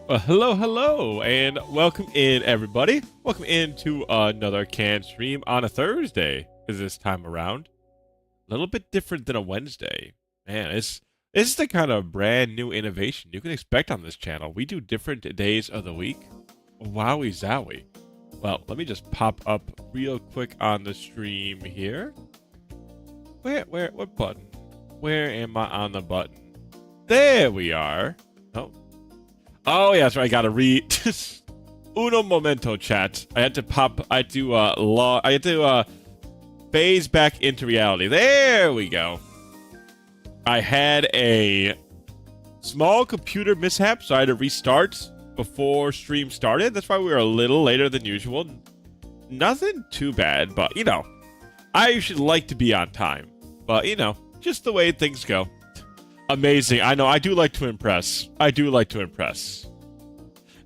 Well, hello, and welcome in, everybody. Welcome into another can stream on a Thursday. Is this time around a little bit different than a Wednesday? Man, it's the kind of brand new innovation you can expect on this channel. We do different days of the week. Wowie zowie. Well, let me just pop up real quick on the stream here. What button? Where am I on the button? There we are. Oh, yeah, that's right. I gotta read. Uno momento, chat. I had to phase back into reality. There we go. I had a small computer mishap, so I had to restart before stream started. That's why we were a little later than usual. Nothing too bad, but, I usually like to be on time. But, just the way things go. Amazing. I know. I do like to impress.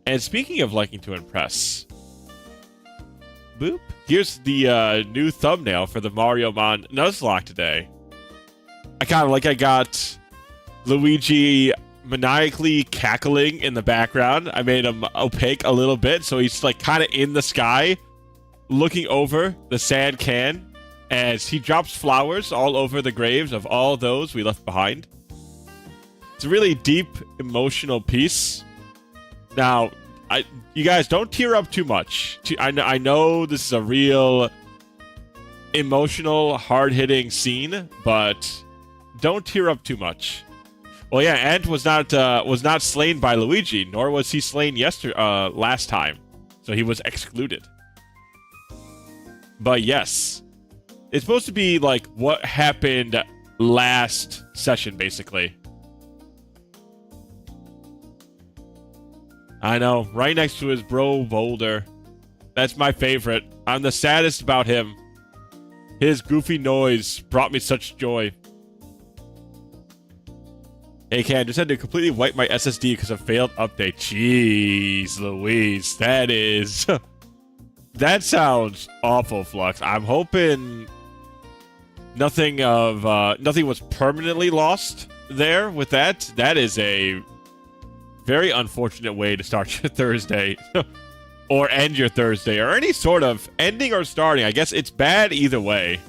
And speaking of liking to impress, boop. Here's the new thumbnail for the Mariomon Nuzlocke today. I got Luigi maniacally cackling in the background. I made him opaque a little bit, so he's like kind of in the sky, looking over the sand can as he drops flowers all over the graves of all those we left behind. It's a really deep, emotional piece. Now, you guys don't tear up too much. I know this is a real emotional, hard-hitting scene, but don't tear up too much. Well, yeah, Ant was not slain by Luigi, nor was he slain last time, so he was excluded. But yes, it's supposed to be like what happened last session, basically. I know, right next to his bro Boulder. That's my favorite. I'm the saddest about him. His goofy noise brought me such joy. Hey, Ken, just had to completely wipe my SSD because of failed update. Jeez Louise, that sounds awful, Flux. I'm hoping nothing was permanently lost there with that. That is a very unfortunate way to start your Thursday. Or end your Thursday. Or any sort of ending or starting. I guess it's bad either way.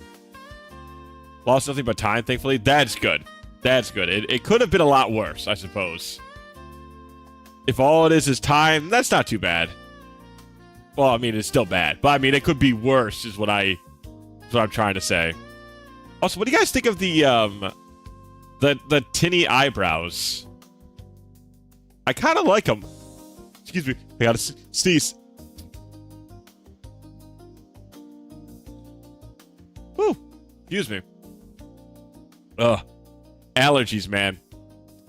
Lost nothing but time, thankfully. That's good. That's good. It could have been a lot worse, I suppose. If all it is time, that's not too bad. Well, I mean, it's still bad. But, I mean, it could be worse is what I'm trying to say. Also, what do you guys think of the tinny eyebrows? I kind of like them. Excuse me. I gotta sneeze. Whew. Excuse me. Ugh. Allergies, man.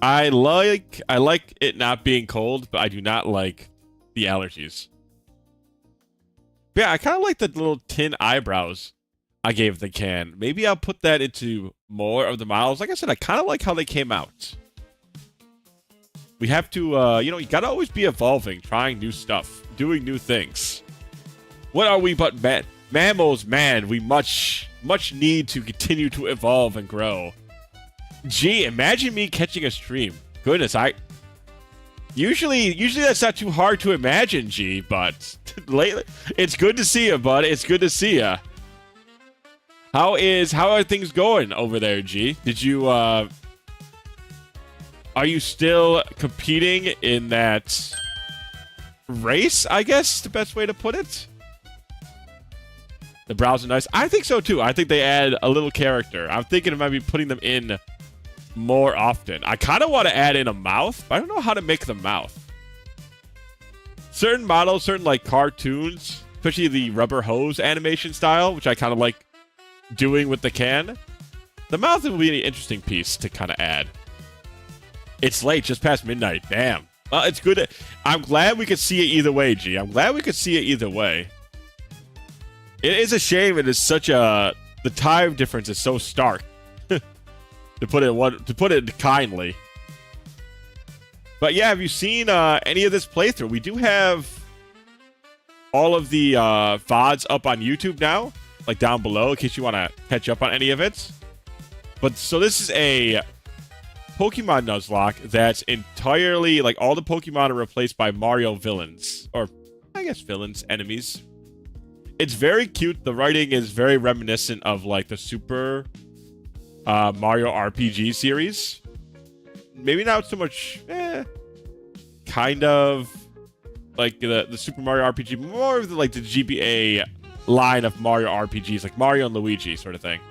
I like it not being cold, but I do not like the allergies. But yeah, I kind of like the little tin eyebrows I gave the can. Maybe I'll put that into more of the models. Like I said, I kind of like how they came out. We have to, you gotta always be evolving, trying new stuff, doing new things. What are we but mammals, man? We much need to continue to evolve and grow. Gee, imagine me catching a stream. Goodness, usually that's not too hard to imagine, G, but lately, it's good to see you, bud. It's good to see you. How are things going over there, G? Did you, are you still competing in that race, I guess, the best way to put it? The brows are nice. I think so, too. I think they add a little character. I'm thinking of maybe putting them in more often. I kind of want to add in a mouth, but I don't know how to make the mouth. Certain models, certain, like, cartoons, especially the rubber hose animation style, which I kind of like doing with the can. The mouth will be an interesting piece to kind of add. It's late, just past midnight. Damn. Well, it's good. I'm glad we could see it either way, G. I'm glad we could see it either way. It is a shame it is such a... The time difference is so stark. to put it kindly. But yeah, have you seen any of this playthrough? We do have all of the VODs up on YouTube now. Like down below, in case you want to catch up on any of it. But so this is a Pokemon Nuzlocke that's entirely, like, all the Pokemon are replaced by Mario villains. Or, I guess villains, enemies. It's very cute. The writing is very reminiscent of, like, the Super Mario RPG series. Maybe not so much, kind of, like, the Super Mario RPG. More of, like, the GBA line of Mario RPGs, like Mario and Luigi sort of thing.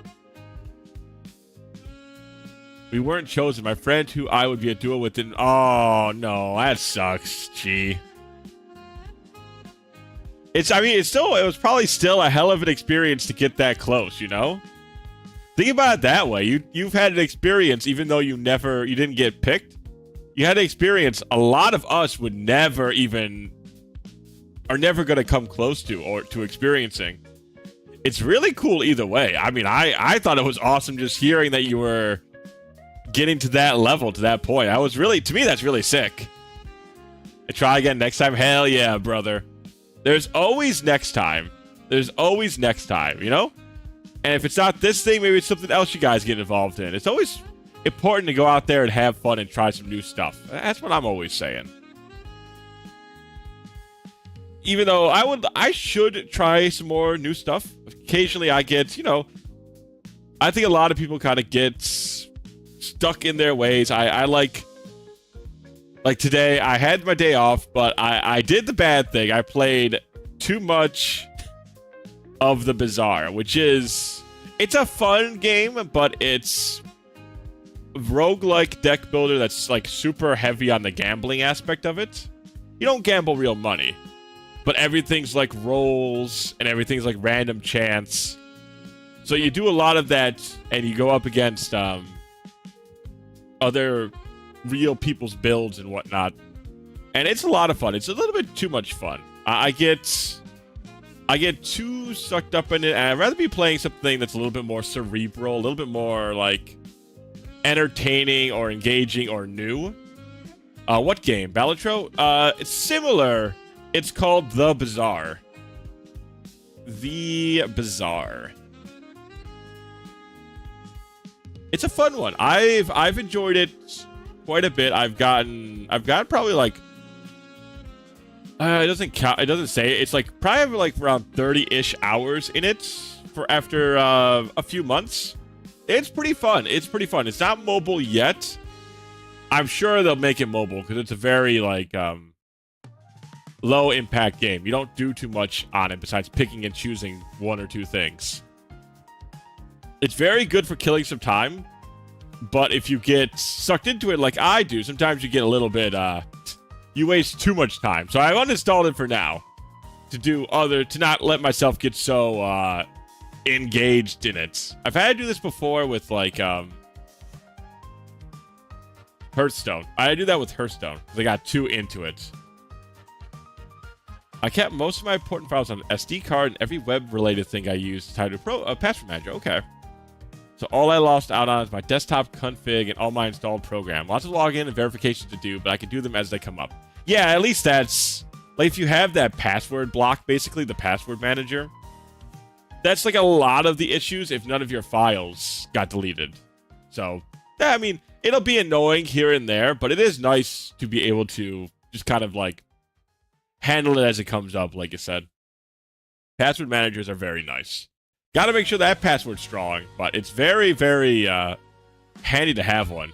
We weren't chosen. My friend who I would be a duo with didn't. Oh, no. That sucks. Gee. It was probably still a hell of an experience to get that close, you know? Think about it that way. You've had an experience even though you didn't get picked. You had an experience a lot of us are never going to come close to or to experiencing. It's really cool either way. I mean, I thought it was awesome just hearing that you were getting to that level, to that point. To me, that's really sick. I try again next time. Hell yeah, brother. There's always next time. There's always next time, you know? And if it's not this thing, maybe it's something else you guys get involved in. It's always important to go out there and have fun and try some new stuff. That's what I'm always saying. Even though I should try some more new stuff. Occasionally I get, I think a lot of people kind of get stuck in their ways. I like today, I had my day off, but I did the bad thing. I played too much of the Bazaar, which it's a fun game, but it's roguelike deck builder that's like super heavy on the gambling aspect of it. You don't gamble real money, but everything's like rolls and everything's like random chance. So you do a lot of that and you go up against other real people's builds and whatnot. And it's a lot of fun. It's a little bit too much fun. I get too sucked up in it, and I'd rather be playing something that's a little bit more cerebral, a little bit more like entertaining or engaging or new. What game? Balatro? It's similar. It's called The Bazaar. The Bazaar. It's a fun one. I've enjoyed it quite a bit. I've gotten probably like it doesn't count. It doesn't say. It's like probably like around 30-ish hours in it for after a few months. It's pretty fun. It's not mobile yet. I'm sure they'll make it mobile because it's a very like low impact game. You don't do too much on it besides picking and choosing one or two things. It's very good for killing some time, but if you get sucked into it like I do, sometimes you get a little bit, you waste too much time. So I uninstalled it for now to not let myself get so, engaged in it. I've had to do this before with like, Hearthstone. I had to do that with Hearthstone because I got too into it. I kept most of my important files on an SD card and every web-related thing I used tied to a password manager. Okay. So all I lost out on is my desktop config and all my installed program. Lots of login and verification to do, but I can do them as they come up. Yeah, at least that's... Like, if you have that password block, basically, the password manager, that's, like, a lot of the issues if none of your files got deleted. So, yeah, I mean, it'll be annoying here and there, but it is nice to be able to just kind of, like, handle it as it comes up, like you said. Password managers are very nice. Got to make sure that password's strong, but it's very, very handy to have one.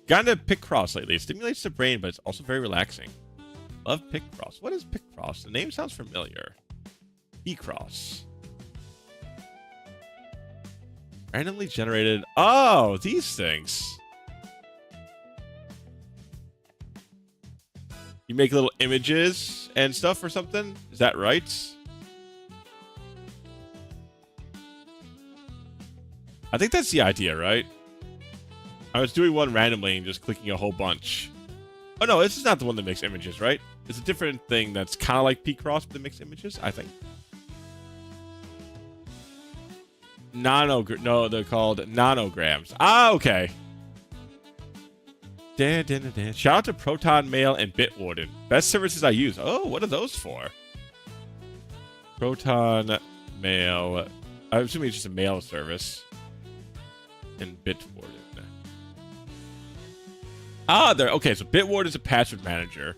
Got into Picross lately. It stimulates the brain, but it's also very relaxing. Love Picross. What is Picross? The name sounds familiar. Picross. Randomly generated. Oh, these things. You make little images and stuff or something? Is that right? I think that's the idea, right? I was doing one randomly and just clicking a whole bunch. Oh, no, this is not the one that makes images, right? It's a different thing that's kind of like Picross, but that makes images, I think. No, they're called nanograms. Ah, okay. Shout out to Proton Mail and Bitwarden. Best services I use. Oh, what are those for? Proton Mail. I'm assuming it's just a mail service. And Bitwarden. Ah, there. Okay, so Bitward is a password manager,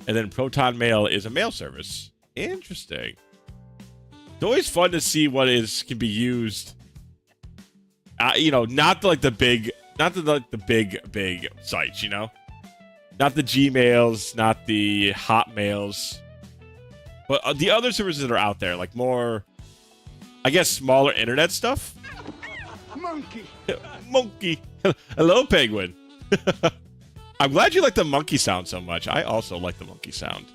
and then Proton Mail is a mail service. Interesting. It's always fun to see what can be used. You know, not like the big, big sites. You know, not the Gmails, not the Hotmails, but the other services that are out there, like more, I guess, smaller internet stuff. Monkey. Monkey. Hello, penguin. I'm glad you like the monkey sound so much. I also like the monkey sound.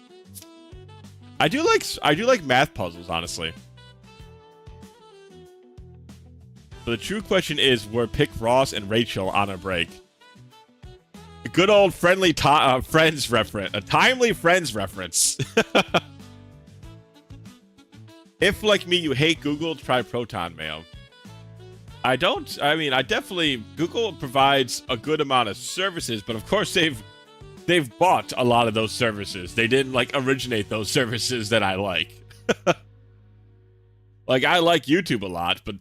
I do like math puzzles, honestly. But the true question is, were Pick Ross and Rachel on a break? A good old friendly Friends reference. A timely Friends reference. If, like me, you hate Google, try Proton Mail. I don't. I mean, I definitely. Google provides a good amount of services, but of course they've bought a lot of those services. They didn't like originate those services that I like. Like I like YouTube a lot, but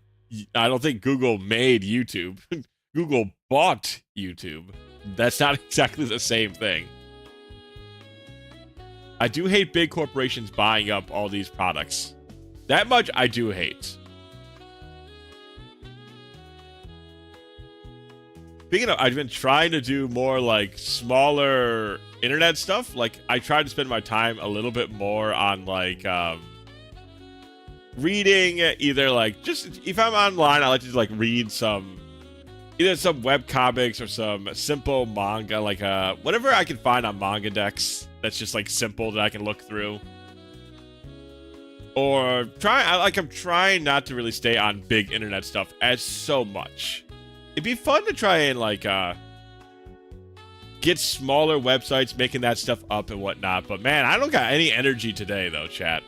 I don't think Google made YouTube. Google bought YouTube. That's not exactly the same thing. I do hate big corporations buying up all these products. That much I do hate. Speaking of, I've been trying to do more like smaller internet stuff. Like I try to spend my time a little bit more on like reading, either like just if I'm online, I like to like read either some web comics or some simple manga, like whatever I can find on Manga Dex that's just like simple that I can look through. Or I'm trying not to really stay on big internet stuff as so much. It'd be fun to try and, like, get smaller websites, making that stuff up and whatnot. But, man, I don't got any energy today, though, chat.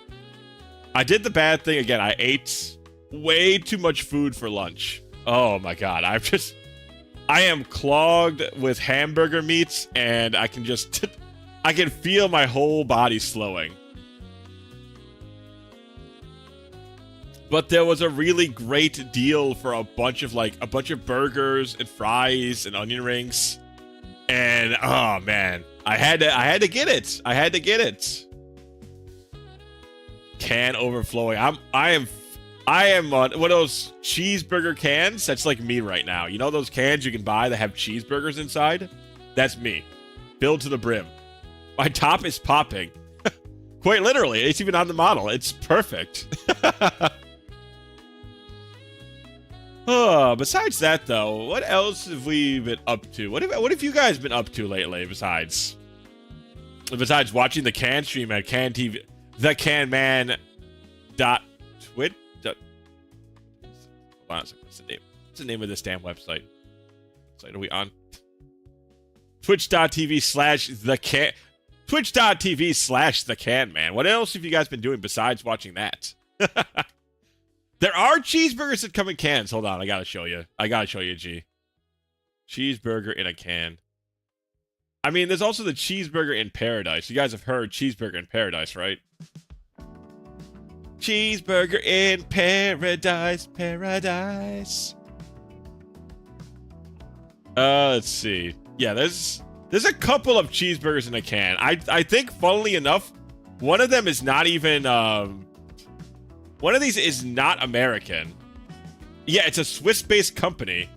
I did the bad thing again. I ate way too much food for lunch. Oh, my God. I am clogged with hamburger meats, and I can just... I can feel my whole body slowing. But there was a really great deal for a bunch of burgers and fries and onion rings. And oh man, I had to get it. I had to get it. Can overflowing. I am on one of those cheeseburger cans. That's like me right now. You know those cans you can buy that have cheeseburgers inside? That's me. Filled to the brim. My top is popping. Quite literally. It's even on the model. It's perfect. Besides that, though, what else have we been up to? What have you guys been up to lately? Besides watching the Can stream at Can TV, thecanman.twit. Hold on a second. What's the name? What's the name of this damn website? Are we on? Twitch.tv/thecan. Twitch.tv/thecanman. What else have you guys been doing besides watching that? There are cheeseburgers that come in cans. Hold on, I gotta show you. G. Cheeseburger in a can. I mean, there's also the cheeseburger in paradise. You guys have heard cheeseburger in paradise, right? Cheeseburger in paradise, paradise. Let's see. Yeah, there's a couple of cheeseburgers in a can. I think, funnily enough, one of them is not even one of these is not American. Yeah, it's a Swiss-based company.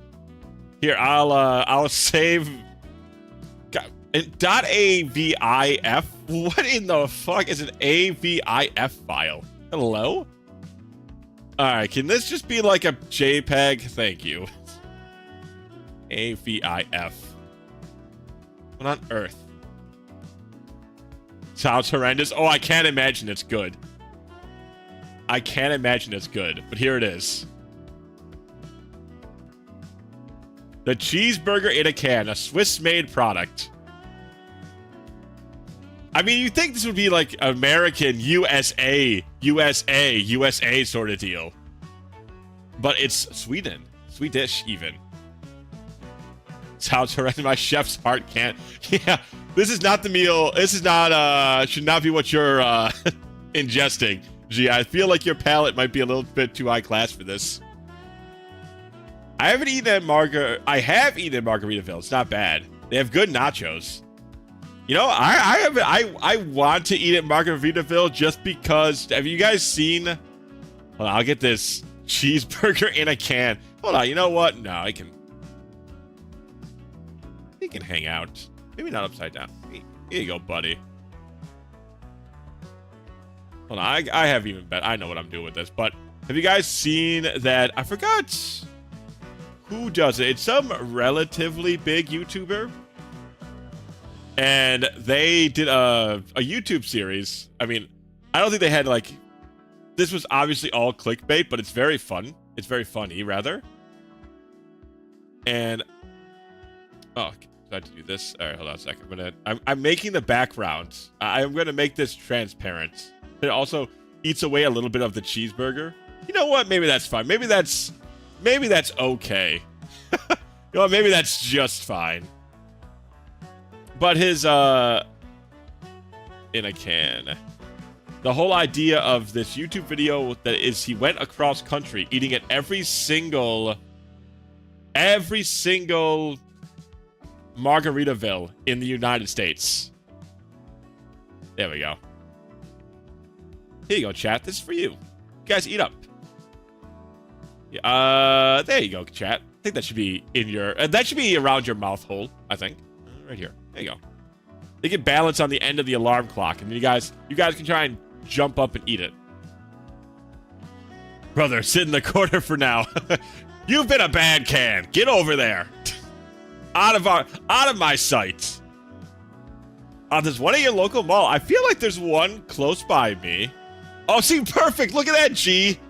Here, I'll save. God, .avif. What in the fuck is an AVIF file? Hello? All right, can this just be like a JPEG? Thank you. AVIF. What on earth? Sounds horrendous. Oh, I can't imagine it's good. I can't imagine it's good, but here it is. The cheeseburger in a can, a Swiss-made product. I mean, you'd think this would be like American, USA sort of deal. But it's Sweden. Swedish, even. Sounds horrendous. My chef's heart can't. Yeah, this is not the meal. This is not, should not be what you're ingesting. Gee, I feel like your palate might be a little bit too high class for this. I have eaten at Margaritaville. It's not bad. They have good nachos. You know, I want to eat at Margaritaville just because. Have you guys seen? Hold on, I'll get this cheeseburger in a can. Hold on, you know what? No, I can. He can hang out. Maybe not upside down. Here you go, buddy. Hold on, I have even bet. I know what I'm doing with this, but have you guys seen that? I forgot who does it. It's some relatively big YouTuber. And they did a YouTube series. I mean, I don't think they had, like... This was obviously all clickbait, but it's very fun. It's very funny, rather. And... Oh, I have to do this. All right, hold on a second. I'm making the background. I'm going to make this transparent. It also eats away a little bit of the cheeseburger. You know what? Maybe that's fine. Maybe that's okay. You know what? Maybe that's just fine. But his, in a can. The whole idea of this YouTube video that is he went across country eating at every single Margaritaville in the United States. There we go. Here you go, chat. This is for you. You guys eat up. Yeah, there you go, chat. I think that should be in your... that should be around your mouth hole, I think. Right here. There you go. They get balance on the end of the alarm clock, and you guys can try and jump up and eat it. Brother, sit in the corner for now. You've been a bad can. Get over there. Out of my sight. There's one at your local mall. I feel like there's one close by me. Oh, see, perfect. Look at that, G.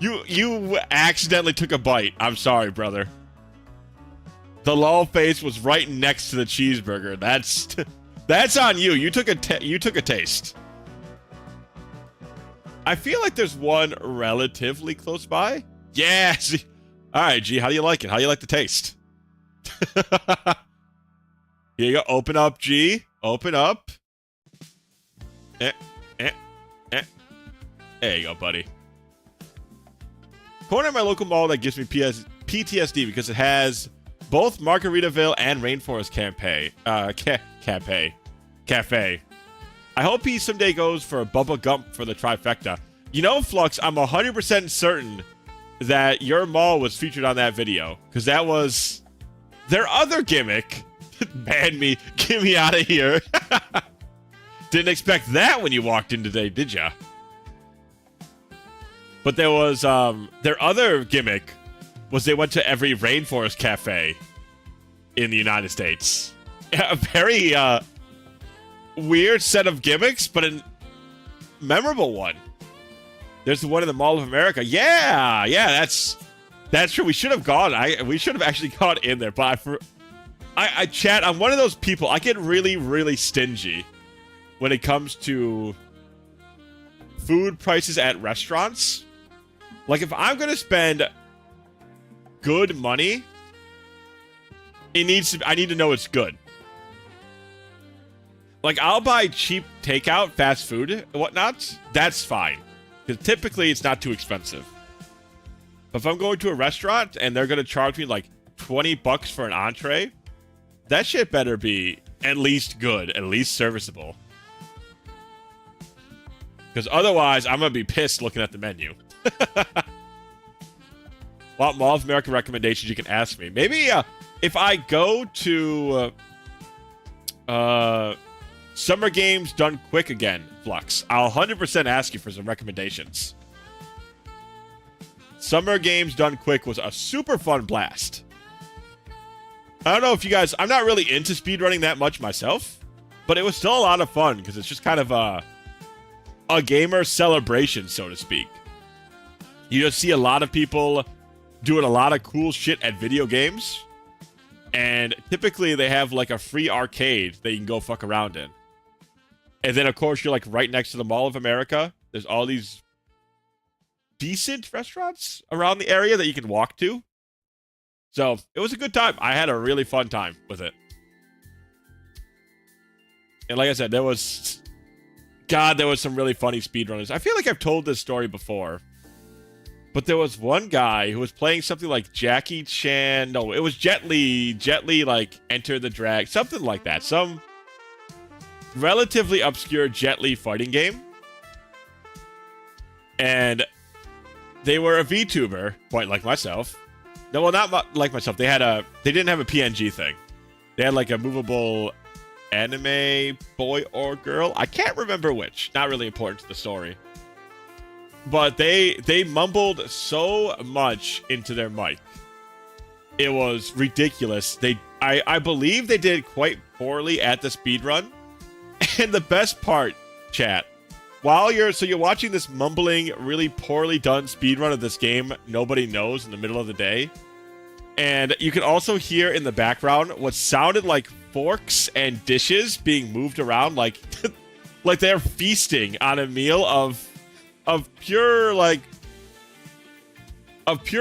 You accidentally took a bite. I'm sorry, brother. The lol face was right next to the cheeseburger. That's on you. You took a taste. I feel like there's one relatively close by. Yeah. See. All right, G. How do you like it? How do you like the taste? Here you go. Open up, G. Open up. There you go, buddy. Corner of my local mall that gives me PTSD because it has both Margaritaville and Rainforest Cafe. I hope he someday goes for a Bubba Gump for the trifecta. You know, Flux, I'm 100% certain that your mall was featured on that video because that was their other gimmick. Ban me. Get me out of here. Didn't expect that when you walked in today, did ya? But there was, their other gimmick was they went to every Rainforest Cafe in the United States. A very, weird set of gimmicks, but a memorable one. There's the one in the Mall of America. Yeah, that's true. We should have gone. We should have actually gone in there, but I chat. I'm one of those people. I get really, really stingy when it comes to food prices at restaurants. Like, if I'm gonna spend good money, I need to know it's good. Like, I'll buy cheap takeout, fast food, and whatnot. That's fine. Because typically, it's not too expensive. But if I'm going to a restaurant and they're gonna charge me, like, $20 for an entree, that shit better be at least good, at least serviceable. Because otherwise, I'm gonna be pissed looking at the menu. Well, Mall of America recommendations you can ask me. Maybe if I go to Summer Games Done Quick again, Flux, I'll 100% ask you for some recommendations. Summer Games Done Quick was a super fun blast. I don't know if you guys... I'm not really into speedrunning that much myself, but it was still a lot of fun because it's just kind of a gamer celebration, so to speak. You just see a lot of people doing a lot of cool shit at video games. And typically they have like a free arcade that you can go fuck around in. And then, of course, you're like right next to the Mall of America. There's all these decent restaurants around the area that you can walk to. So it was a good time. I had a really fun time with it. And like I said, there was some really funny speedrunners. I feel like I've told this story before. But there was one guy who was playing something like Jackie Chan. No, it was Jet Li. Jet Li, like, Enter the Dragon. Something like that. Some relatively obscure Jet Li fighting game. And they were a VTuber, quite like myself. No, well, not like myself. They didn't have a PNG thing. They had like a movable anime boy or girl. I can't remember which. Not really important to the story. But they mumbled so much into their mic. It was ridiculous. I believe they did quite poorly at the speedrun. And the best part, chat, while you're watching this mumbling, really poorly done speedrun of this game nobody knows in the middle of the day. And you can also hear in the background what sounded like forks and dishes being moved around, like like they're feasting on a meal of pure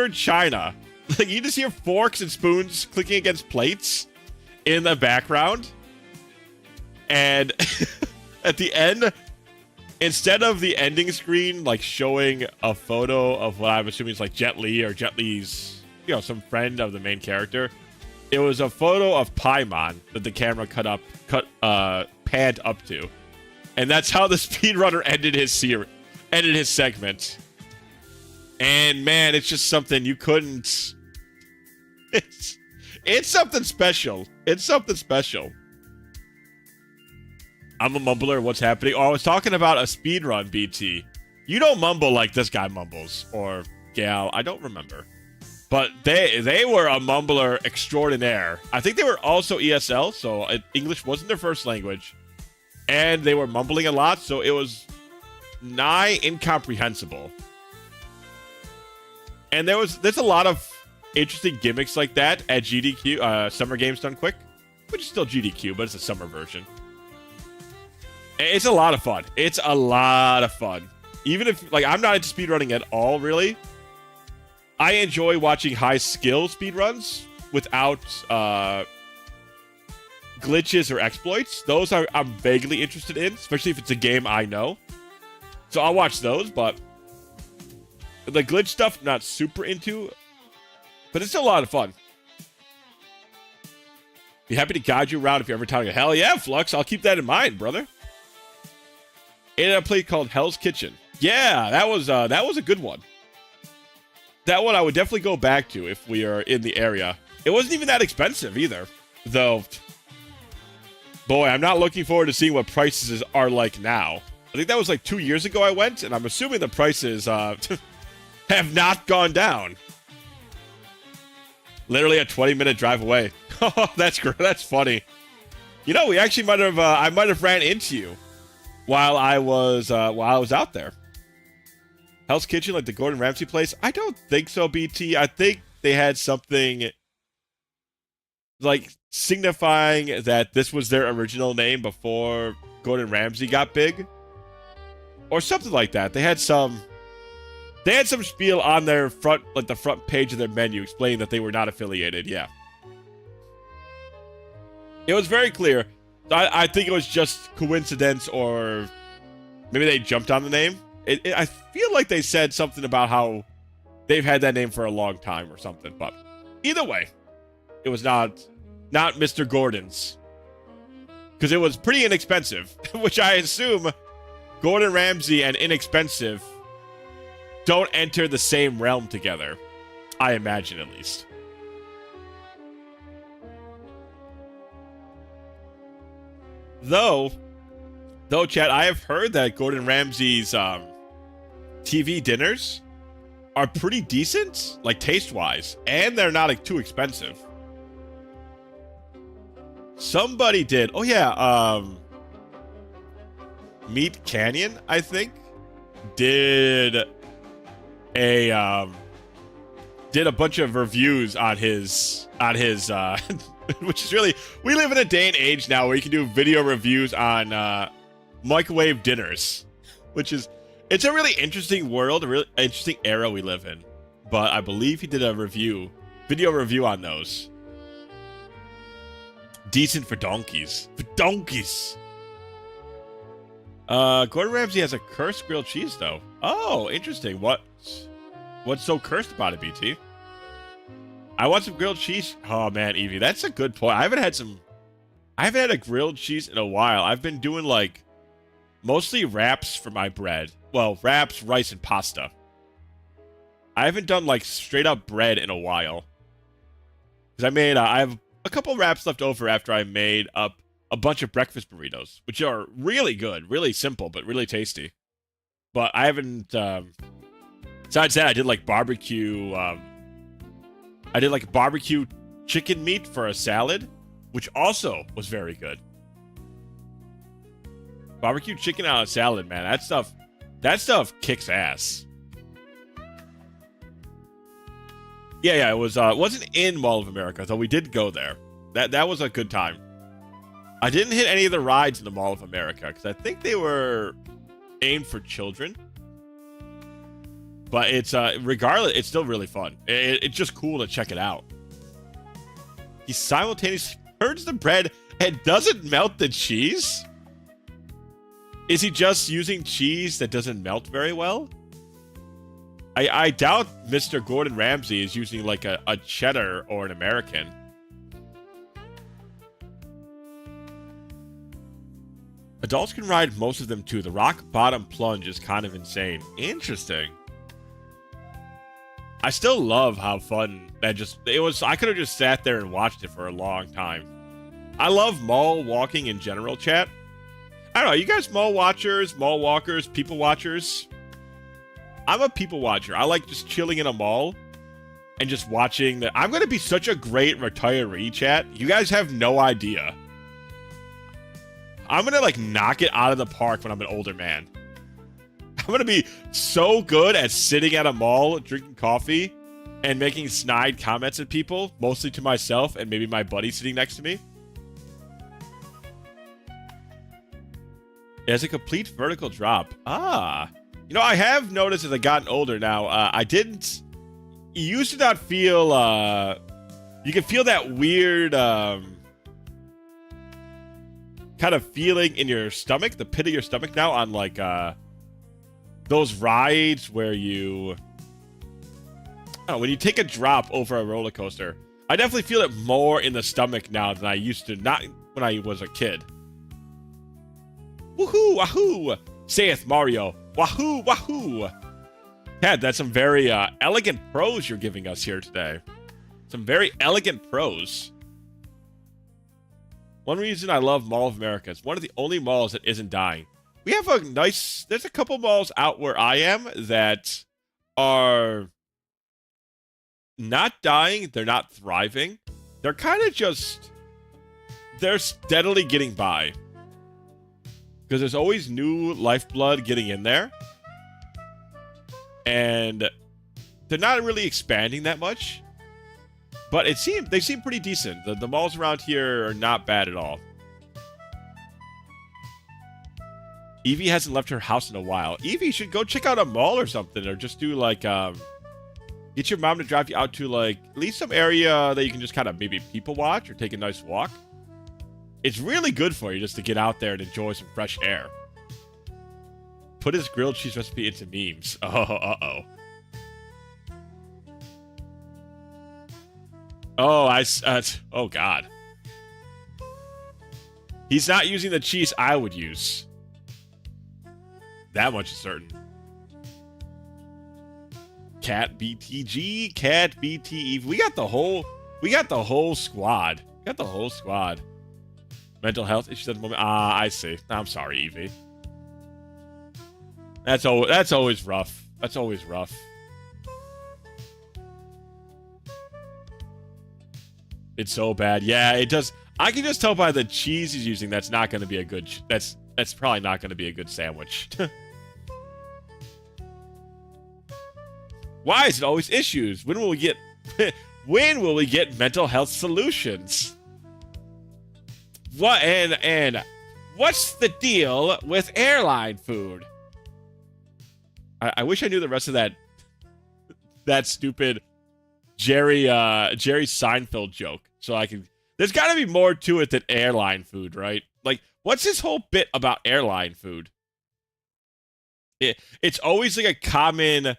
china. Like you just hear forks and spoons clicking against plates in the background. And at the end, instead of the ending screen like showing a photo of what I'm assuming is like Jet Li or Jet Li's, some friend of the main character, it was a photo of Paimon that the camera panned up to. And that's how the speedrunner ended his segment. And man, it's just something you couldn't. It's something special. It's something special. I'm a mumbler. What's happening? Oh, I was talking about a speedrun, BT. You don't mumble like this guy mumbles. Or gal. I don't remember. But they were a mumbler extraordinaire. I think they were also ESL, so English wasn't their first language. And they were mumbling a lot, so it was nigh incomprehensible. And there's a lot of interesting gimmicks like that at GDQ, Summer Games Done Quick, which is still GDQ, but it's a summer version. It's a lot of fun. It's a lot of fun. Even if, like, I'm not into speedrunning at all, really. I enjoy watching high-skill speedruns without glitches or exploits. Those I'm vaguely interested in, especially if it's a game I know. So I'll watch those, but the glitch stuff, not super into. But it's still a lot of fun. Be happy to guide you around if you're ever telling you, hell yeah, Flux, I'll keep that in mind, brother. And a play called Hell's Kitchen. Yeah, that was a good one. That one I would definitely go back to if we are in the area. It wasn't even that expensive either, though. Boy, I'm not looking forward to seeing what prices are like now. I think that was like 2 years ago I went, and I'm assuming the prices have not gone down. Literally a 20-minute drive away. Oh, that's funny. You know, we actually I might have ran into you while I was out there. Hell's Kitchen, like the Gordon Ramsay place? I don't think so, BT. I think they had something like signifying that this was their original name before Gordon Ramsay got big, or something like that. They had some spiel on their front, like the front page of their menu, explaining that they were not affiliated. Yeah, it was very clear. I think it was just coincidence, or maybe they jumped on the name. I feel like they said something about how they've had that name for a long time or something. But either way, it was not Mr. Gordon's, because it was pretty inexpensive, which I assume Gordon Ramsay and inexpensive don't enter the same realm together. I imagine, at least. Though, Chad, I have heard that Gordon Ramsay's TV dinners are pretty decent, like taste-wise, and they're not too expensive. Somebody did. Oh yeah, Meat Canyon, I think, did a bunch of reviews on his which is really, we live in a day and age now where you can do video reviews on microwave dinners, which is, it's a really interesting world, a really interesting era we live in. But I believe he did a video review on those. Decent for donkeys. For donkeys! Gordon Ramsay has a cursed grilled cheese, though. Oh, interesting. What What's so cursed about it, BT? I want some grilled cheese. Oh man, Evie, that's a good point. I haven't had a grilled cheese in a while. I've been doing like mostly wraps for my bread. Well, wraps, rice, and pasta. I haven't done like straight up bread in a while. Because I have a couple wraps left over after I made up a bunch of breakfast burritos, which are really good, really simple, but really tasty. But I haven't, besides that, I did like barbecue, barbecue chicken meat for a salad, which also was very good. Barbecue chicken on a salad, man. That stuff kicks ass. Yeah, it wasn't in Mall of America, though we did go there. That was a good time. I didn't hit any of the rides in the Mall of America, because I think they were aimed for children. But it's, regardless, it's still really fun. It's just cool to check it out. He simultaneously turns the bread and doesn't melt the cheese? Is he just using cheese that doesn't melt very well? I doubt Mr. Gordon Ramsay is using like a cheddar or an American. Adults can ride most of them too. The rock bottom plunge is kind of insane. Interesting. I still love how fun it was. I could have just sat there and watched it for a long time. I love mall walking in general, chat. I don't know, you guys mall watchers, mall walkers, people watchers? I'm a people watcher. I like just chilling in a mall and just watching I'm going to be such a great retiree, chat. You guys have no idea. I'm going to like knock it out of the park when I'm an older man. I'm going to be so good at sitting at a mall, drinking coffee, and making snide comments at people, mostly to myself and maybe my buddy sitting next to me. It has a complete vertical drop. Ah. You know, I have noticed as I've gotten older now, you used to not feel, you can feel that weird, kind of feeling in your stomach, the pit of your stomach now on like, those rides where when you take a drop over a roller coaster. I definitely feel it more in the stomach now than I used to, not when I was a kid. Woohoo, wahoo, saith Mario. Wahoo, wahoo. Ted, that's some very elegant prose you're giving us here today. Some very elegant prose. One reason I love Mall of America is one of the only malls that isn't dying. We have there's a couple malls out where I am that are not dying, they're not thriving. They're kind of they're steadily getting by. Because there's always new lifeblood getting in there. And they're not really expanding that much. But they seem pretty decent. The malls around here are not bad at all. Evie hasn't left her house in a while. Evie should go check out a mall or something. Or just do like, get your mom to drive you out to like, at least some area that you can just kind of maybe people watch or take a nice walk. It's really good for you just to get out there and enjoy some fresh air. Put his grilled cheese recipe into memes. Oh, uh-oh. Oh, oh, God. He's not using the cheese I would use. That much is certain. Cat BTG, Cat BT. We got the whole squad. We got the whole squad. Mental health issues at the moment. I see. I'm sorry, Evie. That's always rough. That's always rough. It's so bad. Yeah, it does. I can just tell by the cheese he's using that's not going to be a good. That's probably not going to be a good sandwich. Why is it always issues? When will we get? When will we get mental health solutions? What and what's the deal with airline food? I wish I knew the rest of that stupid Jerry Seinfeld joke. So I can. There's got to be more to it than airline food, right? Like, what's this whole bit about airline food? It's always like a common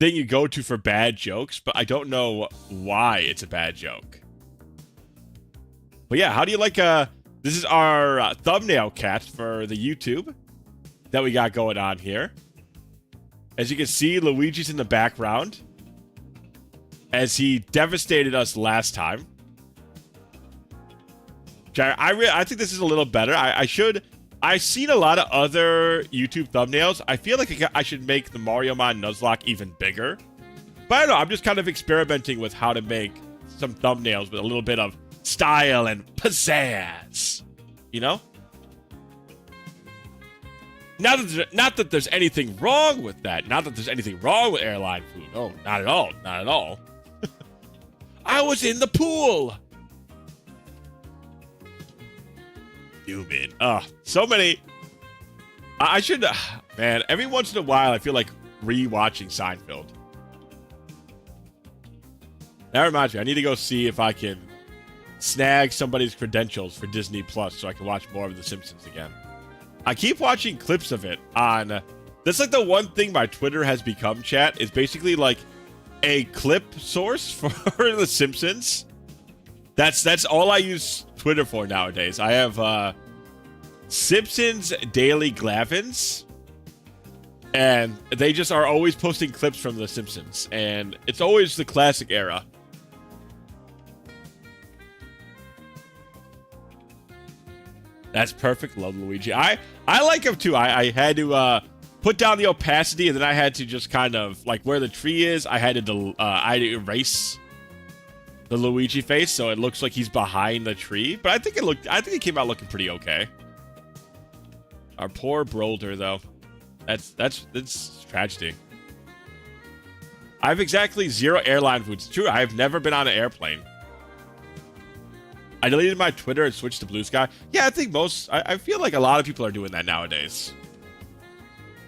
thing you go to for bad jokes, but I don't know why it's a bad joke. But yeah, how do you like this is our thumbnail cat for the YouTube that we got going on here. As you can see, Luigi's in the background as he devastated us last time. I think this is a little better. I've seen a lot of other YouTube thumbnails. I feel like I should make the Mariomon Nuzlocke even bigger. But I don't know, I'm just kind of experimenting with how to make some thumbnails with a little bit of style and pizzazz. You know? Not that there's anything wrong with that. Not that there's anything wrong with airline food. No, not at all. Not at all. I was in the pool. Human. So many. I should. Man, every once in a while, I feel like rewatching Seinfeld. That reminds me, I need to go see if I can snag somebody's credentials for Disney Plus so I can watch more of The Simpsons again. I keep watching clips of it on. That's like the one thing my Twitter has become, chat, is basically like a clip source for The Simpsons. That's all I use Twitter for nowadays. I have Simpsons Daily Glavins, and they just are always posting clips from The Simpsons, and it's always the classic era. That's perfect. Love Luigi. I like him too. I had to put down the opacity, and then I had to just kind of like where the tree is. I had to erase the Luigi face so it looks like he's behind the tree. But I think it came out looking pretty okay. Our poor Brolder though. That's tragedy. I have exactly 0 airline foods. It's true. I have never been on an airplane. I deleted my Twitter and switched to Blue Sky. Yeah, I think I feel like a lot of people are doing that nowadays.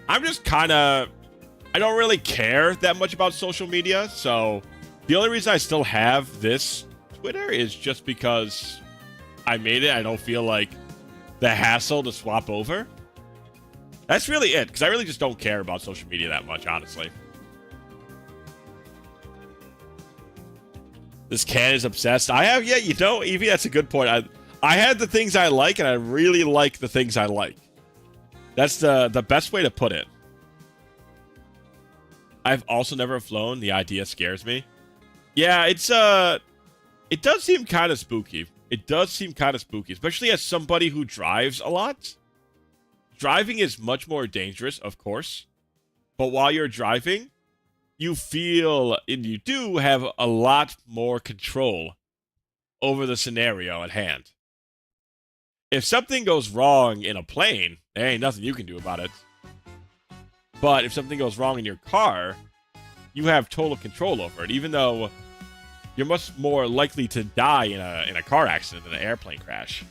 I'm just kind of, I don't really care that much about social media, so the only reason I still have this Twitter is just because I made it. I don't feel like the hassle to swap over. That's really it, because I really just don't care about social media that much, honestly. This cat is obsessed. You know, Evie, that's a good point. I had the things I like, and I really like the things I like. That's the best way to put it. I've also never flown. The idea scares me. Yeah, it does seem kind of spooky. It does seem kind of spooky, especially as somebody who drives a lot. Driving is much more dangerous, of course. But while you're driving, you feel, and you do have a lot more control over the scenario at hand. If something goes wrong in a plane, there ain't nothing you can do about it. But if something goes wrong in your car, you have total control over it, even though you're much more likely to die in a car accident than an airplane crash.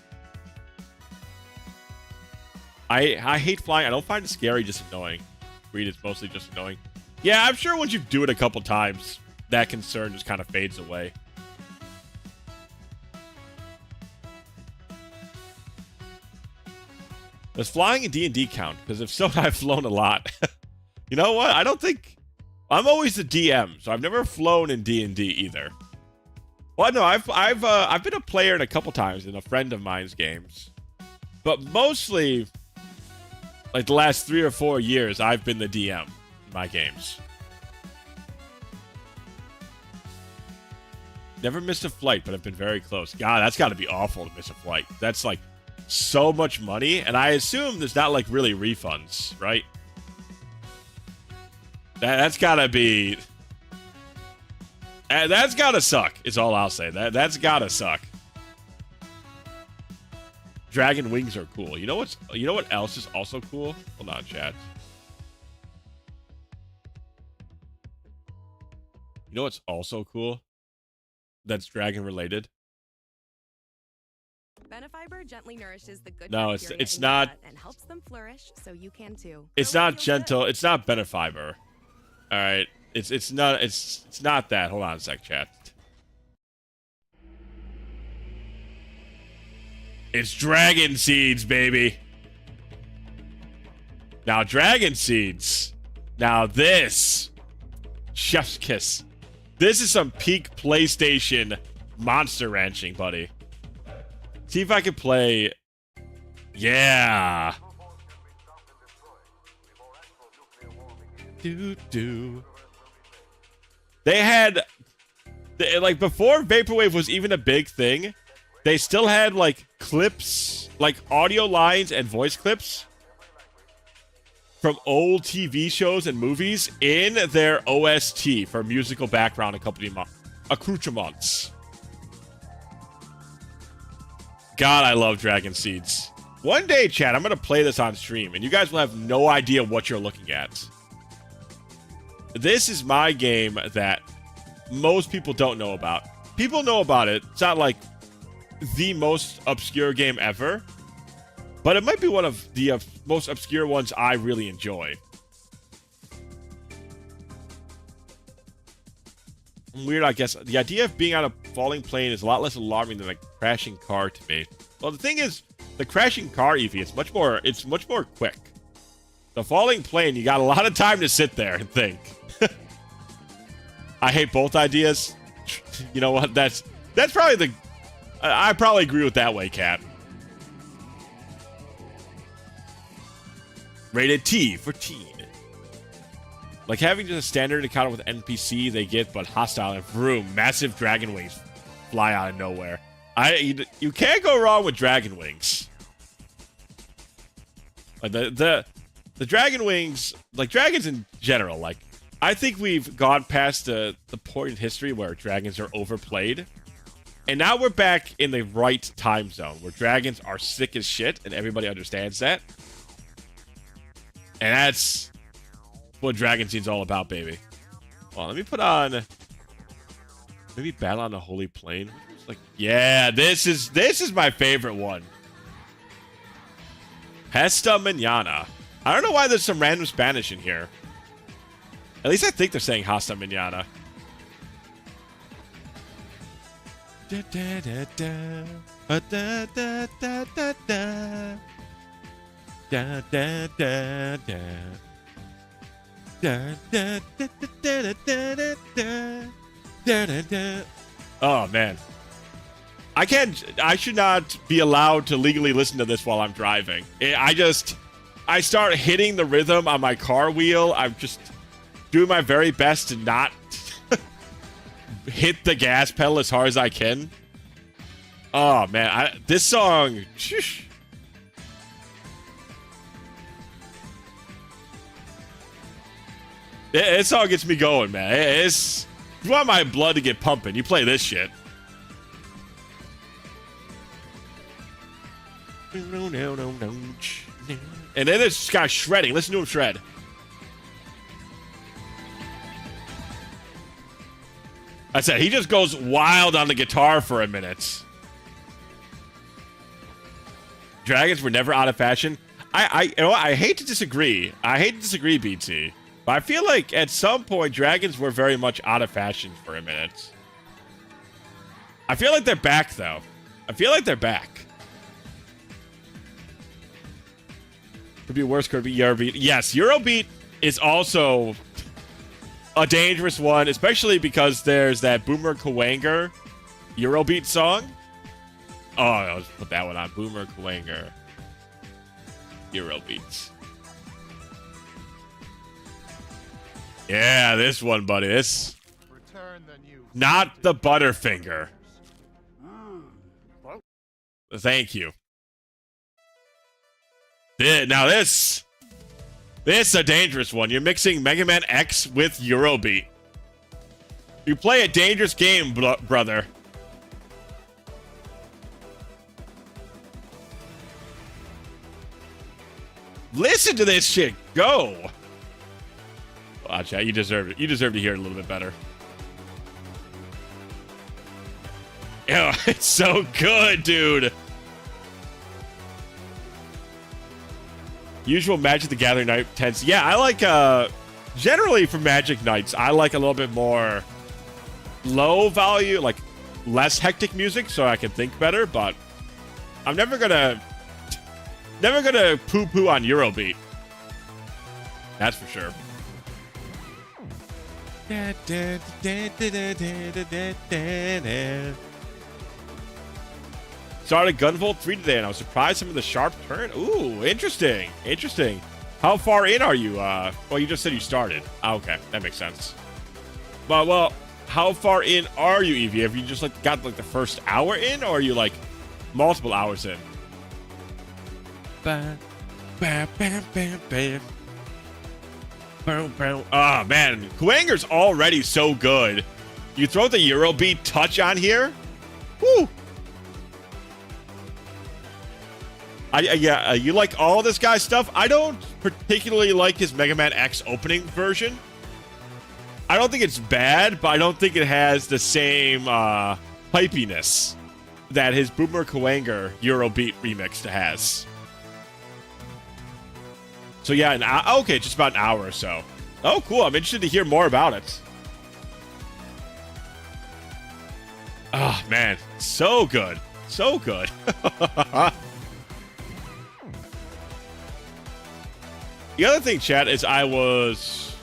I hate flying. I don't find it scary, just annoying. Read, it's mostly just annoying. Yeah, I'm sure once you do it a couple times, that concern just kind of fades away. Does flying in D&D count? Because if so, I've flown a lot. You know what? I don't think... I'm always the DM, so I've never flown in D&D either. Well, no, I've been a player in a couple times in a friend of mine's games. But mostly, like the last 3 or 4 years, I've been the DM. My games. Never missed a flight, but I've been very close. God, that's got to be awful to miss a flight. That's like so much money, and I assume there's not like really refunds, right? That's got to be. That's got to suck. Is all I'll say. That's got to suck. Dragon wings are cool. You know what else is also cool? Hold on, chat. You know what's also cool? That's dragon related. Benefiber gently nourishes the good no, it's not and helps them flourish so you can too. It's not gentle. It's not Benefiber. All right. It's not that. Hold on a sec, chat. It's dragon seeds, baby. Now dragon seeds. Now this Chef's Kiss. This is some peak PlayStation monster ranching, buddy. See if I can play. Yeah. Do. They had, like, before Vaporwave was even a big thing, they still had, like, clips, like, audio lines and voice clips from old TV shows and movies in their OST for musical background accoutrements. God, I love Dragon Seeds. One day, chat, I'm going to play this on stream, and you guys will have no idea what you're looking at. This is my game that most people don't know about. People know about it. It's not like the most obscure game ever, but it might be one of the most obscure ones I really enjoy. Weird, I guess. The idea of being on a falling plane is a lot less alarming than a crashing car to me. Well, the thing is, the crashing car, Eevee, it's much more quick. The falling plane, you got a lot of time to sit there and think. I hate both ideas. You know what? That's probably the... I probably agree with that way, Cat. Rated T for teen. Like having just a standard encounter with NPC they get, but hostile and vroom, massive dragon wings fly out of nowhere. You can't go wrong with dragon wings. Like the dragon wings, like dragons in general, like I think we've gone past the point in history where dragons are overplayed. And now we're back in the right time zone where dragons are sick as shit and everybody understands that. And that's what Dragon Scene's all about, baby. Well, let me put on maybe Battle on the Holy Plain. Like, yeah, this is my favorite one. Hesta Mañana. I don't know why there's some random Spanish in here. At least I think they're saying Hasta Mañana. Da, da, da, da. Da, da, da, da, da. Da, da, da, da. Da, da, da, da, da, da, da, da, da, da. Oh, man. I should not be allowed to legally listen to this while I'm driving. I start hitting the rhythm on my car wheel. I'm just doing my very best to not hit the gas pedal as hard as I can. Oh, man. This song... Sheesh. This song gets me going, man. If you want my blood to get pumping, you play this shit. And then this guy's shredding. Listen to him shred. I said, he just goes wild on the guitar for a minute. Dragons were never out of fashion. You know what? I hate to disagree. BT. But I feel like at some point, dragons were very much out of fashion for a minute. I feel like they're back, though. I feel like they're back. Could be worse, could be Eurobeat. Yes, Eurobeat is also a dangerous one, especially because there's that Boomer Kawanger Eurobeat song. Oh, I'll just put that one on. Boomer Kawanger Eurobeats. Yeah, this one, buddy. This. Not the Butterfinger. Thank you. Now this is a dangerous one. You're mixing Mega Man X with Eurobeat. You play a dangerous game, brother. Listen to this shit. Go. Watch out. You deserve it. You deserve to hear it a little bit better. Ew, it's so good, dude. Usual Magic the Gathering night tends. Yeah, I like, generally for Magic nights, I like a little bit more low value, like less hectic music so I can think better, but I'm never gonna poo-poo on Eurobeat. That's for sure. Started Gunvolt 3 today, and I was surprised some of the sharp turn. Ooh, interesting. Interesting. How far in are you? Well, you just said you started. Okay, that makes sense. Well, how far in are you, Evie? Have you just like got like the first hour in, or are you like multiple hours in? Bam, bam, bam, bam, bam. Boom, boom. Oh man, Kuanger's already so good. You throw the Eurobeat touch on here. Woo! Yeah, you like all this guy's stuff. I don't particularly like his Mega Man X opening version. I don't think it's bad, but I don't think it has the same hypiness that his Boomer Kuwanger Eurobeat remix has. So yeah, okay, just about an hour or so. Oh, cool. I'm interested to hear more about it. Oh, man. So good. So good. The other thing, chat, is I was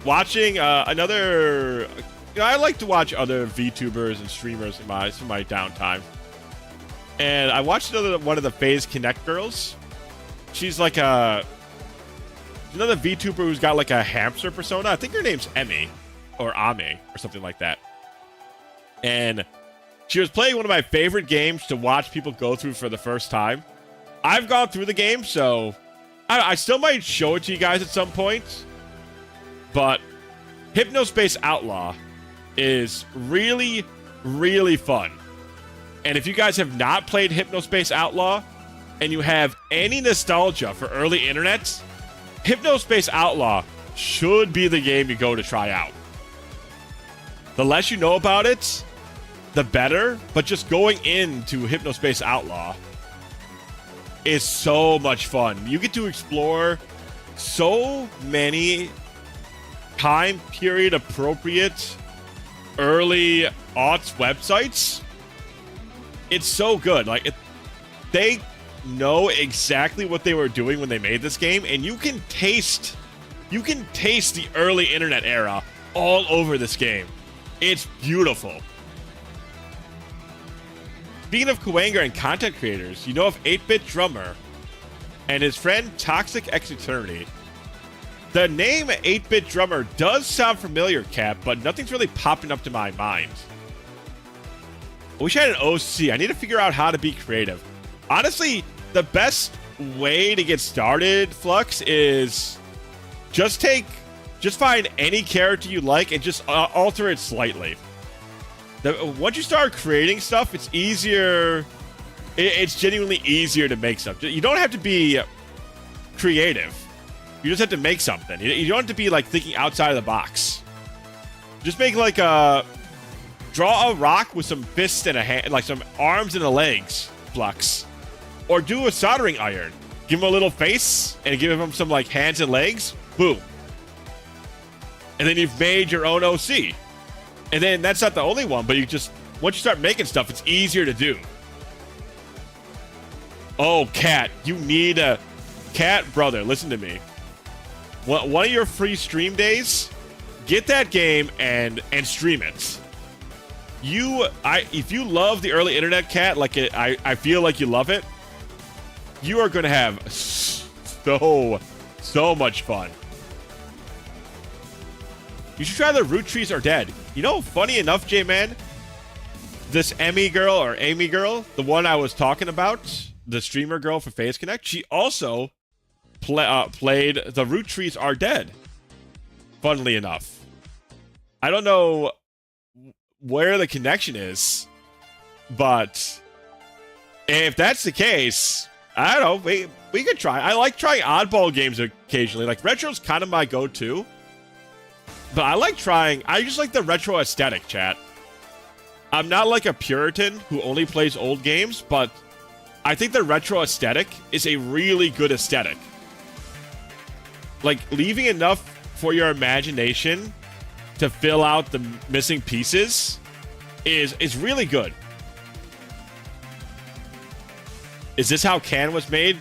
watching another... You know, I like to watch other VTubers and streamers in my downtime. And I watched one of the FaZe Connect girls. She's like another VTuber who's got like a hamster persona. I think her name's Emmy or Ame or something like that. And she was playing one of my favorite games to watch people go through for the first time. I've gone through the game, so I still might show it to you guys at some point. But Hypnospace Outlaw is really, really fun. And if you guys have not played Hypnospace Outlaw and you have any nostalgia for early internet, Hypnospace Outlaw should be the game you go to try out. The less you know about it, the better. But just going into Hypnospace Outlaw is so much fun. You get to explore so many time period appropriate early aughts websites. It's so good. Like they know exactly what they were doing when they made this game, and you can taste the early internet era all over this game. It's beautiful. Speaking of Kuwanger and content creators, you know of 8-Bit Drummer and his friend Toxic X Eternity. The name 8-Bit Drummer does sound familiar, Cap, but nothing's really popping up to my mind. I wish I had an OC. I need to figure out how to be creative. Honestly, the best way to get started, Flux, is just find any character you like and just alter it slightly. Once you start creating stuff, it's easier. It's genuinely easier to make stuff. You don't have to be creative. You just have to make something. You don't have to be like thinking outside of the box. Just make like draw a rock with some fists and a hand, like some arms and the legs, Flux. Or do a soldering iron. Give him a little face and give him some like hands and legs. Boom. And then you've made your own OC. And then that's not the only one, but once you start making stuff, it's easier to do. Oh, Cat, you need a... Cat, brother, listen to me. One of your free stream days, get that game and stream it. If you love the early internet, Cat, like I feel like you love it, you are going to have so much fun. You should try the Root Trees Are Dead. You know, funny enough, J-Man, this Amy girl, the one I was talking about, the streamer girl for FaZe Connect, she also played the Root Trees Are Dead. Funnily enough. I don't know where the connection is, but if that's the case, I don't know, we could try. I like trying oddball games occasionally. Like, retro's kind of my go-to. But I just like the retro aesthetic, chat. I'm not like a Puritan who only plays old games, but I think the retro aesthetic is a really good aesthetic. Like, leaving enough for your imagination to fill out the missing pieces is really good. Is this how Can was made?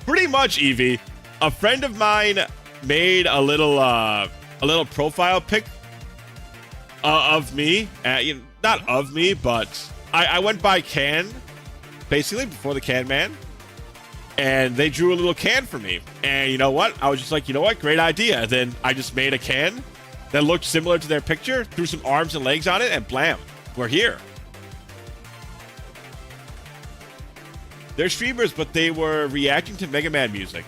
Pretty much, Evie. A friend of mine made a little a little profile pic of me. Not of me, but I went by Can, basically, before the Can Man. And they drew a little can for me. And you know what? I was just like, you know what? Great idea. And then I just made a can that looked similar to their picture, threw some arms and legs on it, and blam, we're here. They're streamers, but they were reacting to Mega Man music.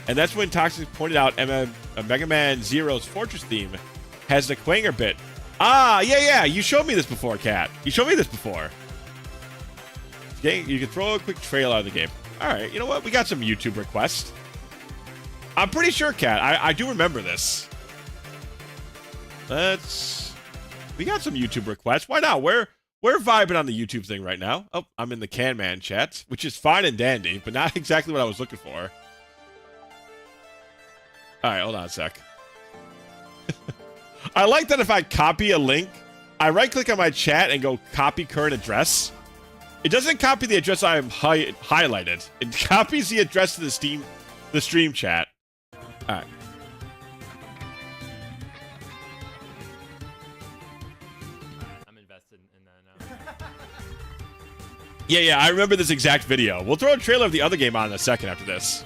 And that's when Toxic pointed out Mega Man Zero's Fortress theme has the Quanger bit. Ah, yeah. You showed me this before, Kat. You showed me this before. You can throw a quick trailer of the game. All right, you know what? We got some YouTube requests. I'm pretty sure, Kat. I do remember this. We got some YouTube requests. Why not? We're vibing on the YouTube thing right now. Oh, I'm in the Can Man chat, which is fine and dandy, but not exactly what I was looking for. All right, hold on a sec. I like that if I copy a link, I right-click on my chat and go copy current address. It doesn't copy the address I have highlighted. It copies the address to the stream chat. All right. I'm invested in that now. Yeah, I remember this exact video. We'll throw a trailer of the other game on in a second after this.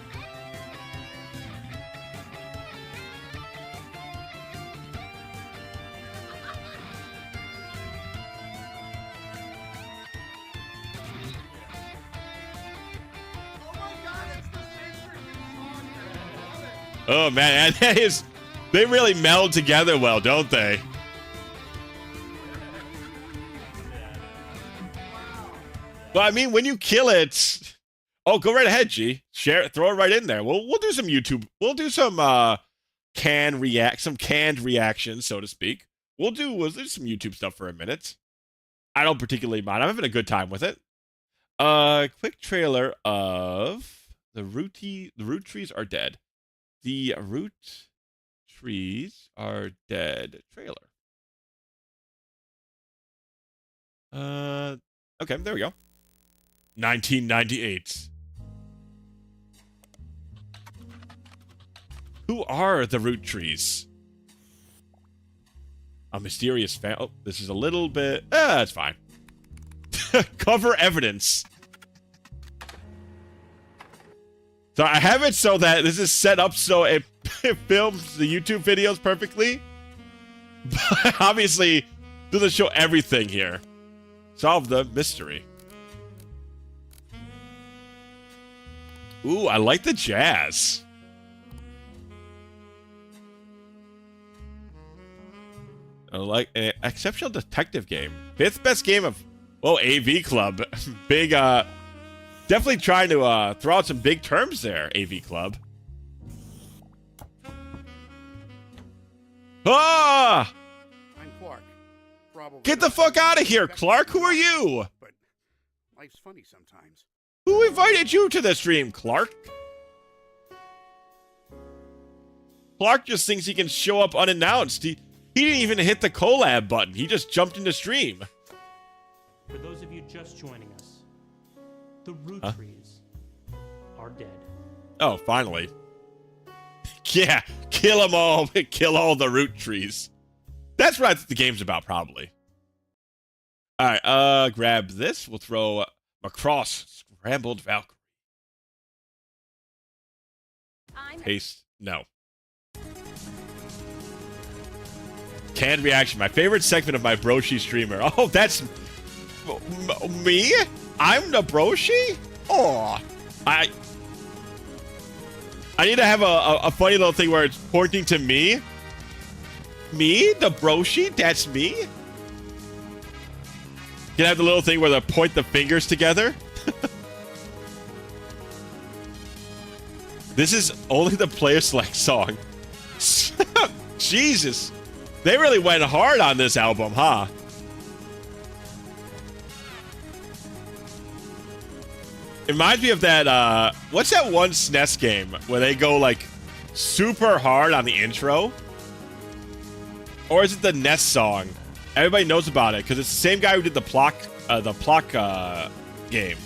Oh man, that is, they really meld together well, don't they? But I mean, when you kill it, oh, go right ahead, G. Share it, throw it right in there. We'll do some YouTube. We'll do some canned reactions, so to speak. We'll do some YouTube stuff for a minute. I don't particularly mind. I'm having a good time with it. Quick trailer of the root trees are dead. The root trees are dead trailer. Okay, there we go. 1998. Who are the root trees? A mysterious fan. Oh, this is a little bit. That's fine. Cover evidence. So I have it so that this is set up so it films the YouTube videos perfectly. But obviously, doesn't show everything here. Solve the mystery. Ooh, I like the jazz. I like an exceptional detective game. 5th best game of, AV Club. Big, definitely trying to throw out some big terms there, AV Club. Ah! I'm Clark. Probably Get the fuck out of here, Clark! Who are you? But life's funny sometimes. Who invited you to the stream, Clark? Clark just thinks he can show up unannounced. He didn't even hit the collab button. He just jumped into stream. For those of you just joining us, the root trees are dead. Oh, finally. Yeah, kill them all. Kill all the root trees. That's what I think the game's about, probably. All right, grab this. We'll throw Macross Scrambled Valkyrie. Paste. No. Canned reaction. My favorite segment of my Broshi streamer. Oh, that's me? I'm the Broshi? Oh, I need to have a funny little thing where it's pointing to me. Me? The Broshi? That's me? Can I have the little thing where they point the fingers together? This is only the player select song. Jesus. They really went hard on this album, huh? It reminds me of that, what's that one SNES game where they go, like, super hard on the intro? Or is it the NES song? Everybody knows about it, because it's the same guy who did the Plock game.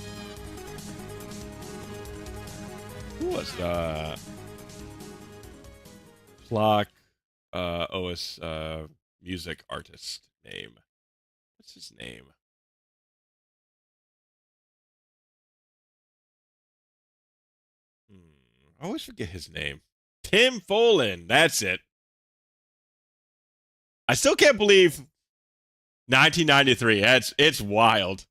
Who was the... Plock... OS music artist name. What's his name? I always forget his name. Tim Follin. That's it. I still can't believe 1993. It's wild.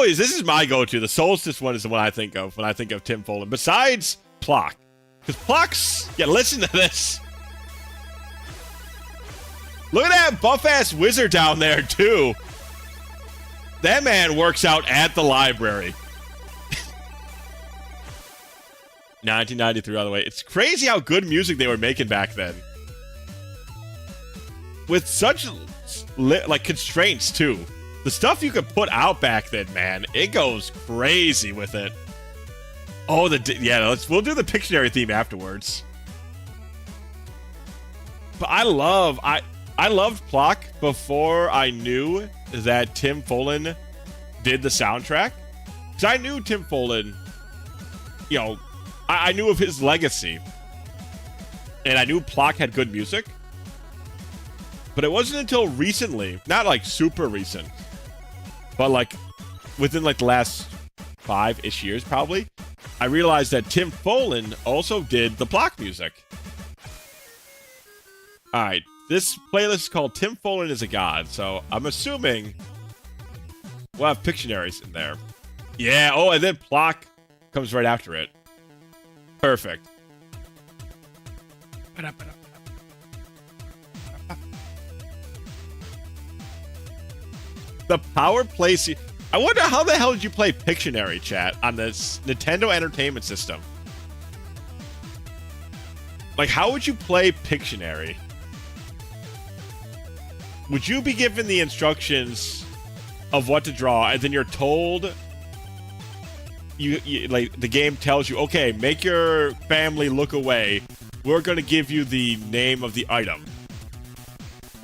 This is my go-to. The Solstice one is the one I think of when I think of Tim Follin. Besides Plock. Because Plock's... Yeah, listen to this. Look at that buff-ass wizard down there, too. That man works out at the library. 1993, by the way. It's crazy how good music they were making back then. With such, like, constraints, too. The stuff you could put out back then, man, it goes crazy with it. Oh, we'll do the Pictionary theme afterwards. But I loved Plock before I knew that Tim Follin did the soundtrack. Because I knew Tim Follin, you know, I knew of his legacy. And I knew Plock had good music. But it wasn't until recently, not like super recent, but like within like the last 5-ish years probably, I realized that Tim Follin also did the Plock music. Alright, this playlist is called Tim Follin is a God, so I'm assuming we'll have Pictionaries in there. Yeah, oh, and then Plock comes right after it. Perfect. The power play... I wonder how the hell did you play Pictionary, chat, on this Nintendo Entertainment System? Like, how would you play Pictionary? Would you be given the instructions of what to draw, and then you're told... You like, the game tells you, okay, make your family look away. We're going to give you the name of the item.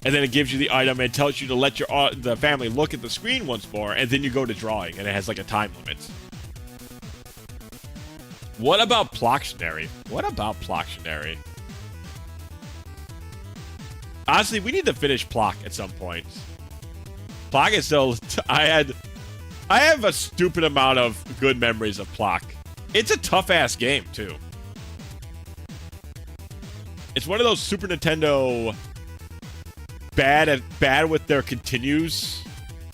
And then it gives you the item and tells you to let the family look at the screen once more, and then you go to drawing, and it has like a time limit. What about Plocktionary? Honestly, we need to finish Plock at some point. Plock is still... I have a stupid amount of good memories of Plock. It's a tough-ass game, too. It's one of those Super Nintendo... bad with their continues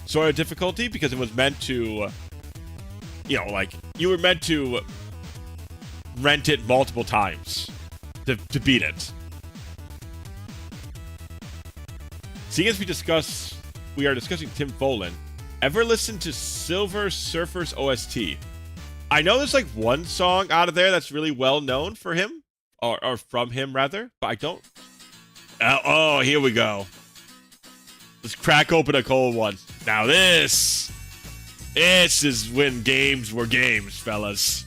sort of difficulty, because it was meant to, you know, like, you were meant to rent it multiple times to beat it. Seeing as we are discussing Tim Follin, ever listen to Silver Surfer's OST? I know there's like one song out of there that's really well known for him, or from him rather, but I don't. Oh, here we go. Let's crack open a cold one. Now this is when games were games, fellas.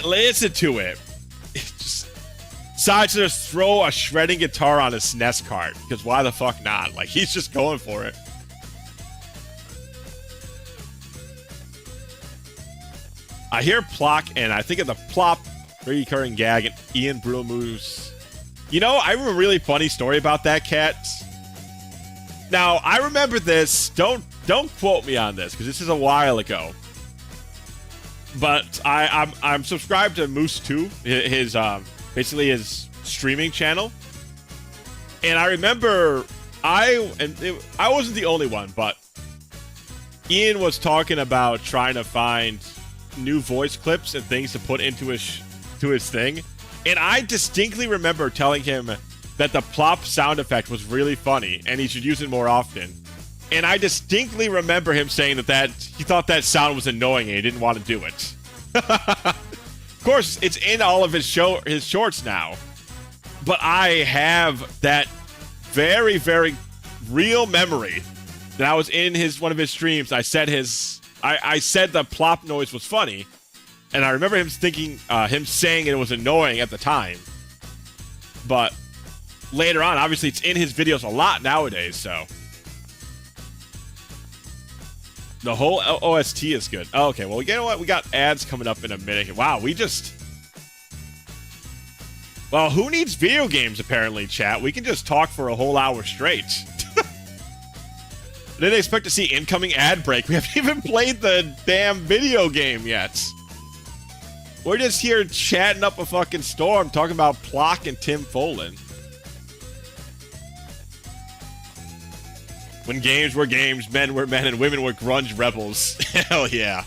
Listen to it. Decides to just throw a shredding guitar on his SNES cart, because why the fuck not? Like, he's just going for it. I hear Plock, and I think of the plop, recurring gag, and Ian Brumoose. You know, I have a really funny story about that, cat. Now, I remember this. Don't quote me on this, because this is a while ago. But I'm subscribed to Moose 2, his basically his streaming channel. And I remember I wasn't the only one, but Ian was talking about trying to find new voice clips and things to put into his thing. And I distinctly remember telling him that the plop sound effect was really funny and he should use it more often. And I distinctly remember him saying that he thought that sound was annoying and he didn't want to do it. Of course, it's in all of his shorts now. But I have that very, very real memory that I was in one of his streams. I said his I said the plop noise was funny, and I remember him saying it was annoying at the time. But later on, obviously, it's in his videos a lot nowadays, so. The whole OST is good. Oh, okay, well, you know what? We got ads coming up in a minute. Wow, we just... Well, who needs video games, apparently, chat? We can just talk for a whole hour straight. Didn't expect to see incoming ad break. We haven't even played the damn video game yet. We're just here chatting up a fucking storm, talking about Plock and Tim Follin. When games were games, men were men, and women were grunge rebels. Hell yeah.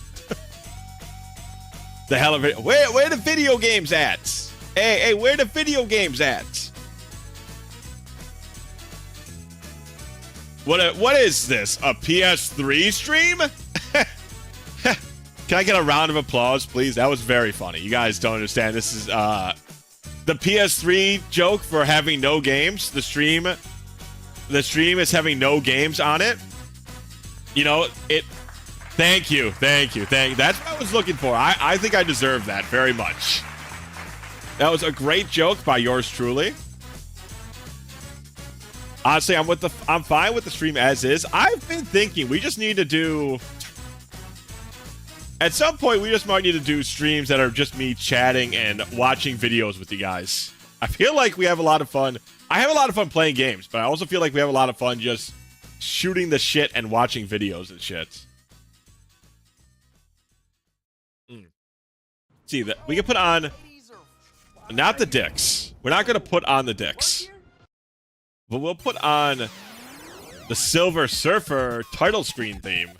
The hell of it. Where the video games at? Hey, where the video games at? What is this? A PS3 stream? Can I get a round of applause, please? That was very funny. You guys don't understand. This is the PS3 joke for having no games. The stream is having no games on it. You know, it... Thank you. That's what I was looking for. I think I deserve that very much. That was a great joke by yours truly. Honestly, I'm fine with the stream as is. I've been thinking we just need to do... At some point, we just might need to do streams that are just me chatting and watching videos with you guys. I feel like we have a lot of fun. I have a lot of fun playing games, but I also feel like we have a lot of fun just shooting the shit and watching videos and shit. See, that we can put on... Not the dicks. We're not going to put on the dicks. But we'll put on the Silver Surfer title screen theme.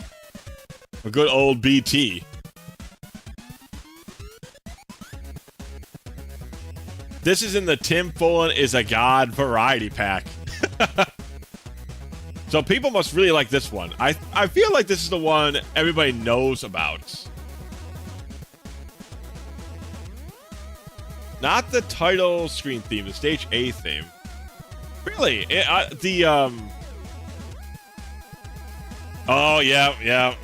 A good old BT. This is in the Tim Follin is a God variety pack. So people must really like this one. I feel like this is the one everybody knows about. Not the title screen theme, the stage A theme. Really? Oh, yeah.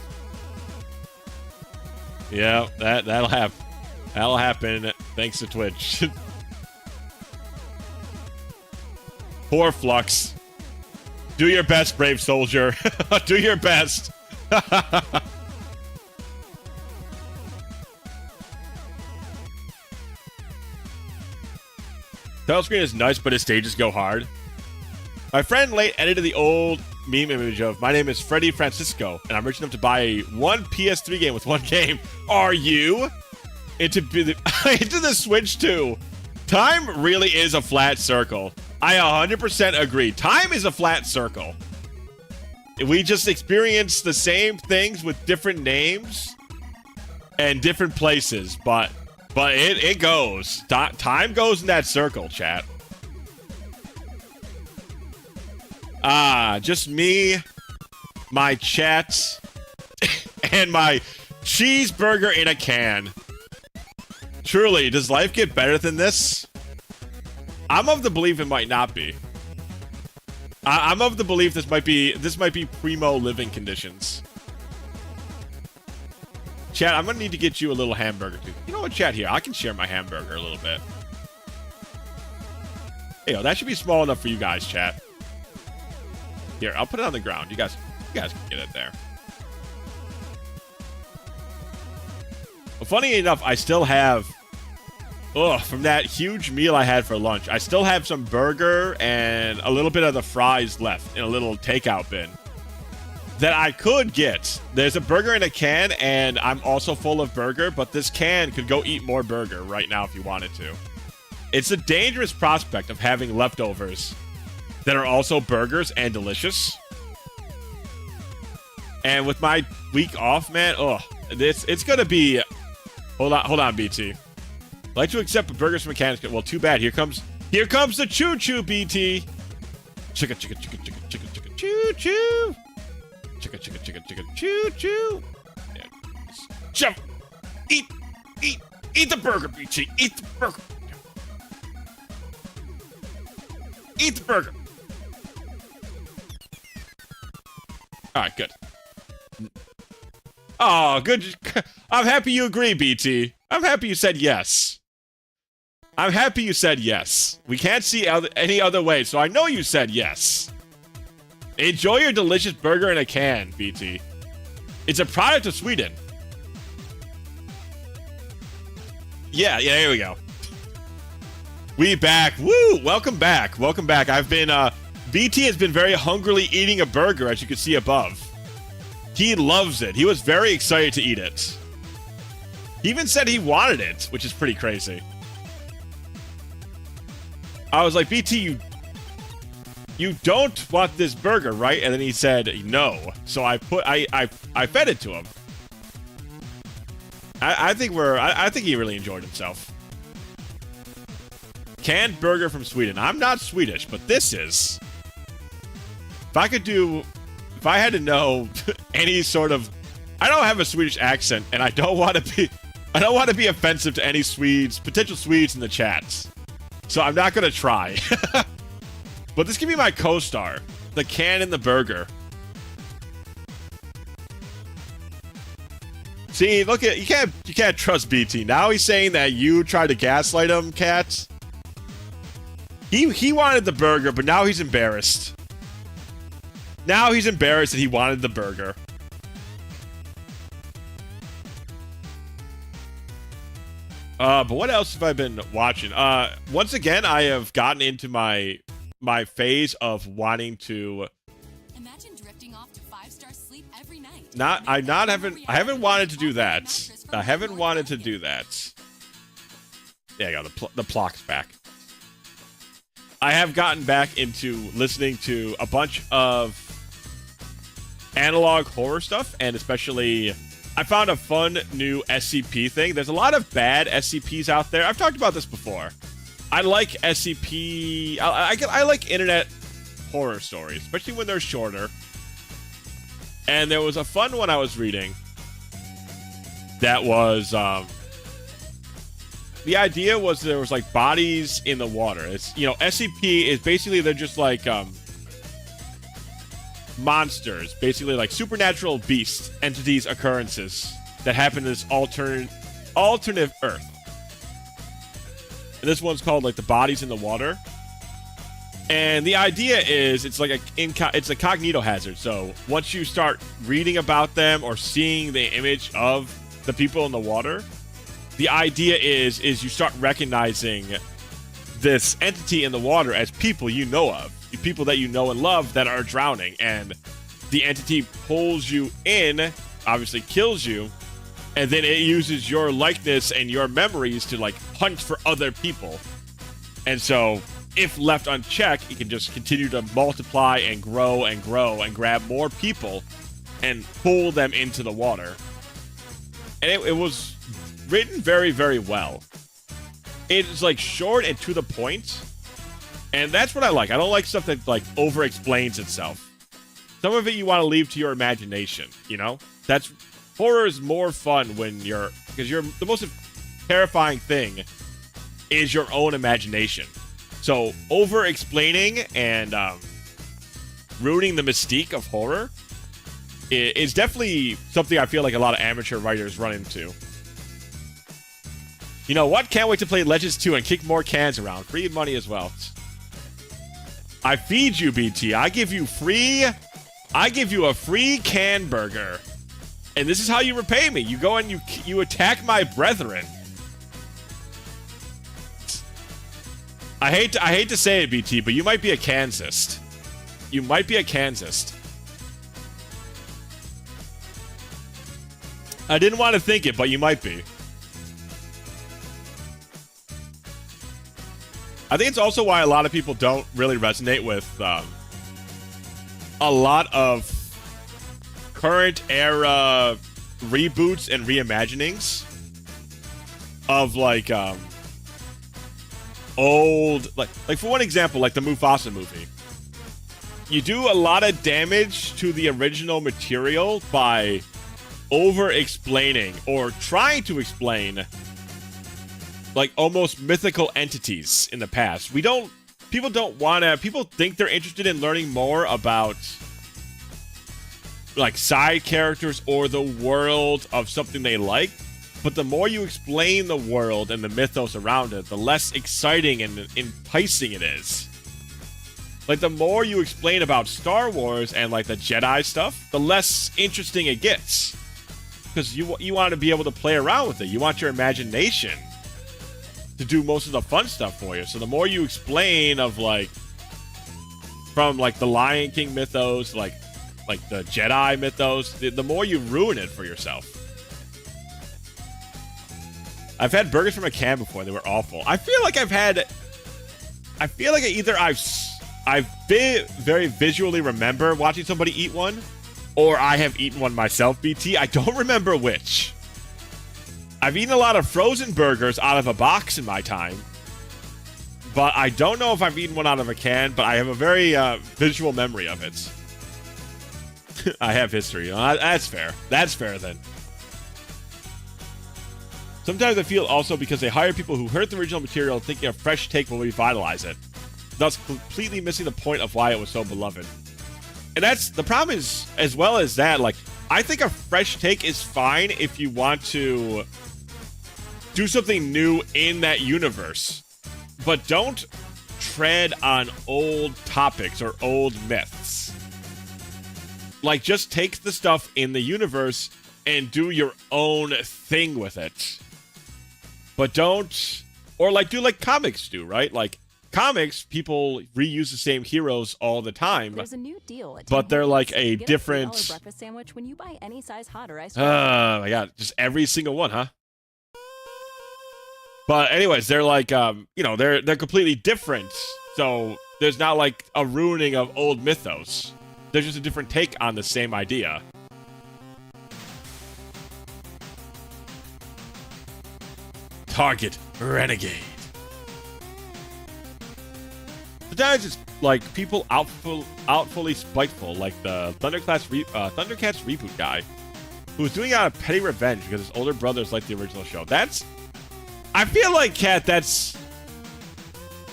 Yeah, that'll happen. That'll happen thanks to Twitch. Poor Flux. Do your best, brave soldier. Do your best. Title screen is nice, but his stages go hard. My friend late edited the old meme image of my name is Freddy Francisco, and I'm rich enough to buy one PS3 game with one game. Are you? Into the Switch too. Time really is a flat circle. I 100% agree. Time is a flat circle. We just experience the same things with different names and different places, but it goes. Time goes in that circle, chat. Just me, my chat, and my cheeseburger in a can. Truly, does life get better than this? I'm of the belief it might not be. I'm of the belief this might be primo living conditions. Chat, I'm gonna need to get you a little hamburger too. You know what, chat, here, I can share my hamburger a little bit. Hey, that should be small enough for you guys, chat. Here, I'll put it on the ground. You guys can get it there. Well, funny enough, I still have... from that huge meal I had for lunch, I still have some burger and a little bit of the fries left in a little takeout bin that I could get. There's a burger in a can, and I'm also full of burger, but this can could go eat more burger right now if you wanted to. It's a dangerous prospect of having leftovers that are also burgers and delicious. And with my week off, man, it's gonna be... Hold on, BT. I'd like to accept burgers from mechanics. Well, too bad. Here comes the choo-choo, BT. Chicka, chicka, chicka, chicka, chicka, chicka, choo-choo. Chicka, chicka, chicka, chicka, choo-choo. Yeah. Shove. Eat the burger, BT. Eat the burger. Eat the burger. All right, good. Oh, good. I'm happy you agree, BT. I'm happy you said yes. I'm happy you said yes. We can't see any other way, so I know you said yes. Enjoy your delicious burger in a can, BT. It's a product of Sweden. Yeah, here we go. We back. Woo! Welcome back. Welcome back. BT has been very hungrily eating a burger, as you can see above. He loves it. He was very excited to eat it. He even said he wanted it, which is pretty crazy. I was like, BT, you don't want this burger, right? And then he said no. So I fed it to him. I think he really enjoyed himself. Canned burger from Sweden. I'm not Swedish, but this is. If I had to know any sort of, I don't have a Swedish accent, and I don't want to be offensive to any potential Swedes in the chat. So I'm not gonna try. But this can be my co-star, the can in the burger. See, look at you can't trust BT. Now he's saying that you tried to gaslight him, Cat. He wanted the burger, but now he's embarrassed. Now he's embarrassed that he wanted the burger. But what else have I been watching? Once again, I have gotten into my phase of wanting to. Imagine drifting off to 5-star sleep every night. I haven't wanted to do that. I haven't wanted to do that. There you go. The clock's back. I have gotten back into listening to a bunch of analog horror stuff, and especially I found a fun new SCP thing. There's a lot of bad SCPs out there. I've talked about this before. I like SCP. I like internet horror stories, especially when they're shorter. And there was a fun one I was reading that was the idea was there was like bodies in the water. It's, you know, SCP is basically they're just like monsters, basically like supernatural beast entities occurrences that happen in this alternative Earth. And this one's called like the bodies in the water. And the idea is it's like it's a cognito hazard. So once you start reading about them or seeing the image of the people in the water, the idea is you start recognizing this entity in the water as people you know of, the people that you know and love that are drowning, and the entity pulls you in, obviously kills you, and then it uses your likeness and your memories to like hunt for other people. And so if left unchecked, it can just continue to multiply and grow and grow and grab more people and pull them into the water. And it was written very, very well. It's like short and to the point. And that's what I like. I don't like stuff that like over explains itself. Some of it you want to leave to your imagination, you know? Horror is more fun when because the most terrifying thing is your own imagination. So over explaining and ruining the mystique of horror is definitely something I feel like a lot of amateur writers run into. You know what? Can't wait to play Legends 2 and kick more cans around. Free money as well. I feed you, BT. I give you a free can burger. And this is how you repay me. You go and you attack my brethren. I hate to say it, BT, but you might be a Kansist. You might be a Kansist. I didn't want to think it, but you might be. I think it's also why a lot of people don't really resonate with a lot of current era reboots and reimaginings of like old, like for one example, like the Mufasa movie. You do a lot of damage to the original material by over explaining or trying to explain like almost mythical entities in the past. People think they're interested in learning more about like side characters or the world of something they like. But the more you explain the world and the mythos around it, the less exciting and enticing it is. Like, the more you explain about Star Wars and, like, the Jedi stuff, the less interesting it gets. Because you want to be able to play around with it. You want your imagination to do most of the fun stuff for you. So the more you explain of, like, from, like, the Lion King mythos, like the Jedi mythos, the more you ruin it for yourself. I've had burgers from a can before. They were awful. I feel like either I've very visually remember watching somebody eat one, or I have eaten one myself, BT. I don't remember which. I've eaten a lot of frozen burgers out of a box in my time, but I don't know if I've eaten one out of a can, but I have a very visual memory of it. I have history. That's fair. That's fair, then. Sometimes I feel also because they hire people who heard the original material thinking a fresh take will revitalize it, thus completely missing the point of why it was so beloved. And that's the problem is, as well as that, like, I think a fresh take is fine if you want to do something new in that universe, but don't tread on old topics or old myths. Like, just take the stuff in the universe and do your own thing with it. But don't, or like do like comics do, right? Like, comics, people reuse the same heroes all the time. There's a new deal at but they're like a Get different. $3 breakfast sandwich when you buy any size hot or iced. My God, just every single one, huh? But anyways, they're like, you know, they're completely different. So there's not like a ruining of old mythos. There's just a different take on the same idea. Target Renegade. Sometimes it's like people outfully spiteful, like the Thundercats reboot guy, who was doing it out of petty revenge because his older brothers liked the original show. I feel like, Kat, that's...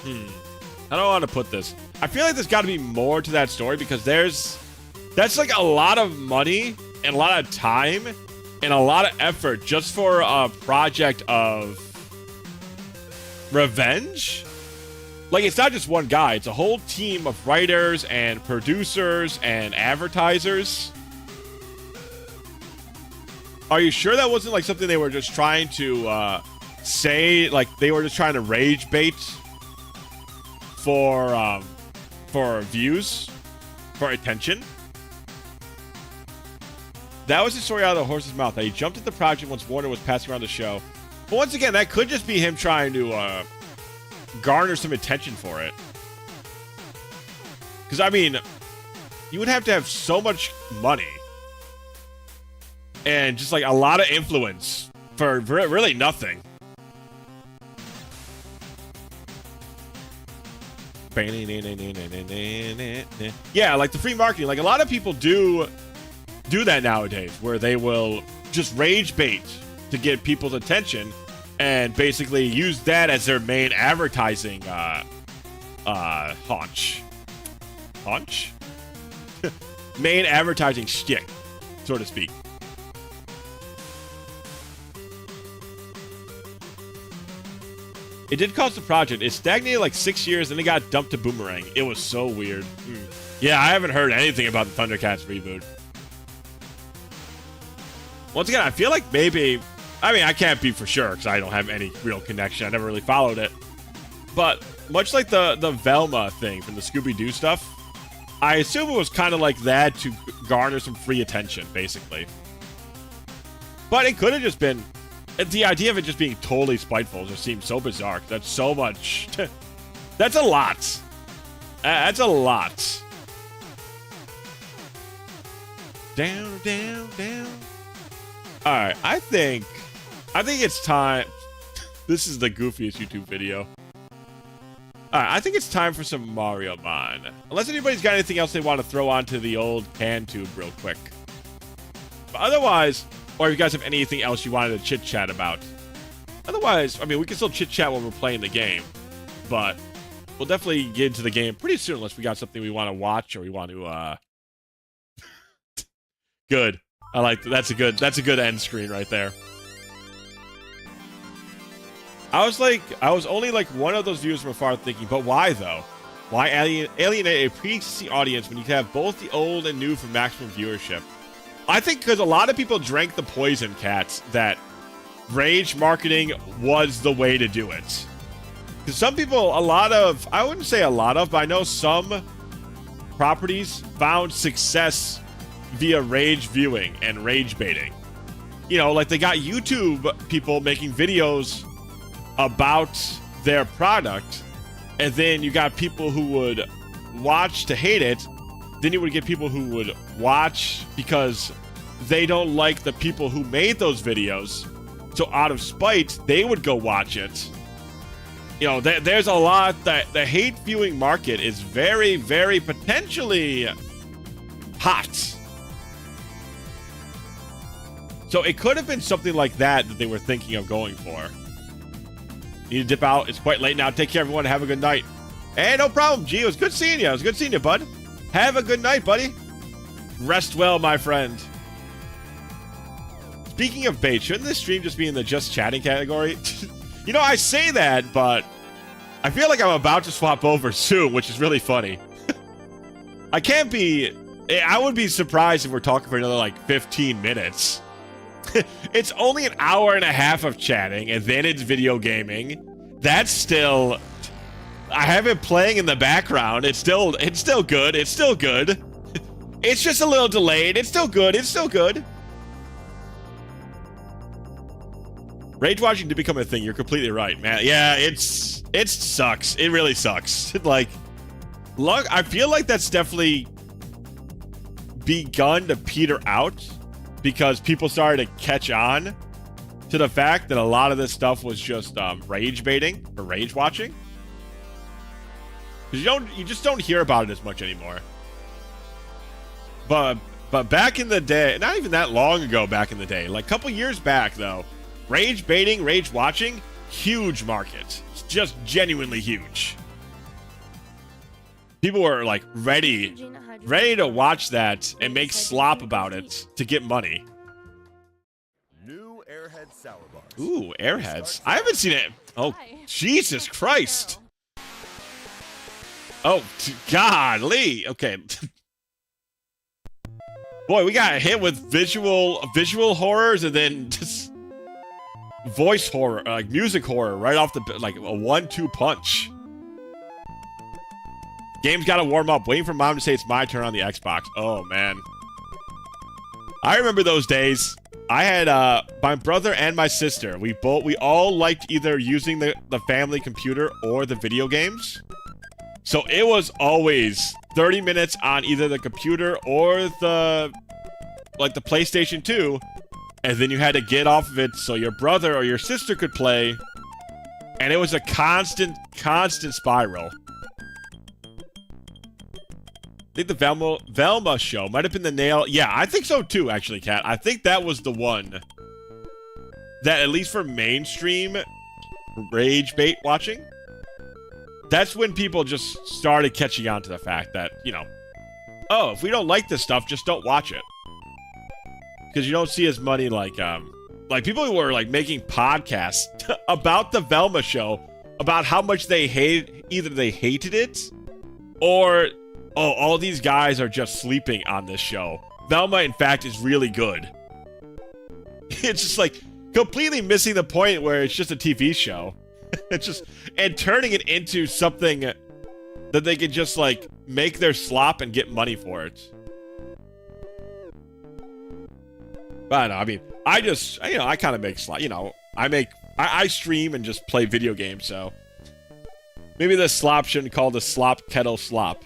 I don't want to put this. I feel like there's got to be more to that story because that's like a lot of money and a lot of time and a lot of effort just for a project of revenge. Like, it's not just one guy. It's a whole team of writers and producers and advertisers. Are you sure that wasn't like something they were just trying to say? Like, they were just trying to rage bait for views, for attention? That was the story out of the horse's mouth. That he jumped at the project once Warner was passing around the show. But once again, that could just be him trying to garner some attention for it. Because, I mean, you would have to have so much money and just like a lot of influence for really nothing. Yeah, like the free marketing. Like, a lot of people do that nowadays, where they will just rage bait to get people's attention and basically use that as their main advertising haunch. Main advertising shtick, so to speak. It did cost the project. It stagnated like 6 years, and it got dumped to Boomerang. It was so weird. Yeah, I haven't heard anything about the Thundercats reboot. Once again, I feel like maybe... I mean, I can't be for sure, because I don't have any real connection. I never really followed it. But much like the Velma thing from the Scooby-Doo stuff, I assume it was kind of like that to garner some free attention, basically. But it could have just been... The idea of it just being totally spiteful just seems so bizarre. That's so much. That's a lot. That's a lot. Down, down, down. All right, I think it's time. This is the goofiest YouTube video. All right, I think it's time for some Mariomon. Unless anybody's got anything else they want to throw onto the old can tube real quick. But otherwise, or if you guys have anything else you wanted to chit-chat about. Otherwise, I mean, we can still chit-chat while we're playing the game. But we'll definitely get into the game pretty soon unless we got something we want to watch or we want to Good. I like that. That's a good end screen right there. I was only like one of those viewers from afar thinking, but why though? Why alienate a pre-existing audience when you can have both the old and new for maximum viewership? I think because a lot of people drank the poison, cats, that rage marketing was the way to do it. Because some people, I wouldn't say a lot of, but I know some properties found success via rage viewing and rage baiting. You know, like they got YouTube people making videos about their product, and then you got people who would watch to hate it. Then you would get people who would watch because they don't like the people who made those videos. So out of spite, they would go watch it. You know, there's a lot that the hate viewing market is very, very potentially hot. So it could have been something like that they were thinking of going for. Need to dip out. It's quite late now. Take care, everyone. Have a good night. Hey, no problem, G. It was good seeing you. It was good seeing you, bud. Have a good night, buddy. Rest well, my friend. Speaking of bait, shouldn't this stream just be in the just chatting category? You know, I say that, but I feel like I'm about to swap over soon, which is really funny. I would be surprised if we're talking for another, like, 15 minutes. It's only an hour and a half of chatting, and then it's video gaming. That's still... I have it playing in the background. It's still good. It's still good. It's just a little delayed. It's still good. It's still good. Rage watching did become a thing. You're completely right, man. Yeah, it sucks. It really sucks. Like, look, I feel like that's definitely begun to peter out because people started to catch on to the fact that a lot of this stuff was just rage baiting or rage watching. Because you just don't hear about it as much anymore. But back in the day, not even that long ago back in the day, like a couple years back though, rage baiting, rage watching, huge market. It's just genuinely huge. People were like ready to watch that and make slop about it to get money. New Airhead Sour Bars. Ooh, Airheads. I haven't seen it. Oh, Jesus Christ. Oh, golly. Okay. Boy, we got hit with visual horrors and then just voice horror, like music horror right off the, like a 1-2 punch. Game's got to warm up. Waiting for mom to say it's my turn on the Xbox. Oh, man. I remember those days. I had my brother and my sister. We all liked either using the family computer or the video games. So it was always 30 minutes on either the computer or the PlayStation 2, and then you had to get off of it so your brother or your sister could play, and it was a constant spiral. I think the Velma show might have been the nail. Yeah, I think so too, actually, Kat. I think that was the one that, at least for mainstream rage bait watching, that's when people just started catching on to the fact that, you know, oh, if we don't like this stuff, just don't watch it. Because you don't see as many, like people who were, like, making podcasts about the Velma show, about how much they either they hated it, or, oh, all these guys are just sleeping on this show. Velma, in fact, is really good. It's just, like, completely missing the point where it's just a TV show. It's just, and turning it into something that they could just, like, make their slop and get money for it. But I don't know, I mean, I kind of make slop, you know, I stream and just play video games, so maybe the slop shouldn't call the slop kettle slop.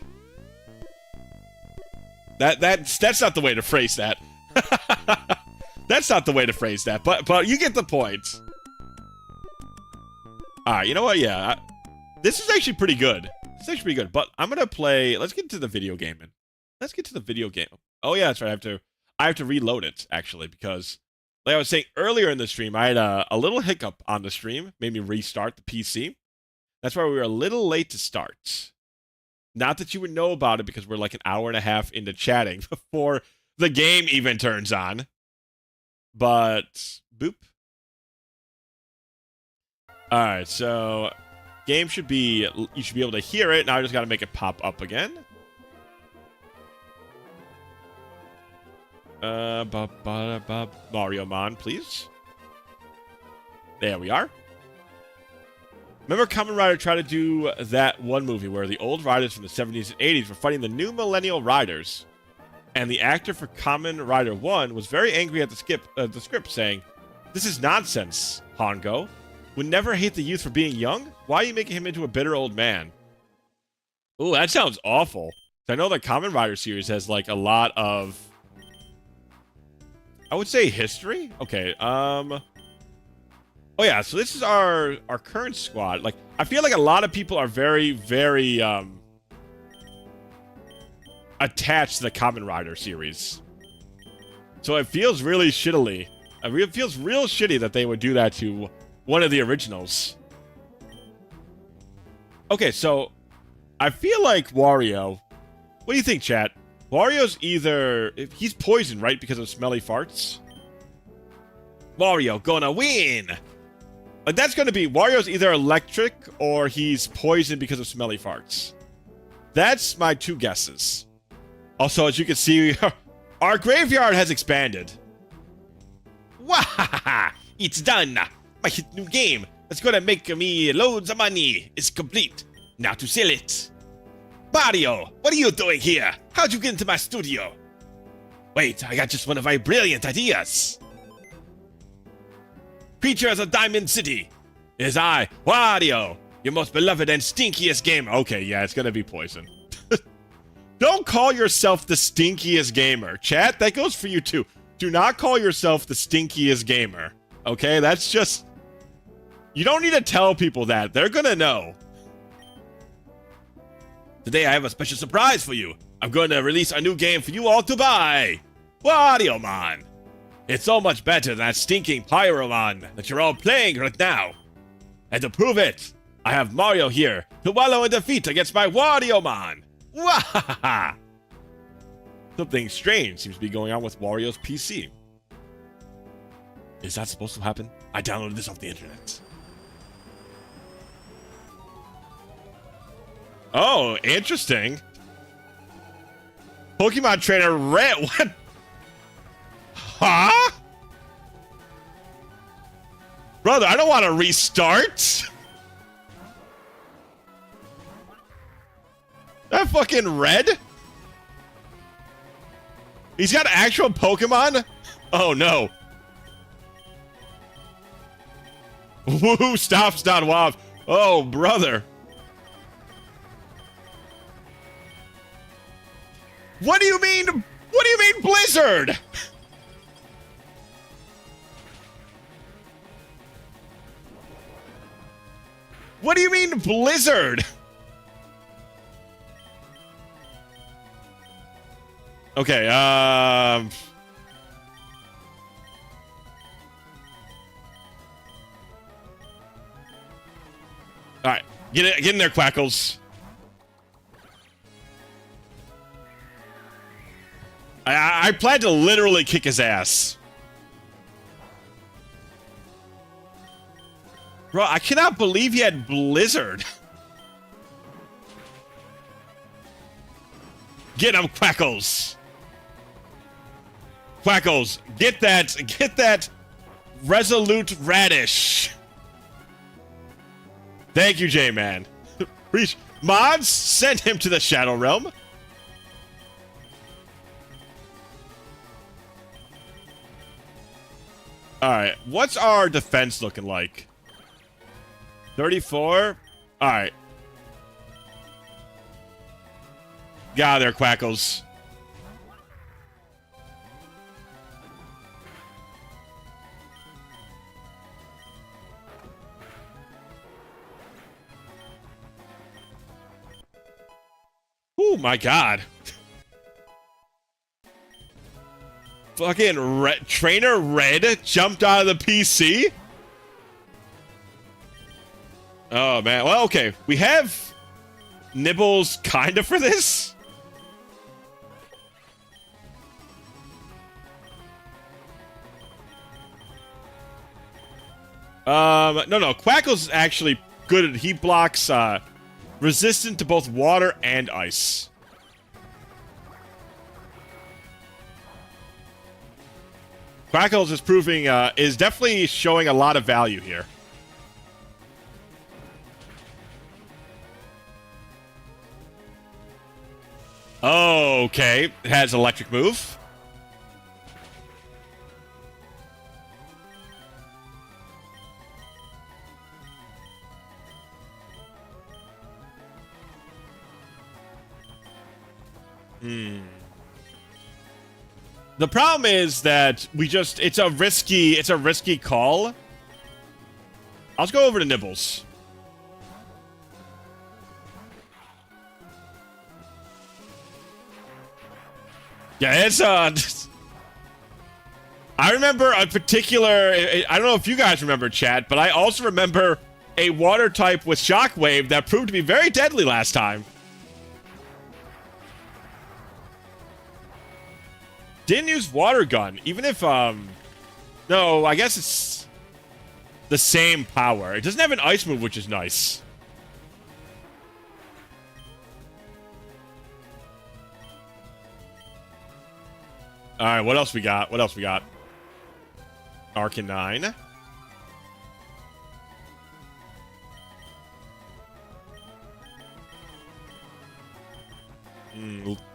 That's not the way to phrase that. That's not the way to phrase that, but you get the point. Alright, you know what? Yeah. This is actually pretty good. It's actually pretty good. But I'm going to play... Let's get into the video gaming. Let's get to the video game. Oh, yeah, that's right. I have to reload it, actually, because... Like I was saying earlier in the stream, I had a little hiccup on the stream. Made me restart the PC. That's why we were a little late to start. Not that you would know about it, because we're like an hour and a half into chatting before the game even turns on. But boop. All right, so game should be, you should be able to hear it. Now I just got to make it pop up again. Mariomon, please. There we are. Remember Kamen Rider tried to do that one movie where the old riders from the 70s and 80s were fighting the new millennial riders. And the actor for Kamen Rider 1 was very angry at the script, saying, "This is nonsense, Hongo. Would never hate the youth for being young? Why are you making him into a bitter old man?" Ooh, that sounds awful. I know the Kamen Rider series has like a lot of, I would say, history. Okay, oh yeah, so this is our current squad. Like, I feel like a lot of people are very, very attached to the Kamen Rider series. So it feels really shittily. It feels real shitty that they would do that to one of the originals. Okay, so I feel like Wario. What do you think, chat? Wario's either, he's poisoned, right, because of smelly farts? Wario gonna win! Like, that's gonna be, Wario's either electric or he's poisoned because of smelly farts. That's my two guesses. Also, as you can see, our graveyard has expanded. Wahaha! It's done! My hit new game that's gonna make me loads of money is complete. Now to sell it. Mario, what are you doing here? How'd you get into my studio? Wait, I got just one of my brilliant ideas. Creatures of Diamond City. It is I, Wario, your most beloved and stinkiest gamer. Okay, yeah, it's gonna be poison. Don't call yourself the stinkiest gamer. Chat, that goes for you too. Do not call yourself the stinkiest gamer. Okay, that's just... You don't need to tell people that. They're gonna know. Today I have a special surprise for you. I'm going to release a new game for you all to buy. Mariomon. It's so much better than that stinking Pyromon that you're all playing right now. And to prove it, I have Mario here to wallow in defeat against my Mariomon. Wahaha! Something strange seems to be going on with Wario's PC. Is that supposed to happen? I downloaded this off the internet. Oh, interesting. Pokemon Trainer Red. What? Huh? Brother, I don't want to restart. That fucking Red? He's got actual Pokemon? Oh no. Woo, stops, not wav. Oh, brother. What do you mean? What do you mean, Blizzard? What do you mean, Blizzard? Okay, all right, get in there, Quackles. I plan to literally kick his ass. Bro, I cannot believe he had Blizzard. Get him, Quackles. Quackles, get that Resolute Radish. Thank you, J-Man. Mods, send him to the Shadow Realm. Alright, what's our defense looking like? 34? Alright. Get out of there, Quackles. Oh my god. Fucking Trainer Red jumped out of the PC? Oh man, well okay. We have Nibbles kinda for this. No. Quackle's actually good. He blocks, resistant to both water and ice. Quackle's is proving, is definitely showing a lot of value here. Okay, it has electric move. The problem is that it's a risky call. I'll just go over to Nibbles. Yeah, it's I remember a particular, I don't know if you guys remember, chat, but I also remember a water type with Shockwave that proved to be very deadly last time. Didn't use Water Gun, even if, no, I guess it's the same power. It doesn't have an Ice move, which is nice. Alright, what else we got? Arcanine.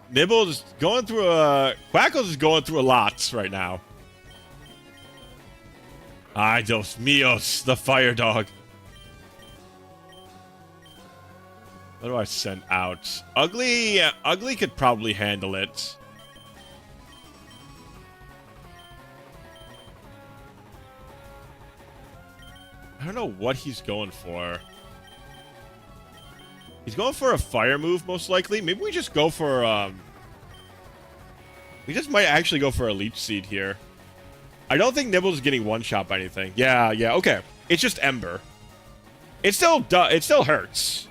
Nibbles going through Quackles is going through a lot right now. Ay, Dios míos, the fire dog. What do I send out? Ugly could probably handle it. I don't know what he's going for. He's going for a fire move, most likely. Maybe we just go for, we just might actually go for a Leech Seed here. I don't think Nibbles is getting one-shot by anything. Yeah, okay. It's just Ember. It still hurts.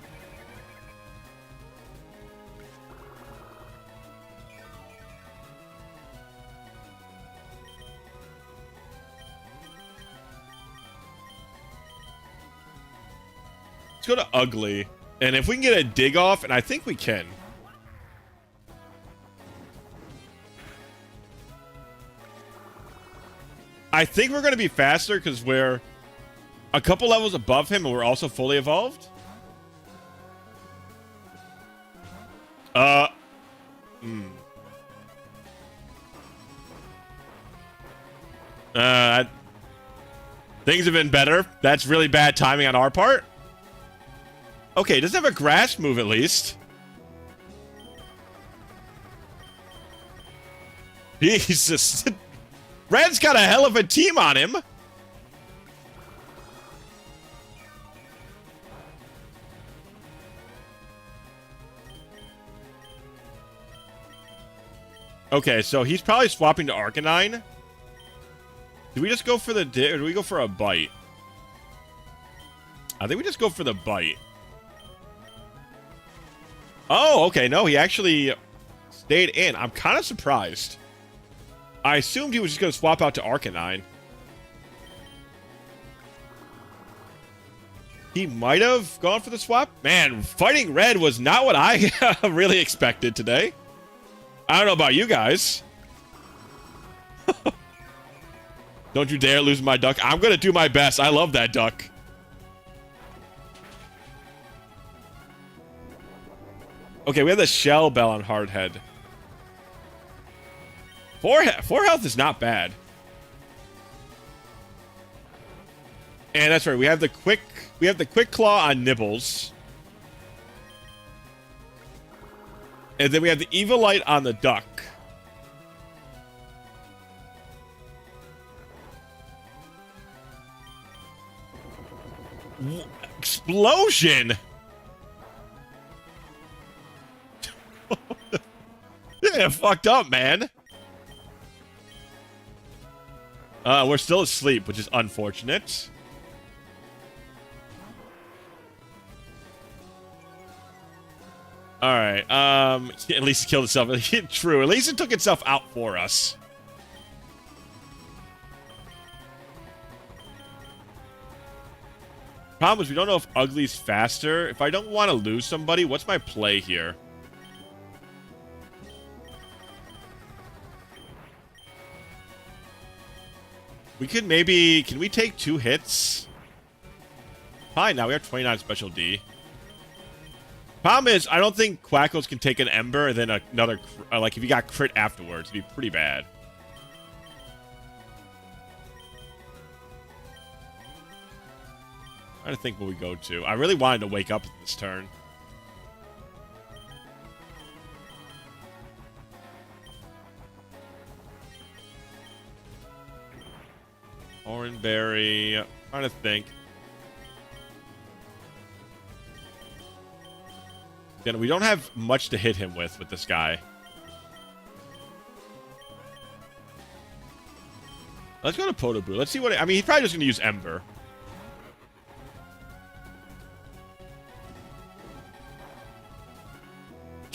Let's go to Ugly. And if we can get a dig off, and I think we can. I think we're going to be faster because we're a couple levels above him and we're also fully evolved. Things have been better. That's really bad timing on our part. Okay, it doesn't have a grass move at least. Jesus. Red's got a hell of a team on him. Okay, so he's probably swapping to Arcanine. Do we just go for the dig or do we go for a bite? I think we just go for the bite. Oh, okay. No, he actually stayed in. I'm kind of surprised. I assumed he was just going to swap out to Arcanine. He might have gone for the swap. Man, fighting Red was not what I really expected today. I don't know about you guys. Don't you dare lose my duck. I'm going to do my best. I love that duck. Okay, we have the Shell Bell on Hardhead. 4 health is not bad. And that's right, we have the quick claw on Nibbles. And then we have the Evil Light on the duck. Explosion! Yeah, fucked up, man. We're still asleep, which is unfortunate. Alright, at least it killed itself. True, at least it took itself out for us. Problem is we don't know if Ugly's faster. If I don't want to lose somebody, what's my play here? We could maybe... Can we take 2 hits? Fine, now we have 29 special D. Problem is, I don't think Quackles can take an Ember and then another... like, if you got crit afterwards, it'd be pretty bad. I'm trying to think what we go to. I really wanted to wake up this turn. Oranberry. I'm trying to think. Again, we don't have much to hit him with this guy. Let's go to Podoboo. Let's see what... I mean, he's probably just going to use Ember.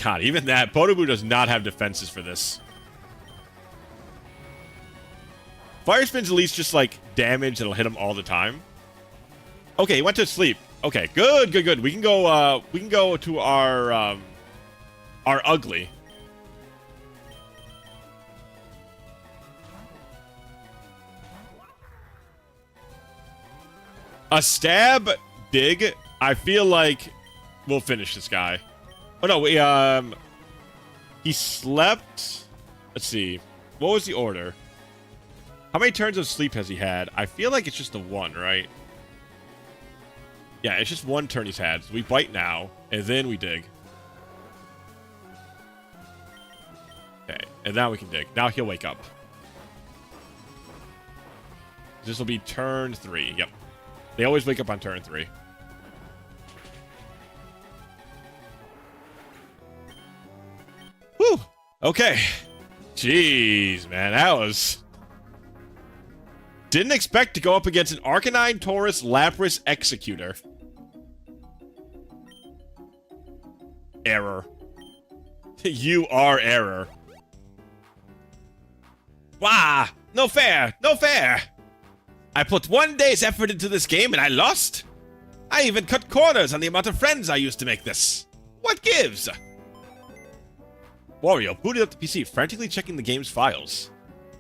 God, even that. Podoboo does not have defenses for this. Fire Spin's at least just, like, damage that'll hit him all the time. Okay, he went to sleep. Okay, good, good, good. We can go to our Ugly. A stab, dig. I feel like we'll finish this guy. Oh no, he slept. Let's see. What was the order? How many turns of sleep has he had? I feel like it's just the 1, right? Yeah, it's just 1 turn he's had. So we bite now, and then we dig. Okay, and now we can dig. Now he'll wake up. This will be turn 3. Yep. They always wake up on turn 3. Whew. Okay. Jeez, man. That was... Didn't expect to go up against an Arcanine Taurus Lapras Executor. Error. You are error. Wah! No fair! No fair! I put 1 day's effort into this game and I lost? I even cut corners on the amount of friends I used to make this. What gives? Wario booted up the PC, frantically checking the game's files.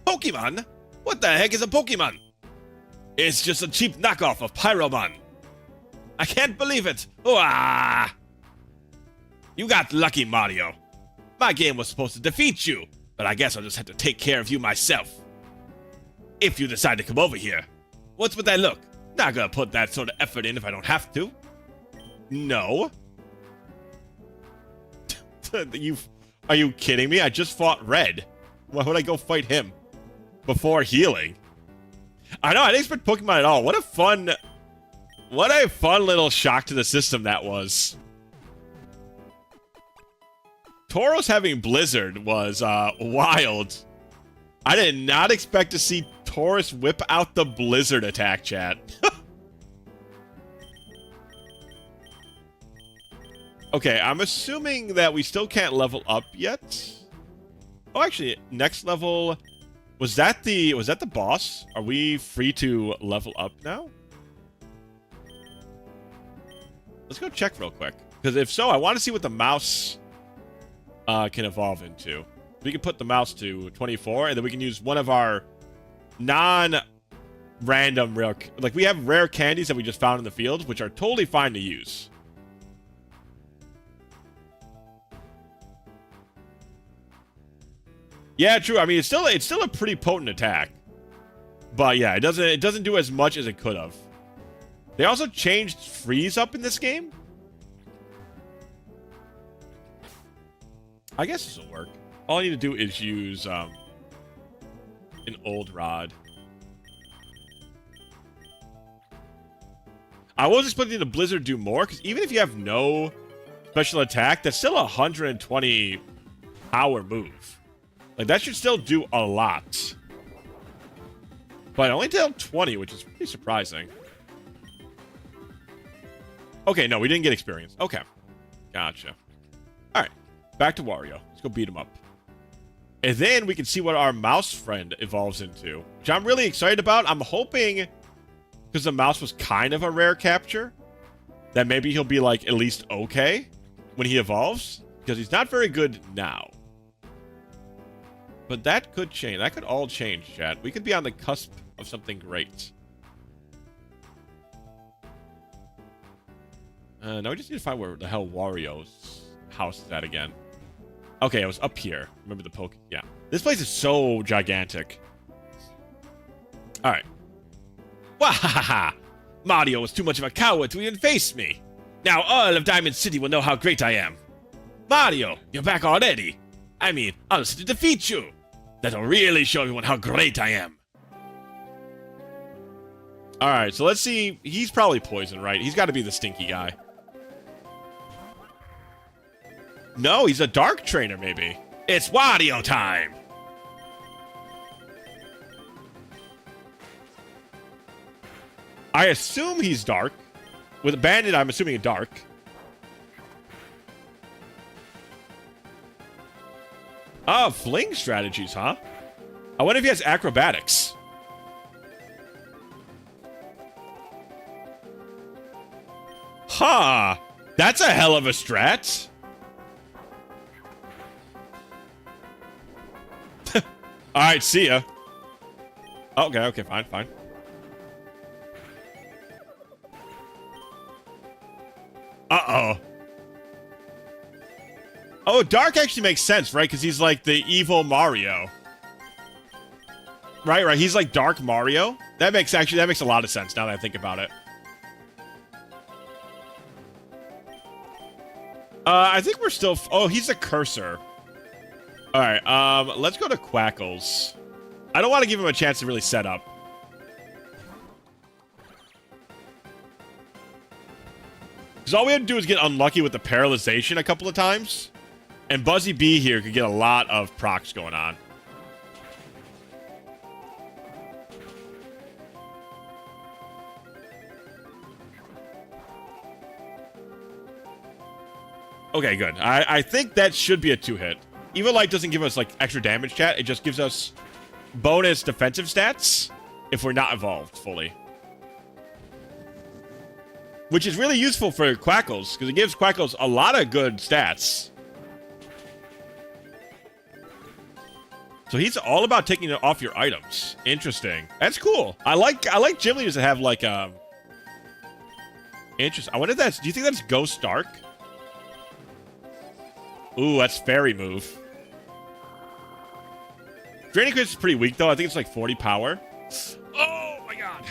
Pokemon? What the heck is a Pokemon? It's just a cheap knockoff of Pyromon. I can't believe it. Ooh-ah! You got lucky, Mario. My game was supposed to defeat you, but I guess I'll just have to take care of you myself. If you decide to come over here. What's with that look? Not gonna put that sort of effort in if I don't have to. No. Are you kidding me? I just fought Red. Why would I go fight him before healing? I know, I didn't expect Pokemon at all. What a fun little shock to the system that was. Tauros having Blizzard was wild. I did not expect to see Tauros whip out the Blizzard attack, chat. Okay, I'm assuming that we still can't level up yet. Oh, actually, next level... Was that the boss? Are we free to level up now? Let's go check real quick. Because if so, I want to see what the mouse can evolve into. We can put the mouse to 24, and then we can use one of our non-random rare... Like, we have rare candies that we just found in the field, which are totally fine to use. Yeah, true. I mean, it's still a pretty potent attack. But yeah, it doesn't do as much as it could have. They also changed freeze up in this game. I guess this will work. All I need to do is use an old rod. I was expecting the Blizzard do more, because even if you have no special attack, that's still a 120 power move. Like, that should still do a lot. But only till 20, which is pretty surprising. Okay, no, we didn't get experience. Okay. Gotcha. Alright. Back to Wario. Let's go beat him up. And then we can see what our mouse friend evolves into. Which I'm really excited about. I'm hoping... Because the mouse was kind of a rare capture. that maybe he'll be like at least okay when he evolves, because he's not very good now. But that could change. That could all change, chat. We could be on the cusp of something great. Now we just need to find where the hell Wario's house is at again. Okay, it was up here. Remember the poke? Yeah. This place is so gigantic. Alright. Wahaha! Mario was too much of a coward to even face me. Now all of Diamond City will know how great I am. Mario, you're back already. I mean, I'll sit to defeat you. That'll really show everyone how great I am. Alright, so let's see. He's probably poison, right? He's got to be the stinky guy. No, he's a dark trainer, maybe. It's Wario time! I assume he's dark. With a bandit, I'm assuming a dark. Oh, fling strategies, huh? I wonder if he has acrobatics. Huh. That's a hell of a strat. Alright, see ya. Okay, fine. Uh-oh. Oh, Dark actually makes sense, right? Because he's like the evil Mario. Right. He's like Dark Mario. That makes a lot of sense now that I think about it. I think we're still... Oh, he's a cursor. Alright, let's go to Quackles. I don't want to give him a chance to really set up. Because all we have to do is get unlucky with the paralyzation a couple of times. And Buzzy B here could get a lot of procs going on. Okay, good. I think that should be a 2-hit. Evil Light doesn't give us, like, extra damage, chat. It just gives us bonus defensive stats if we're not evolved fully. Which is really useful for Quackles, because it gives Quackles a lot of good stats. So he's all about taking it off your items. Interesting. That's cool. I like gym leaders that have, like, interesting. I wonder if that's... Do you think that's Ghost Dark? Ooh, that's fairy move. Draining Crit is pretty weak, though. I think it's like 40 power. Oh, my God.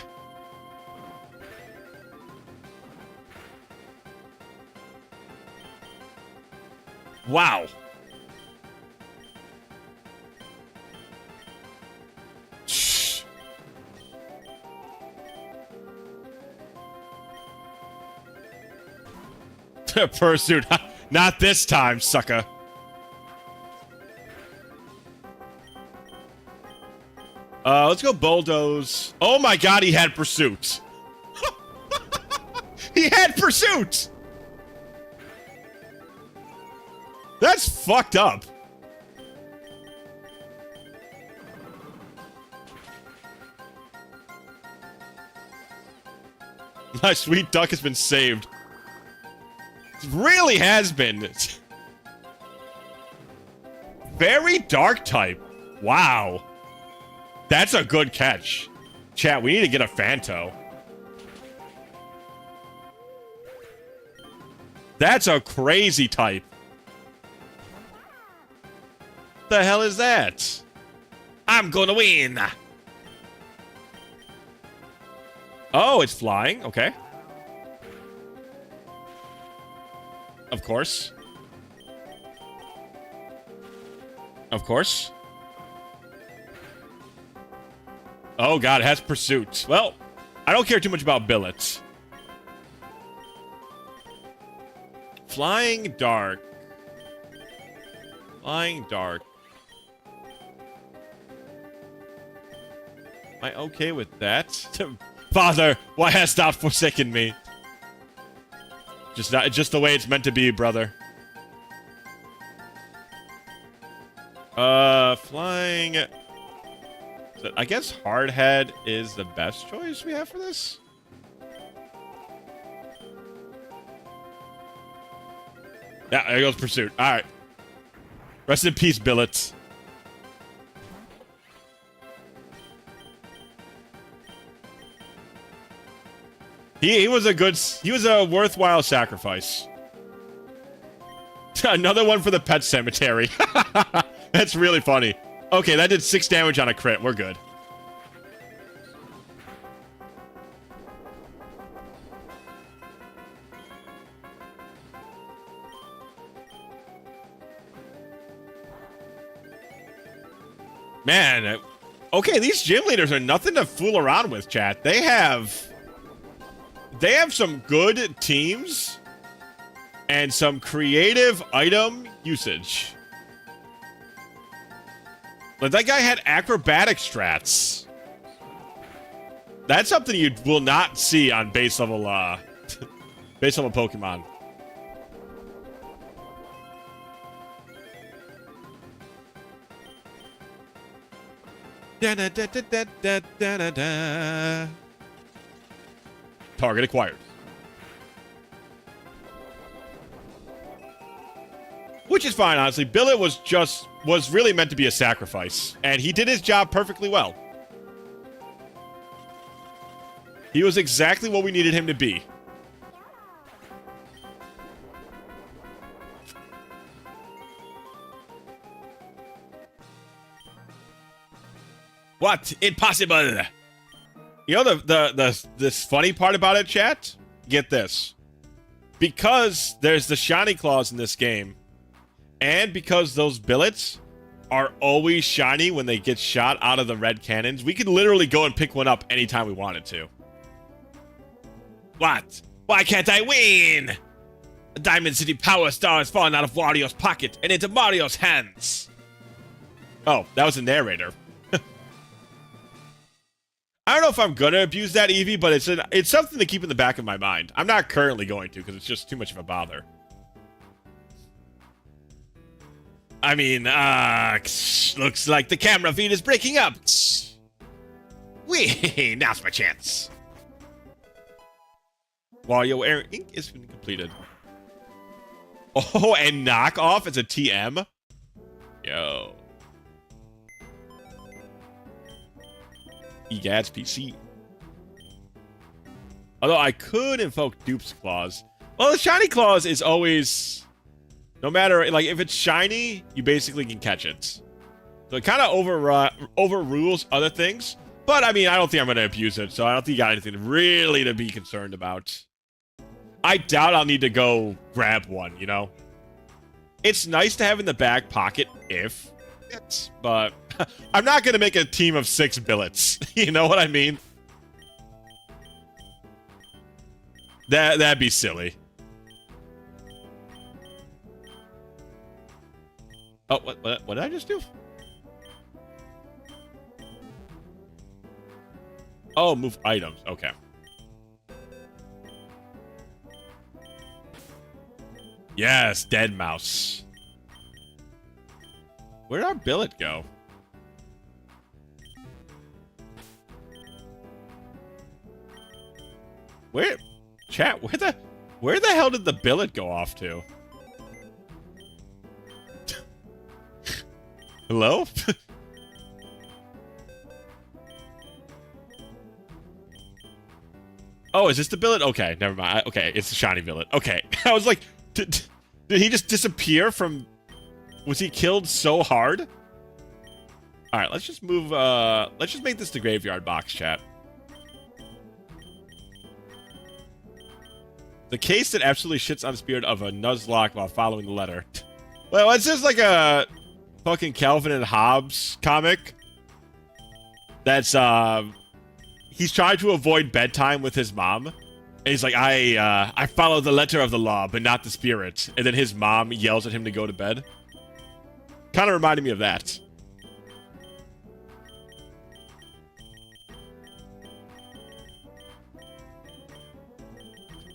Wow. Shh. Pursuit. Not this time, sucker. Let's go bulldoze. Oh my God, he had pursuit. He had pursuit. That's fucked up. My sweet duck has been saved. It really has been. Very dark type. Wow. That's a good catch. Chat, we need to get a Phanto. That's a crazy type. The hell is that? I'm gonna win. Oh, it's flying. Okay. Of course. Of course. Oh, God, it has pursuit. Well, I don't care too much about billets. Flying dark. Flying dark. Am I okay with that? Father, why hast thou forsaken me? Just the way it's meant to be, brother. Flying... I guess Hardhead is the best choice we have for this. Yeah, there goes Pursuit. All right. Rest in peace, Billets. He was a worthwhile sacrifice. Another one for the pet cemetery. That's really funny. Okay, that did 6 damage on a crit. We're good. Man, okay, these gym leaders are nothing to fool around with, chat. They have some good teams and some creative item usage. Like, that guy had acrobatic strats. That's something you will not see on base level Pokemon. Target acquired. Which is fine, honestly. Billet was really meant to be a sacrifice, and he did his job perfectly well. He was exactly what we needed him to be. What? Impossible! You know this funny part about it, chat? Get this. Because there's the shiny claws in this game, and because those billets are always shiny when they get shot out of the red cannons, we could literally go and pick one up anytime we wanted to. What? Why can't I win? A Diamond City Power Star has fallen out of Wario's pocket and into Mario's hands. Oh, that was a narrator. I don't know if I'm gonna abuse that Eevee, but it's something to keep in the back of my mind. I'm not currently going to because it's just too much of a bother. I mean, looks like the camera feed is breaking up. Wee, now's my chance. Wario Air Ink is completed. Oh, and knockoff is a TM? Yo. Egad's PC. Although I could invoke Dupe's Claws. Well, the shiny claws is always, no matter, like, if it's shiny, you basically can catch it. So it kind of overrules other things. But, I mean, I don't think I'm going to abuse it, so I don't think you got anything really to be concerned about. I doubt I'll need to go grab one, you know? It's nice to have in the back pocket if it's, but I'm not going to make a team of 6 billets. You know what I mean? That'd be silly. Oh, what did I just do? Oh, move items. Okay. Yes, dead mouse. Where'd our billet go? Chat, where the hell did the billet go off to? Hello? Oh, is this the billet? Okay, never mind. Okay, it's the shiny billet. Okay. I was like, did he just disappear from... Was he killed so hard? Alright, let's just move, let's just make this the graveyard box, chat. The case that absolutely shits on the spirit of a Nuzlocke while following the letter. Well, it's just like a fucking Calvin and Hobbes comic. That's, he's trying to avoid bedtime with his mom. And he's like, I follow the letter of the law, but not the spirit. And then his mom yells at him to go to bed. Kind of reminded me of that.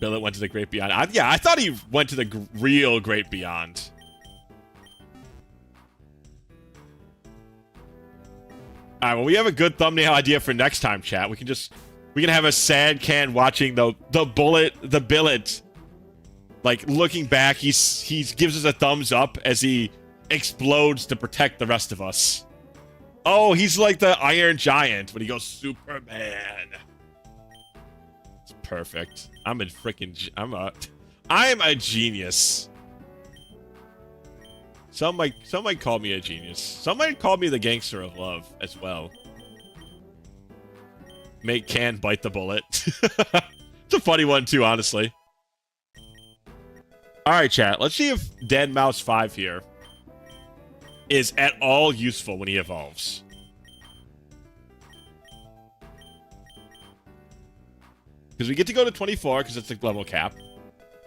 Billet went to the Great Beyond. Yeah, I thought he went to the real Great Beyond. Alright, well, we have a good thumbnail idea for next time, chat. We can have a sad can watching the billet Like, looking back, he gives us a thumbs up as he explodes to protect the rest of us. Oh, he's like the Iron Giant when he goes Superman. It's perfect. I'm a genius. Some might call me a genius. Some might call me the gangster of love as well. Make can bite the bullet. It's a funny one too, honestly. Alright, chat. Let's see if Dead Mouse 5 here is at all useful when he evolves. Because we get to go to 24 because it's the level cap.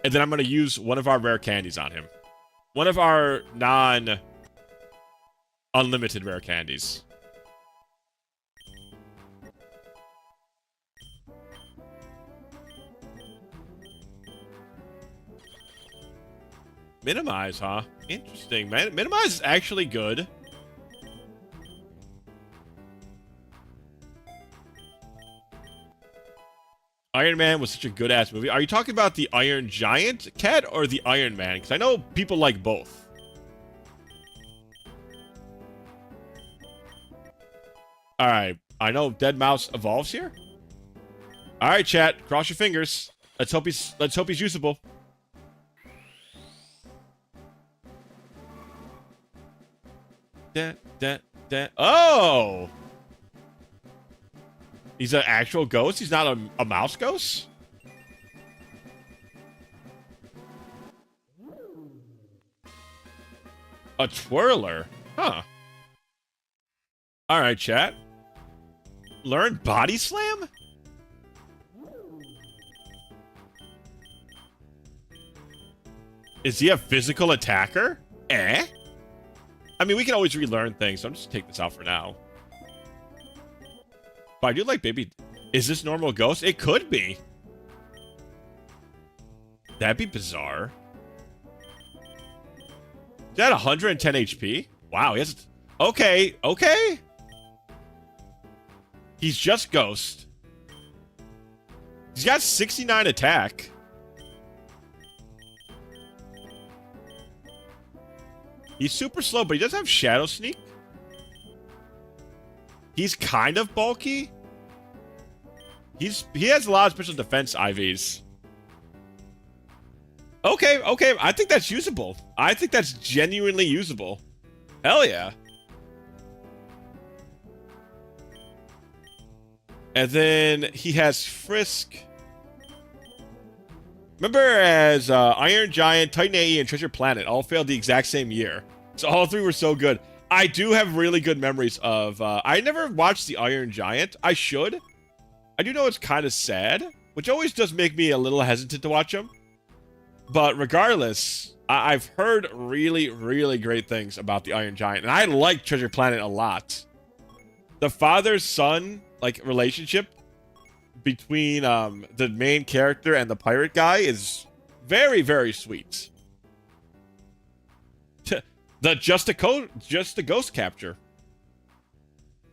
And then I'm going to use one of our rare candies on him. One of our non-unlimited rare candies. Minimize, huh? Interesting, man. Minimize is actually good. Iron Man was such a good-ass movie. Are you talking about the Iron Giant cat or the Iron Man? Because I know people like both. Alright. I know Dead Mouse evolves here. Alright, chat. Cross your fingers. Let's hope he's usable. Oh! He's an actual ghost? He's not a mouse ghost? A twirler? Huh. Alright, chat. Learn body slam? Is he a physical attacker? Eh? I mean, we can always relearn things, so I'm just gonna take this out for now. But I do like baby... Is this normal ghost? It could be. That'd be bizarre. Is that 110 HP? Wow, he has... Okay, okay. He's just ghost. He's got 69 attack. He's super slow, but he does have Shadow Sneak. He's kind of bulky. He has a lot of special defense IVs. Okay, okay. I think that's usable. I think that's genuinely usable. Hell yeah. And then he has Frisk. Remember, as Iron Giant, Titan AE, and Treasure Planet all failed the exact same year. So all three were so good. I do have really good memories of... I never watched the Iron Giant. I should. I do know it's kind of sad, which always does make me a little hesitant to watch them. But regardless, I've heard really, really great things about the Iron Giant. And I like Treasure Planet a lot. The father-son, like, relationship between the main character and the pirate guy is very, very sweet. Just a ghost capture.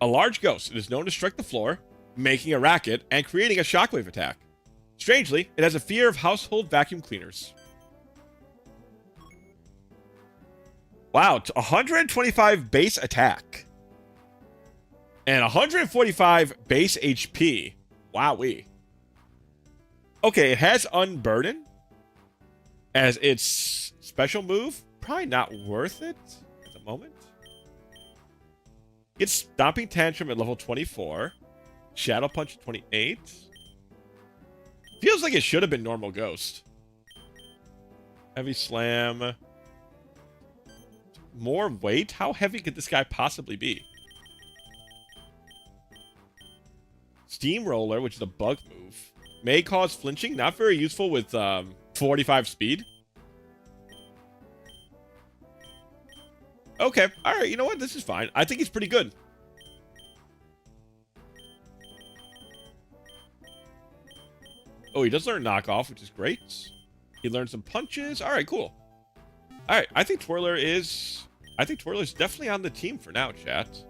A large ghost. It is known to strike the floor, making a racket, and creating a shockwave attack. Strangely, it has a fear of household vacuum cleaners. Wow, 125 base attack. And 145 base HP. Wowee. Okay, it has Unburden as its special move. Probably not worth it at the moment. It's Stomping Tantrum at level 24. Shadow Punch at 28. Feels like it should have been normal Ghost. Heavy Slam. More weight? How heavy could this guy possibly be? Steamroller, which is a bug move. May cause flinching. Not very useful with 45 speed. Okay. Alright, you know what? This is fine. I think he's pretty good. Oh, he does learn knockoff, which is great. He learned some punches. Alright, cool. Alright, I think Twirler is definitely on the team for now, chat.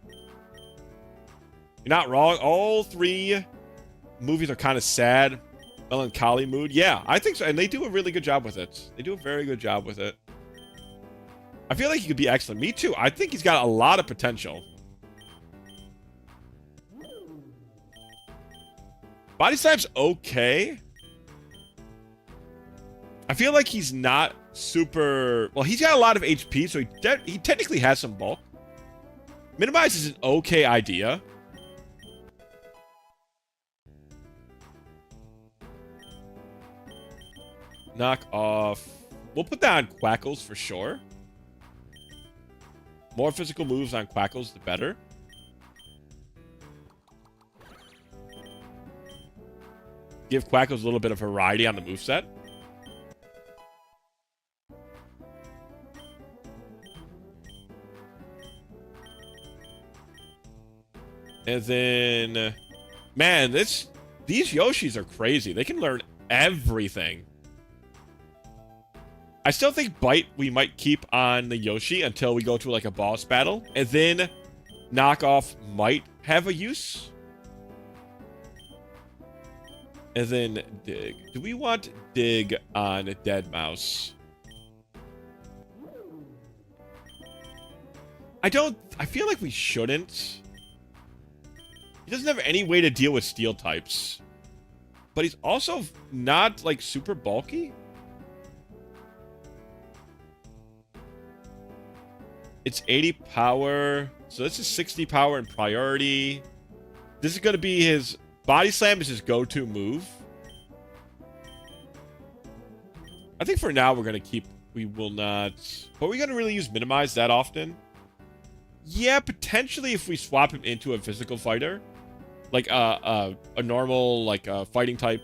You're not wrong. All three movies are kind of sad. Melancholy mood. Yeah, I think so. And they do a really good job with it. They do a very good job with it. I feel like he could be excellent. Me too. I think he's got a lot of potential. Body Slam's okay. I feel like he's not super... Well, he's got a lot of HP, so he technically has some bulk. Minimize is an okay idea. Knock off. We'll put that on Quackles for sure. More physical moves on Quackles, the better. Give Quackles a little bit of variety on the moveset. And then, man, these Yoshis are crazy. They can learn everything. I still think Bite we might keep on the Yoshi until we go to like a boss battle. And then Knockoff might have a use. And then Dig. Do we want Dig on Dead Mouse? I feel like we shouldn't. He doesn't have any way to deal with steel types. But he's also not like super bulky. It's 80 power. So this is 60 power and priority. This is going to be his... Body Slam is his go-to move. I think for now we're going to keep... We will not... But we're going to really use Minimize that often. Yeah, potentially if we swap him into a physical fighter. Like a normal, like a fighting type.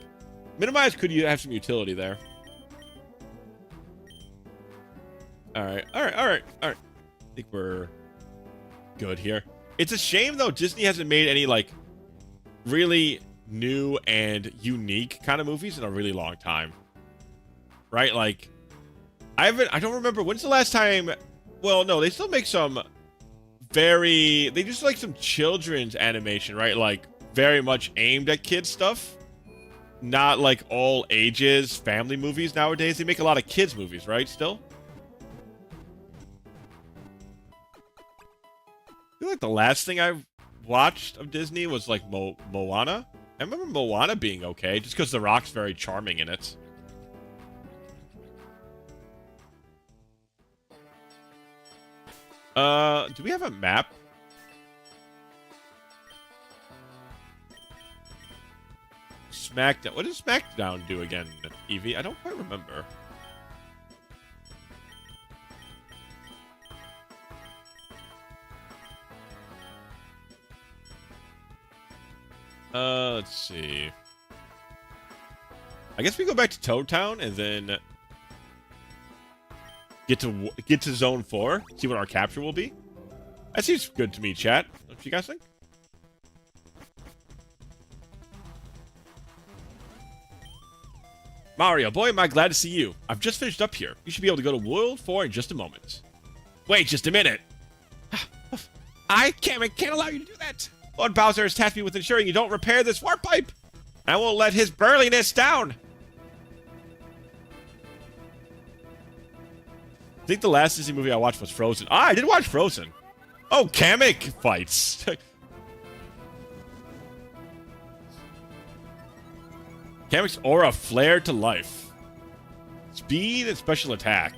Minimize could have some utility there. Alright. I think we're good here. It's a shame, though, Disney hasn't made any, like, really new and unique kind of movies in a really long time. Right? Like, I don't remember, when's the last time... Well, no, they still make some they just like some children's animation, right? Like, very much aimed at kids stuff. Not, like, all ages family movies nowadays. They make a lot of kids movies, right, still? I feel like the last thing I watched of Disney was like Moana. I remember Moana being okay, just because The Rock's very charming in it. Do we have a map? Smackdown. What does Smackdown do again, Evie? I don't quite remember. Let's see. I guess we go back to Toad Town and then get to Zone 4. See what our capture will be. That seems good to me, chat. What you guys think? Mario, boy, am I glad to see you. I've just finished up here. You should be able to go to World 4 in just a moment. Wait just a minute. I can't allow you to do that. Lord Bowser has tasked me with ensuring you don't repair this warp pipe. I won't let his burliness down. I think the last Disney movie I watched was Frozen. Ah, I did watch Frozen. Oh, Kamek fights. Kamek's aura flared to life. Speed and special attack.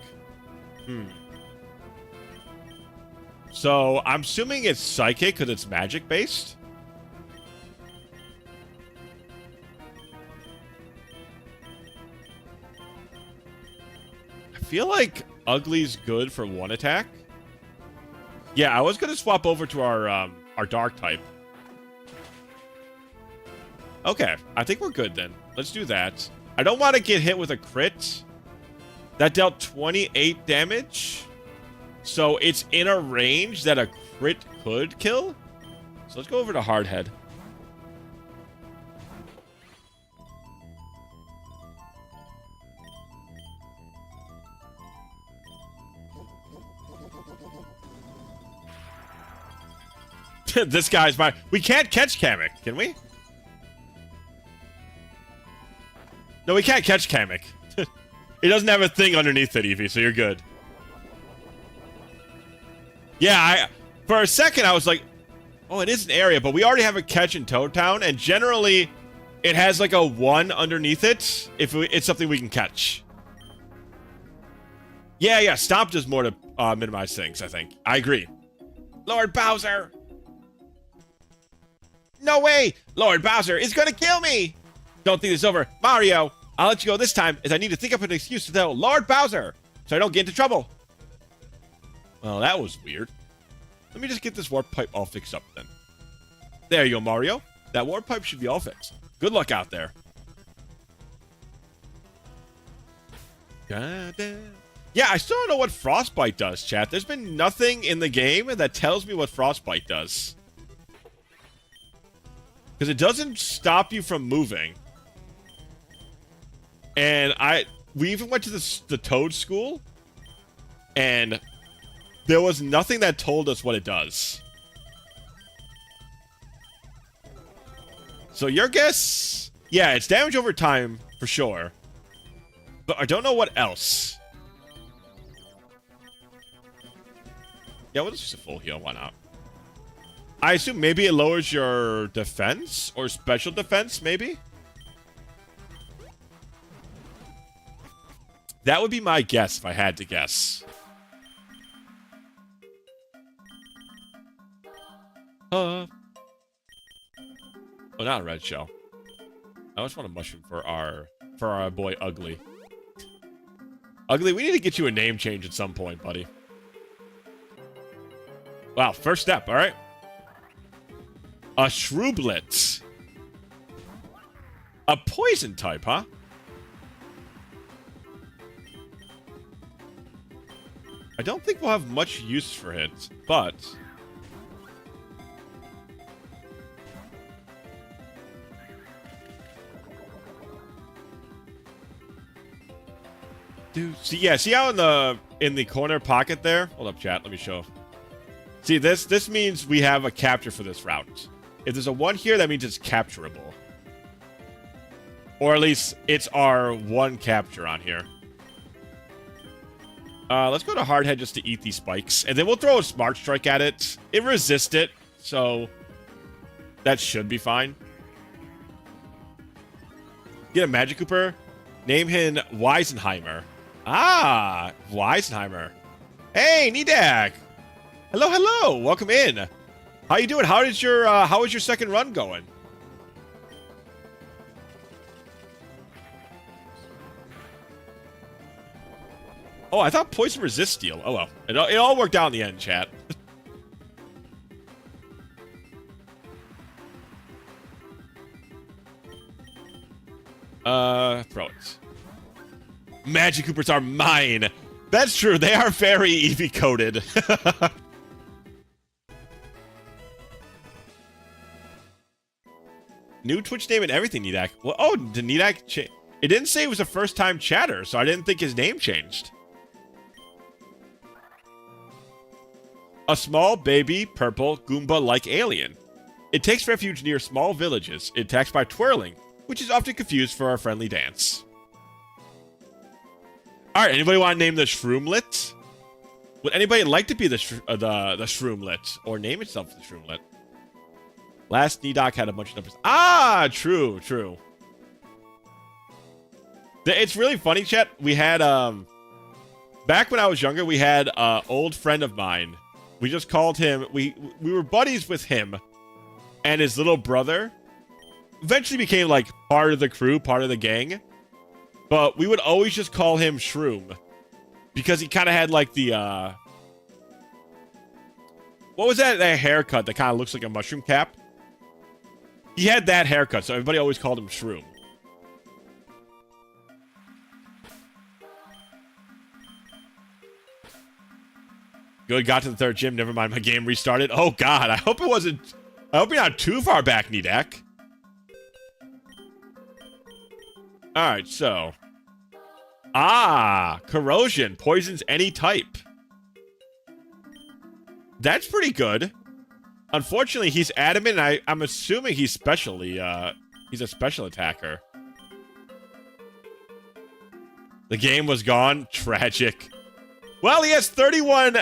So, I'm assuming it's psychic because it's magic based. I feel like Ugly's good for one attack. Yeah, I was going to swap over to our dark type. Okay, I think we're good then. Let's do that. I don't want to get hit with a crit. That dealt 28 damage. So it's in a range that a crit could kill. So let's go over to Hardhead. This guy's my... We can't catch Kamek, can we? No, we can't catch Kamek. It doesn't have a thing underneath it, Eevee, so you're good. Yeah, for a second I was like, oh, it is an area, but we already have a catch in Toad Town, and generally it has like a 1 underneath it if it's something we can catch. Yeah, Stomp does more to minimize things, I think. I agree. Lord Bowser! No way! Lord Bowser is gonna kill me! Don't think this is over. Mario, I'll let you go this time, as I need to think up an excuse to tell Lord Bowser, so I don't get into trouble. Well, that was weird. Let me just get this warp pipe all fixed up then. There you go, Mario. That warp pipe should be all fixed. Good luck out there. Yeah, I still don't know what Frostbite does, chat. There's been nothing in the game that tells me what Frostbite does. Because it doesn't stop you from moving. And we even went to the Toad School, and there was nothing that told us what it does. So your guess? Yeah, it's damage over time, for sure. But I don't know what else. Yeah, well, it's just a full heal. Why not? I assume maybe it lowers your defense or special defense, maybe? That would be my guess if I had to guess. Oh, not a red shell. I just want a mushroom for our boy Ugly. Ugly, we need to get you a name change at some point, buddy. Wow, first step, alright. A Shrooblet. A poison type, huh? I don't think we'll have much use for it, but... Dude, see how in the corner pocket there? Hold up, chat, let me show. See, this means we have a capture for this route. If there's a 1 here, that means it's capturable. Or at least it's our 1 capture on here. Let's go to Hardhead just to eat these spikes. And then we'll throw a Smart Strike at it. It resists it, so that should be fine. Get a Magic Cooper. Name him Weisenheimer. Ah, Weisenheimer. Hey, Nidak. Hello, hello. Welcome in. How you doing? How is your second run going? Oh, I thought poison resist steel. Oh well, it all worked out in the end, chat. Throw it. Magic Coopers are mine. That's true. They are very Eevee coded. New Twitch name and everything, Nidak. Well, oh, did Nidak it didn't say it was a first-time chatter, so I didn't think his name changed. A small, baby, purple, Goomba-like alien. It takes refuge near small villages. It attacks by twirling, which is often confused for our friendly dance. Alright, anybody want to name the Shroomlet? Would anybody like to be the Shroomlet? Or name itself the Shroomlet? Last Nidak had a bunch of numbers. Ah, true. It's really funny, chat. We had, back when I was younger, we had an old friend of mine. We just called him, we were buddies with him and his little brother. Eventually became, like, part of the crew, part of the gang. But we would always just call him Shroom. Because he kind of had, like, the, what was that haircut that kind of looks like a mushroom cap? He had that haircut, so everybody always called him Shroom. Good, got to the 3rd gym. Never mind, my game restarted. Oh, God, I hope it wasn't... I hope you're not too far back, Nidak. Alright, so... Ah! Corrosion. Poisons any type. That's pretty good. Unfortunately, he's adamant, and I'm assuming he's specially, he's a special attacker. The game was gone. Tragic. Well, he has 31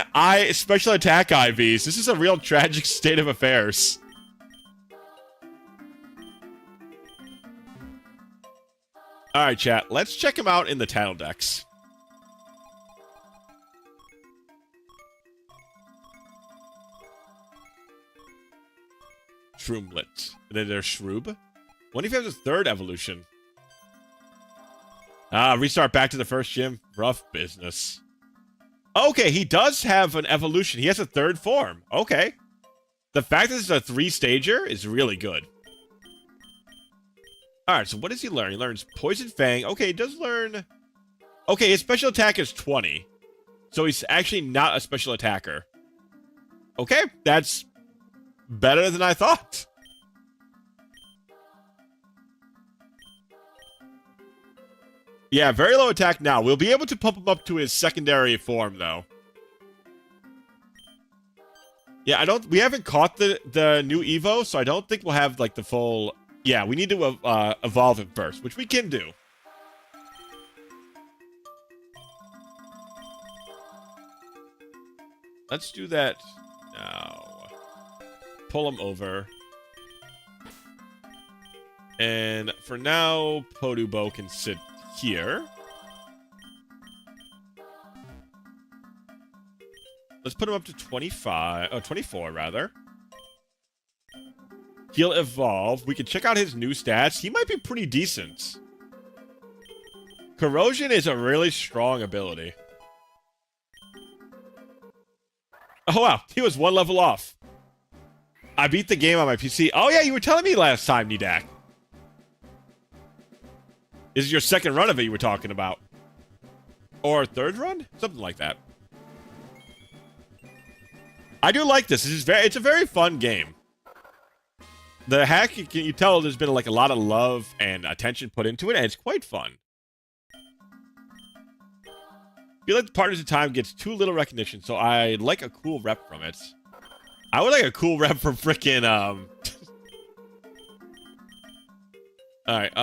special attack IVs. This is a real tragic state of affairs. Alright, chat. Let's check him out in the title decks. Shroomlet. And then there's Shroob. What if he has a third evolution? Restart back to the first gym. Rough business. Okay, he does have an evolution. He has a third form. Okay. The fact that it's a 3-stager is really good. Alright, so what does he learn? He learns Poison Fang. Okay, he does learn... Okay, his special attack is 20. So he's actually not a special attacker. Okay, that's better than I thought. Yeah, very low attack now. We'll be able to pump him up to his secondary form, though. Yeah, we haven't caught the new Evo, so I don't think we'll have, like, the full... Yeah, we need to evolve him first, which we can do. Let's do that now. Pull him over. And for now, Podubo can sit here. Let's put him up to 24 rather. He'll evolve. We can check out his new stats. He might be pretty decent. Corrosion is a really strong ability. Oh wow, he was 1 level off. I beat the game on my PC. Oh yeah, you were telling me last time, Nidak. This is your second run of it you were talking about. Or third run? Something like that. I do like this. It's a very fun game. The hack, you tell there's been like a lot of love and attention put into it, and it's quite fun. I feel like the Partners in Time gets too little recognition, so I'd like a cool rep from it. I would like a cool rep from frickin', Alright,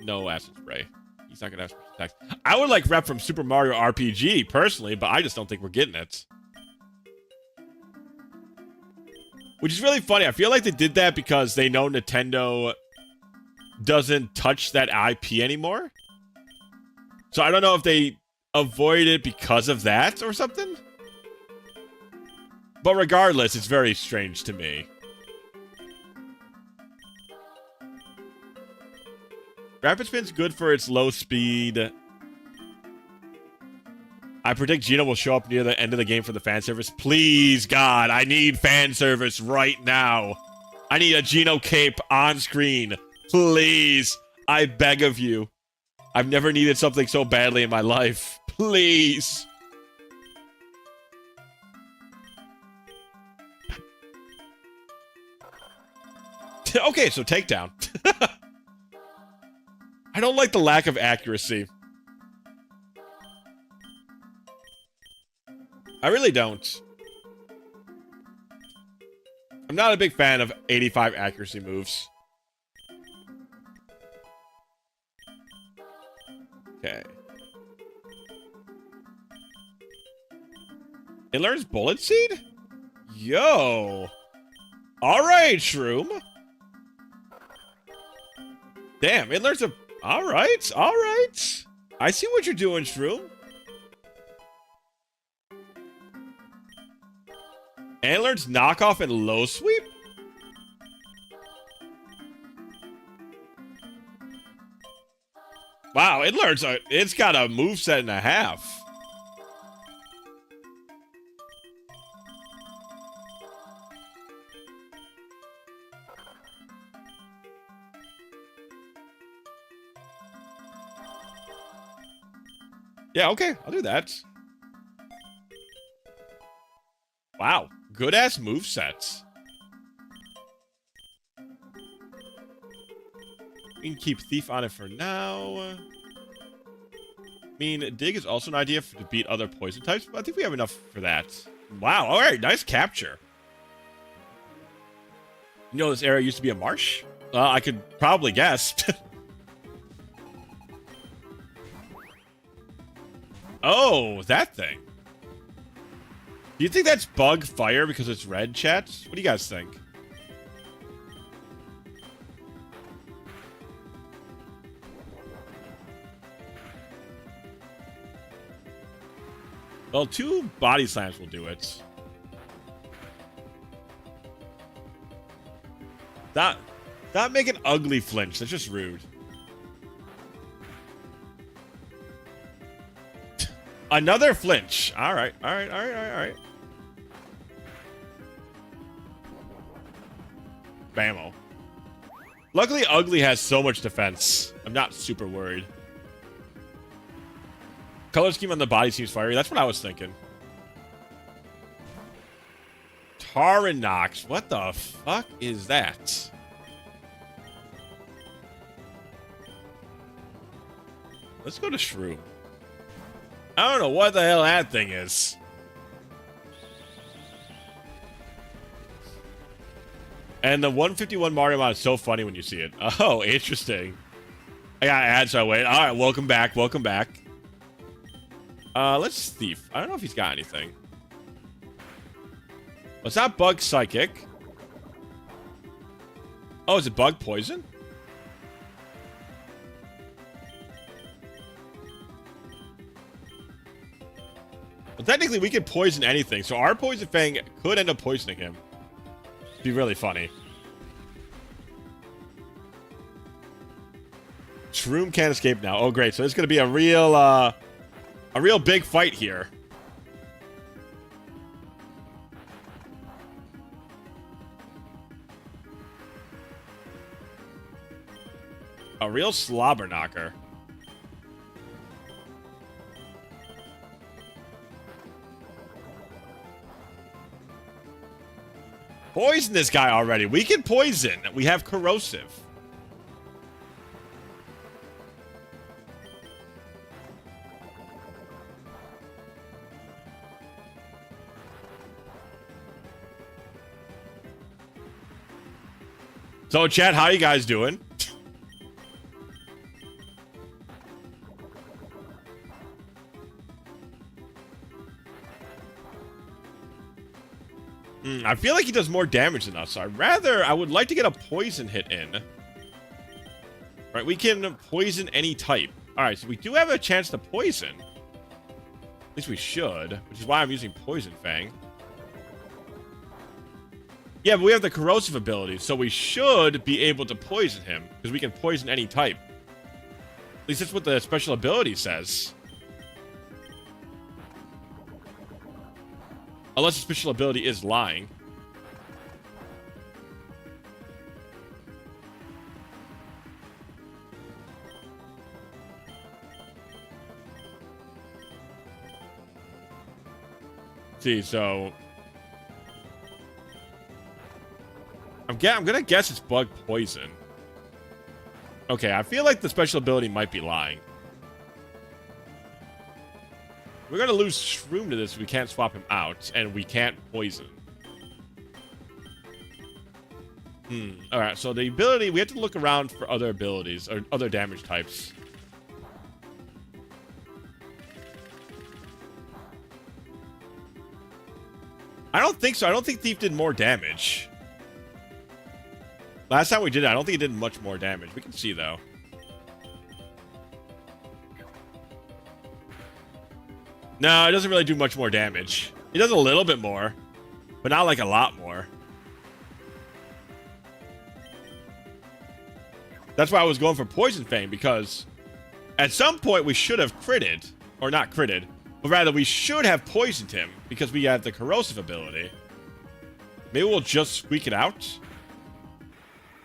no acid spray. He's not gonna have special attacks. I would like rep from Super Mario RPG, personally, but I just don't think we're getting it. Which is really funny. I feel like they did that because they know Nintendo doesn't touch that IP anymore. So I don't know if they avoid it because of that or something. But regardless, it's very strange to me. Rapid Spin's good for its low speed. I predict Gino will show up near the end of the game for the fan service. Please, God, I need fan service right now. I need a Gino cape on screen. Please, I beg of you. I've never needed something so badly in my life. Please. Okay, so takedown. I don't like the lack of accuracy. I really don't. I'm not a big fan of 85 accuracy moves. Okay. It learns Bullet Seed? Yo. Alright, Shroom. Damn, it learns a... Alright, alright. I see what you're doing, Shroom. And it learns knockoff and low sweep? Wow, it learns it's got a moveset and a half. Yeah, okay, I'll do that. Wow, good-ass movesets. We can keep Thief on it for now. I mean, Dig is also an idea to beat other poison types, but I think we have enough for that. Wow, alright, nice capture. You know this area used to be a marsh? I could probably guess. Oh, that thing. Do you think that's bug fire because it's red, chat? What do you guys think? Well, 2 body slams will do it. Not make an ugly flinch. That's just rude. Another flinch. All right. Bammo. Luckily, ugly has so much defense. I'm not super worried. Color scheme on the body seems fiery. That's what I was thinking. Taranox. What the fuck is that? Let's go to Shroom. I don't know what the hell that thing is. And the 151 Mariomon is so funny when you see it. Oh, interesting. I got ads, so I wait. All right, welcome back. Let's Thief. I don't know if he's got anything. Well, it's not Bug Psychic. Oh, is it Bug Poison? Well, technically, we could poison anything, so our Poison Fang could end up poisoning him. It'd be really funny. Shroom can't escape now. Oh, great. So it's going to be a real big fight here. A real slobber knocker. Poison this guy already. We can poison. We have corrosive. So, chat, how you guys doing? I feel like he does more damage than us, so I would like to get a poison hit in. Right, we can poison any type. Alright, so we do have a chance to poison. At least we should, which is why I'm using Poison Fang. Yeah, but we have the corrosive ability, so we should be able to poison him, because we can poison any type. At least that's what the special ability says. Unless the special ability is lying. See, so I'm gonna guess it's bug poison. Okay, I feel like the special ability might be lying. We're gonna lose Shroom to this if we can't swap him out, and we can't poison. Alright, so the ability, we have to look around for other abilities, or other damage types. I don't think so. I don't think Thief did more damage. Last time we did it, I don't think it did much more damage. We can see, though. No, it doesn't really do much more damage. It does a little bit more, but not like a lot more. That's why I was going for Poison Fang, because at some point we should have critted. Or not critted, but rather we should have poisoned him, because we have the corrosive ability. Maybe we'll just squeak it out?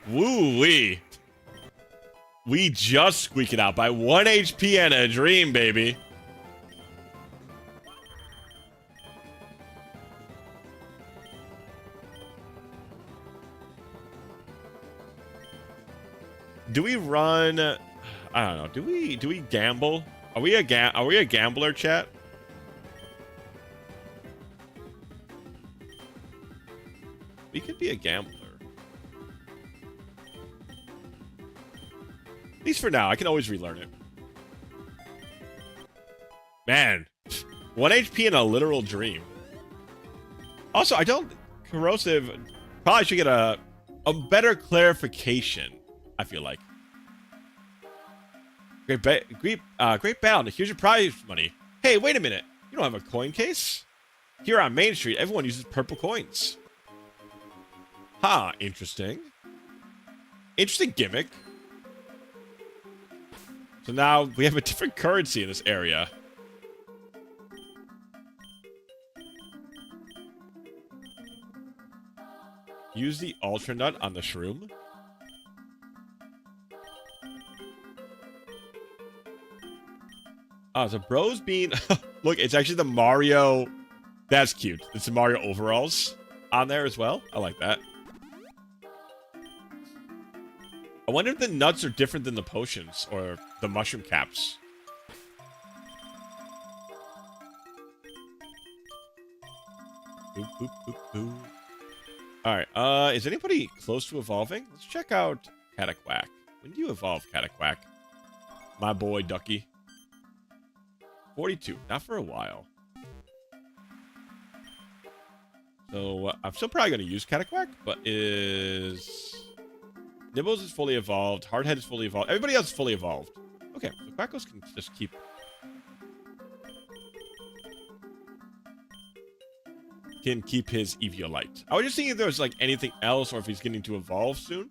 Woo-wee. We just squeak it out by 1 HP and a dream, baby. Do we run? I don't know. Do we gamble? Are we a gambler, chat? We could be a gambler. At least for now. I can always relearn it. Man, 1 HP in a literal dream. Also, I don't... Corrosive... Probably should get a better clarification, I feel like. Great battle. Here's your prize money. Hey, wait a minute. You don't have a coin case? Here on Main Street, everyone uses purple coins. Interesting. Interesting gimmick. So now we have a different currency in this area. Use the Ultra Nut on the shroom. Oh, so bro's being... Look, it's actually the Mario... That's cute. It's the Mario overalls on there as well. I like that. I wonder if the nuts are different than the potions or the mushroom caps. Boop, boop, boop, boop. Alright, is anybody close to evolving? Let's check out Cataquack. When do you evolve, Cataquack? My boy, Ducky. 42. Not for a while. So, I'm still probably going to use Cataquack, but is... Nibbles is fully evolved. Hardhead is fully evolved. Everybody else is fully evolved. Okay, so Quackos can just keep... Can keep his Eviolite. I was just thinking if there was, like, anything else or if he's getting to evolve soon.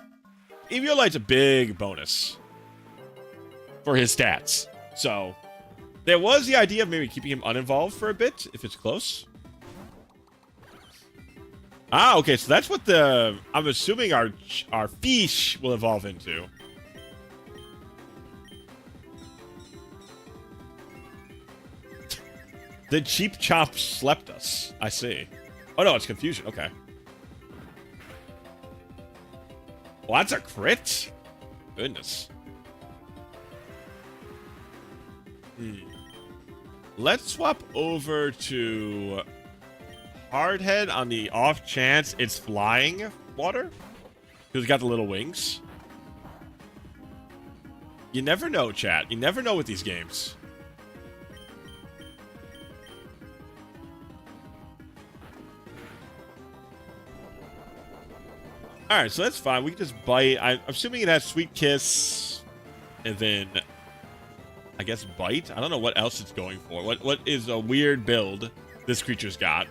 Eviolite's a big bonus for his stats. So, there was the idea of maybe keeping him uninvolved for a bit, if it's close. Okay, so that's what the... I'm assuming our fish will evolve into. The Cheap Chomp slept us. I see. Oh, no, it's confusion. Okay. Well, that's a crit? Goodness. Let's swap over to... Hardhead on the off chance it's flying water. Because it's got the little wings. You never know, chat. You never know with these games. Alright, so that's fine. We can just bite. I'm assuming it has Sweet Kiss. And then... I guess bite? I don't know what else it's going for. What is a weird build this creature's got?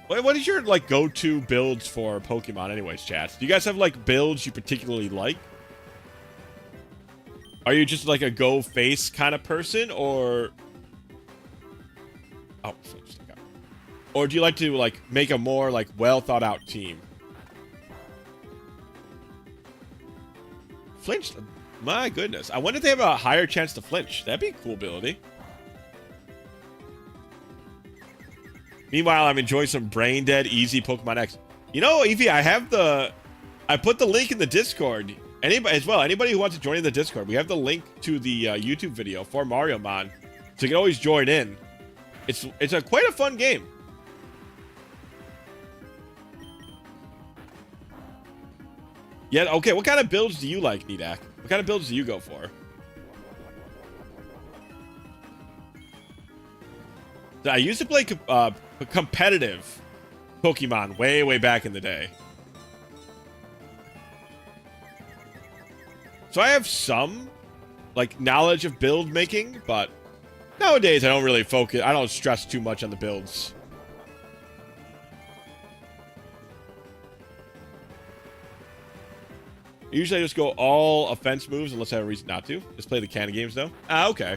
What is your, like, go-to builds for Pokemon anyways, chat? Do you guys have, like, builds you particularly like? Are you just, like, a go-face kind of person, or... Oh, or do you like to, like, make a more, like, well-thought-out team? Flinch? My goodness. I wonder if they have a higher chance to flinch. That'd be a cool ability. Meanwhile, I'm enjoying some brain dead, easy Pokemon X. You know, Eevee, I put the link in the Discord. Anybody as well. Anybody who wants to join in the Discord, we have the link to the YouTube video for Mariomon, so you can always join in. It's quite a fun game. Yeah. Okay. What kind of builds do you like, Nidak? What kind of builds do you go for? I used to play competitive Pokemon way back in the day. So I have some, like, knowledge of build making, but nowadays I don't really focus. I don't stress too much on the builds. Usually I just go all offense moves unless I have a reason not to. Just play the cannon games, though. Okay.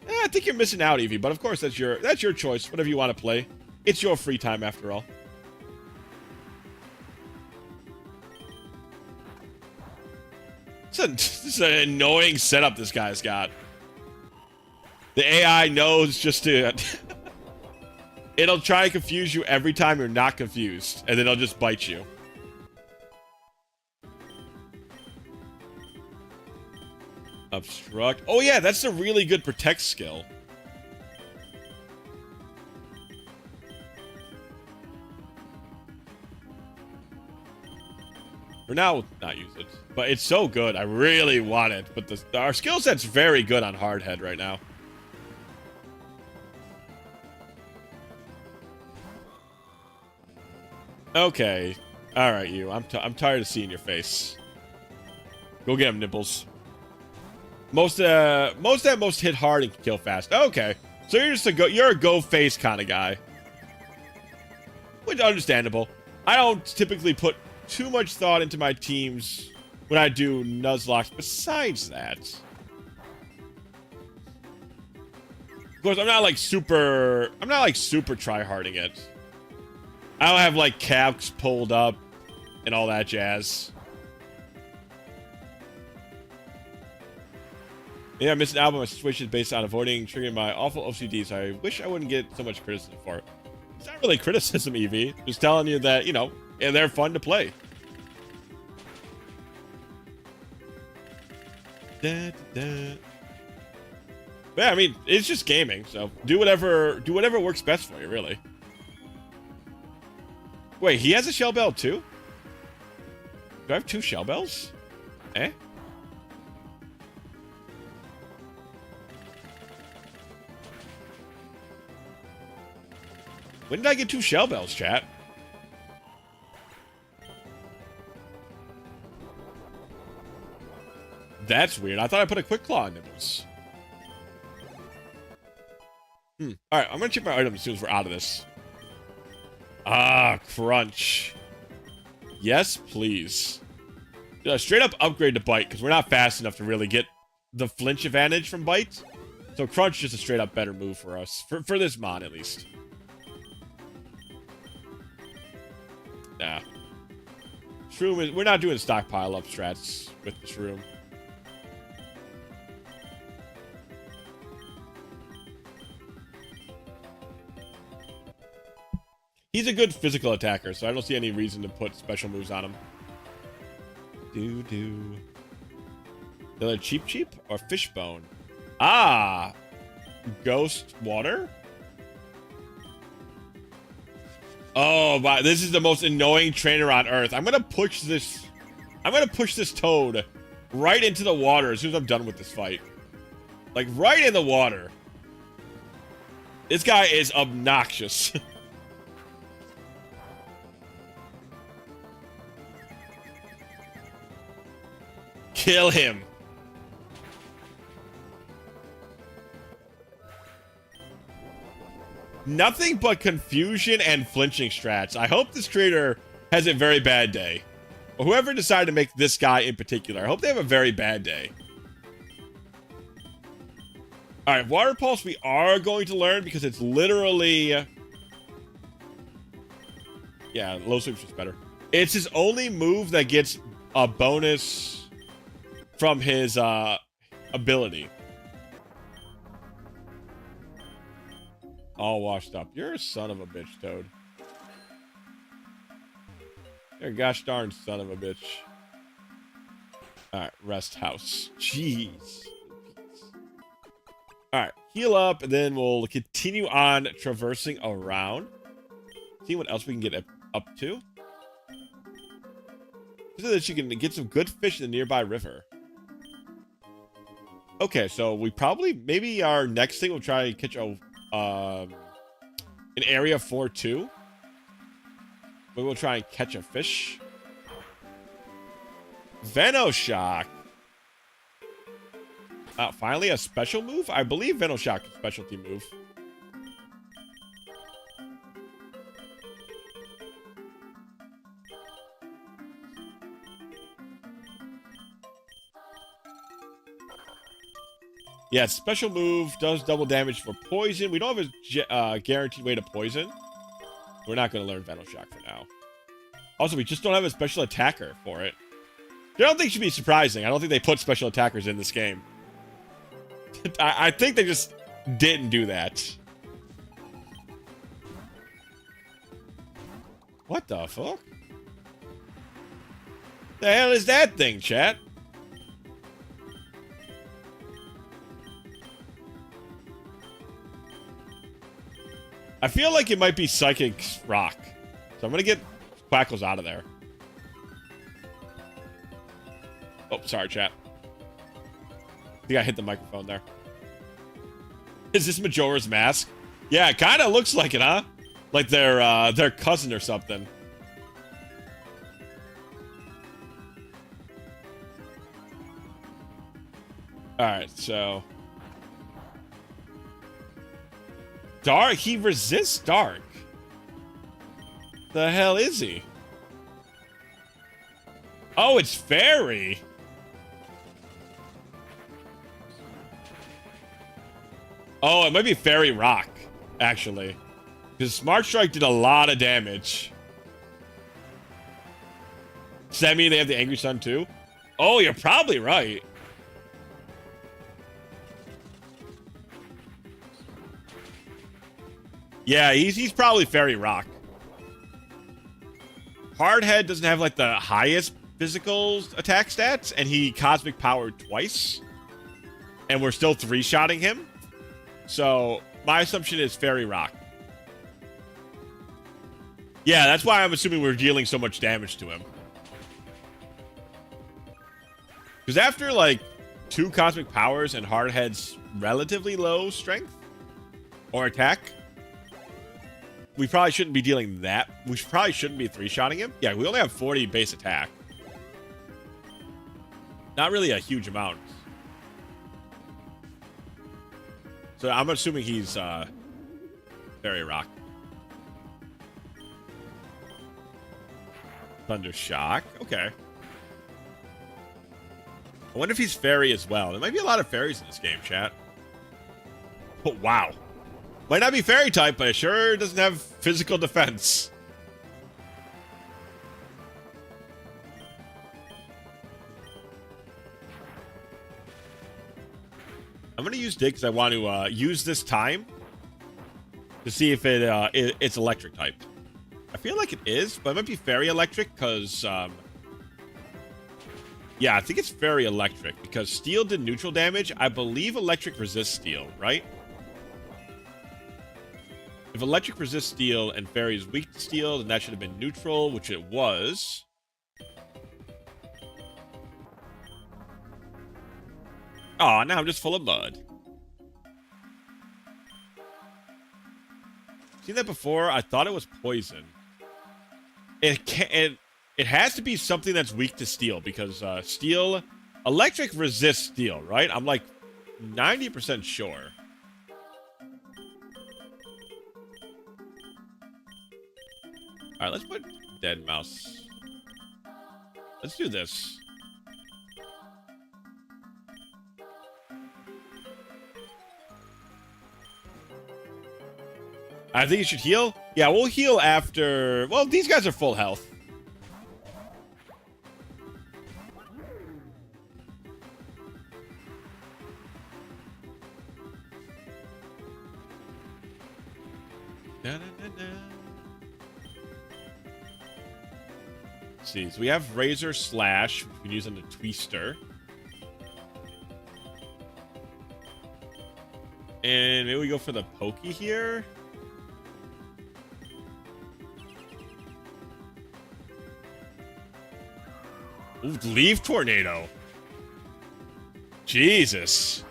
I think you're missing out, Eevee, but of course that's your choice. Whatever you want to play. It's your free time after all. This is an annoying setup this guy's got. The AI knows just to... It'll try to confuse you every time you're not confused, and then it'll just bite you. Obstruct. Oh yeah, that's a really good protect skill. For now, not use it. But it's so good. I really want it. But our skill set's very good on Hardhead right now. Okay. All right, you. I'm tired of seeing your face. Go get him, Nipples. Most hit hard and can kill fast. Okay. So you're a go face kind of guy. Which is understandable. I don't typically put too much thought into my teams when I do Nuzlocke. Besides that, of course, I'm not like super try-harding it. I don't have like caps pulled up and all that jazz. Yeah, I missed an album. My situation is based on avoiding triggering my awful OCDs. I wish I wouldn't get so much criticism for it. It's not really criticism, Evie. Just telling you that, you know, they're fun to play. Da, da, da. But yeah, I mean, it's just gaming, so do whatever works best for you, really. Wait, he has a shell bell too? Do I have 2 shell bells? Eh? When did I get 2 shell bells, chat? That's weird. I thought I put a quick claw in Nibbles. Alright, I'm gonna check my items as soon as we're out of this. Ah, crunch. Yes, please. Straight up upgrade to bite, because we're not fast enough to really get the flinch advantage from bite. So crunch is just a straight up better move for us. For this mod, at least. Nah. Shroom is... We're not doing stockpile up strats with the Shroom. He's a good physical attacker, so I don't see any reason to put special moves on him. Another cheap or fishbone? Ah! Ghost water? Oh, wow. This is the most annoying trainer on Earth. I'm gonna push this toad right into the water as soon as I'm done with this fight. Like, right in the water. This guy is obnoxious. Kill him. Nothing but confusion and flinching strats. I hope this creator has a very bad day. Or whoever decided to make this guy in particular. I hope they have a very bad day. Alright, Water Pulse we are going to learn because it's literally... Yeah, low sweep's just better. It's his only move that gets a bonus from his ability. All washed up. You're a son of a bitch, Toad. You're a gosh darn son of a bitch. Alright, rest house. Jeez. Alright, heal up, and then we'll continue on traversing around. See what else we can get up to. So that you can get some good fish in the nearby river. Okay, so we probably, maybe our next thing we'll try and catch an area 4-2. Maybe we'll try and catch a fish. Venoshock. Finally a special move? I believe Venoshock is a specialty move. Yeah, special move does double damage for poison. We don't have a guaranteed way to poison. We're not going to learn Venoshock for now. Also, we just don't have a special attacker for it. I don't think it should be surprising. I don't think they put special attackers in this game. I think they just didn't do that. What the fuck? The hell is that thing, chat? I feel like it might be Psychic Rock. So I'm going to get Quackles out of there. Oh, sorry, chat. I think I hit the microphone there. Is this Majora's Mask? Yeah, it kind of looks like it, huh? Like their cousin or something. Alright, so... Dark? He resists dark. The hell is he? Oh, it's fairy. Oh, it might be fairy rock, actually. Because Smart Strike did a lot of damage. Does that mean they have the Angry Sun too? Oh, you're probably right. Yeah, he's probably fairy rock. Hardhead doesn't have like the highest physical attack stats, and he cosmic powered twice. And we're still 3-shotting him. So my assumption is fairy rock. Yeah, that's why I'm assuming we're dealing so much damage to him. Because after like 2 cosmic powers and Hardhead's relatively low strength or attack, we probably shouldn't be dealing that. We probably shouldn't be 3-shotting him. Yeah, we only have 40 base attack. Not really a huge amount. So I'm assuming he's fairy rock. Thunder shock. Okay. I wonder if he's fairy as well. There might be a lot of fairies in this game, chat. Oh, wow. Might not be fairy type, but it sure doesn't have physical defense. I'm going to use Dig because I want to use this time to see if it's electric type. I feel like it is, but it might be fairy electric because... yeah, I think it's fairy electric because steel did neutral damage. I believe electric resists steel, right? If electric resists steel and fairy is weak to steel, then that should have been neutral, which it was. Oh, now I'm just full of mud. Seen that before? I thought it was poison. It has to be something that's weak to steel because steel, electric resists steel, right? I'm like 90% sure. All right, let's put dead mouse. Let's do this. I think you should heal. Yeah, we'll heal after... Well, these guys are full health. Let's see, so we have Razor Slash, which we can use on the Twister. And maybe we go for the Pokey here. Ooh, Leaf Tornado. Jesus.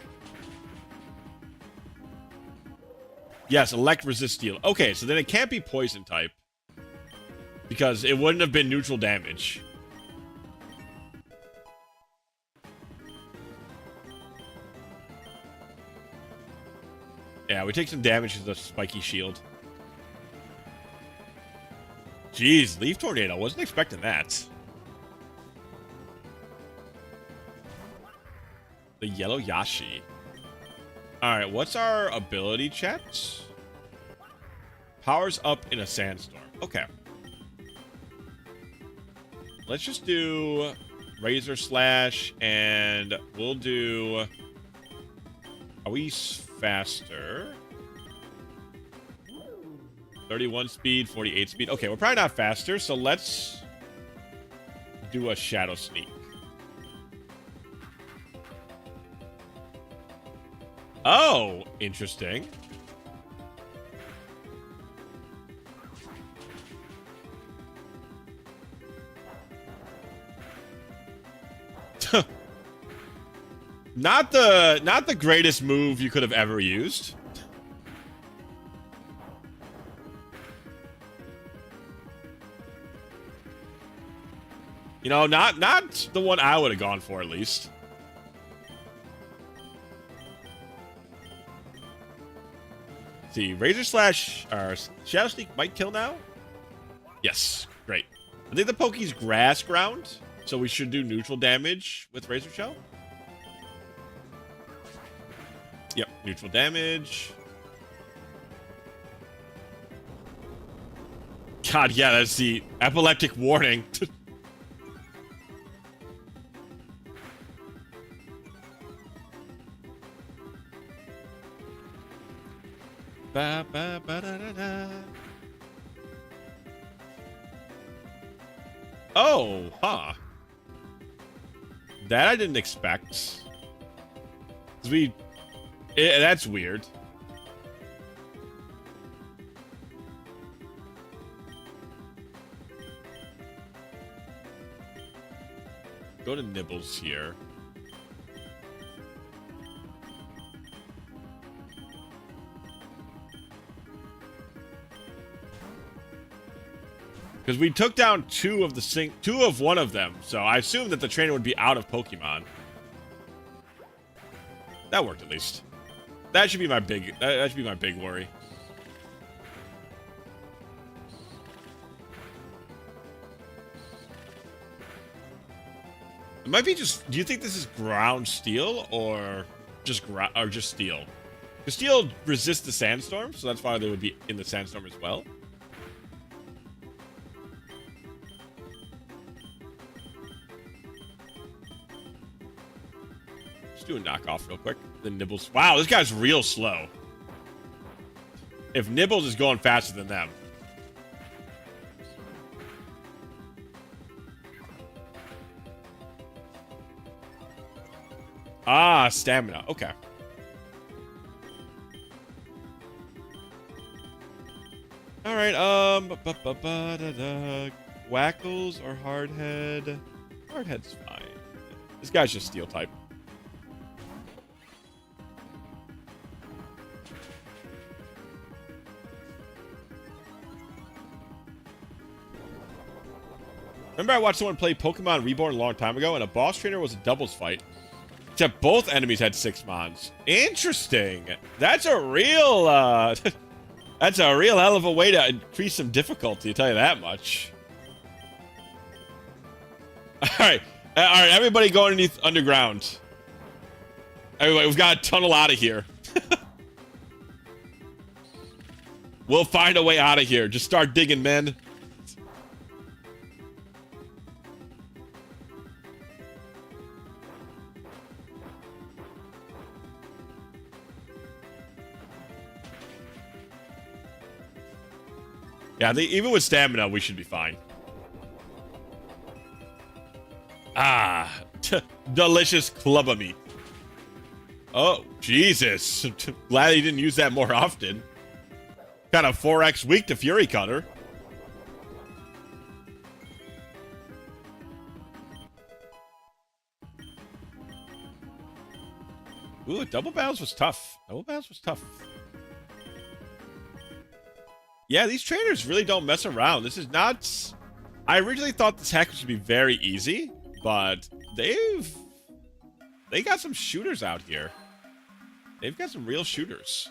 Yes, elect resist steel. Okay, so then it can't be poison type. Because it wouldn't have been neutral damage. Yeah, we take some damage to the spiky shield. Jeez, Leaf Tornado. Wasn't expecting that. The Yellow Yashi. Alright, what's our ability checks? Powers up in a sandstorm. Okay. Let's just do Razor Slash, and we'll do... Are we faster? 31 speed, 48 speed. Okay, we're probably not faster, so let's do a Shadow Sneak. Oh, interesting. Not the greatest move you could have ever used. You know, not the one I would have gone for, at least. Let's see, Razor Slash or Shadow Sneak might kill now. Yes, great. I think the Poke's grass ground, so we should do neutral damage with Razor Shell. Yep, neutral damage. God, yeah, that's the epileptic warning. Ba, ba, ba, da, da, da. Oh, huh. That I didn't expect. 'Cause that's weird. Go to Nibbles here. Because we took down two of one of them, so I assumed that the trainer would be out of Pokemon. That worked at least. That should be my big. That should be my big worry. It might be just. Do you think this is ground steel or just steel? Because steel resists the sandstorm, so that's why they would be in the sandstorm as well. Let's do a knockoff real quick. Then Nibbles. Wow, this guy's real slow. If Nibbles is going faster than them. Ah, stamina. Okay. All right. Wackles or Hardhead? Hardhead's fine. This guy's just steel type. Remember I watched someone play Pokemon Reborn a long time ago, and a boss trainer was a doubles fight. Except both enemies had 6 mons. Interesting. That's a real, that's a real hell of a way to increase some difficulty, I'll tell you that much. Alright, everybody go underground. Everybody, we've got to tunnel out of here. We'll find a way out of here. Just start digging, men. Yeah, even with stamina, we should be fine. Ah, delicious club of meat. Oh, Jesus. Glad he didn't use that more often. Kind of 4x weak to Fury Cutter. Ooh, double battles was tough. Double battles was tough. Yeah, these trainers really don't mess around. This is not... I originally thought this hack would be very easy, but they got some shooters out here. They've got some real shooters.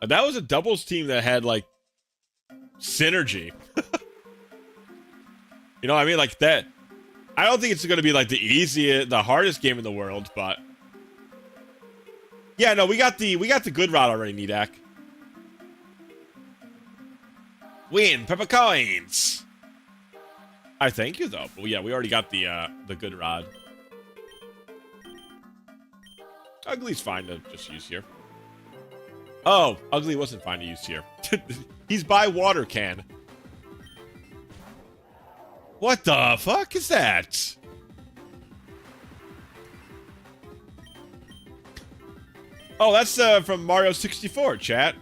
That was a doubles team that had, like, synergy. You know what I mean? Like, that... I don't think it's going to be, like, the hardest game in the world, but... Yeah, no, we got the good route already, Nidak. Win, pepper coins. I thank you though. But yeah, we already got the good rod. Ugly's fine to just use here. Oh, Ugly wasn't fine to use here. He's by water can. What the fuck is that? Oh, that's from Mario 64, chat.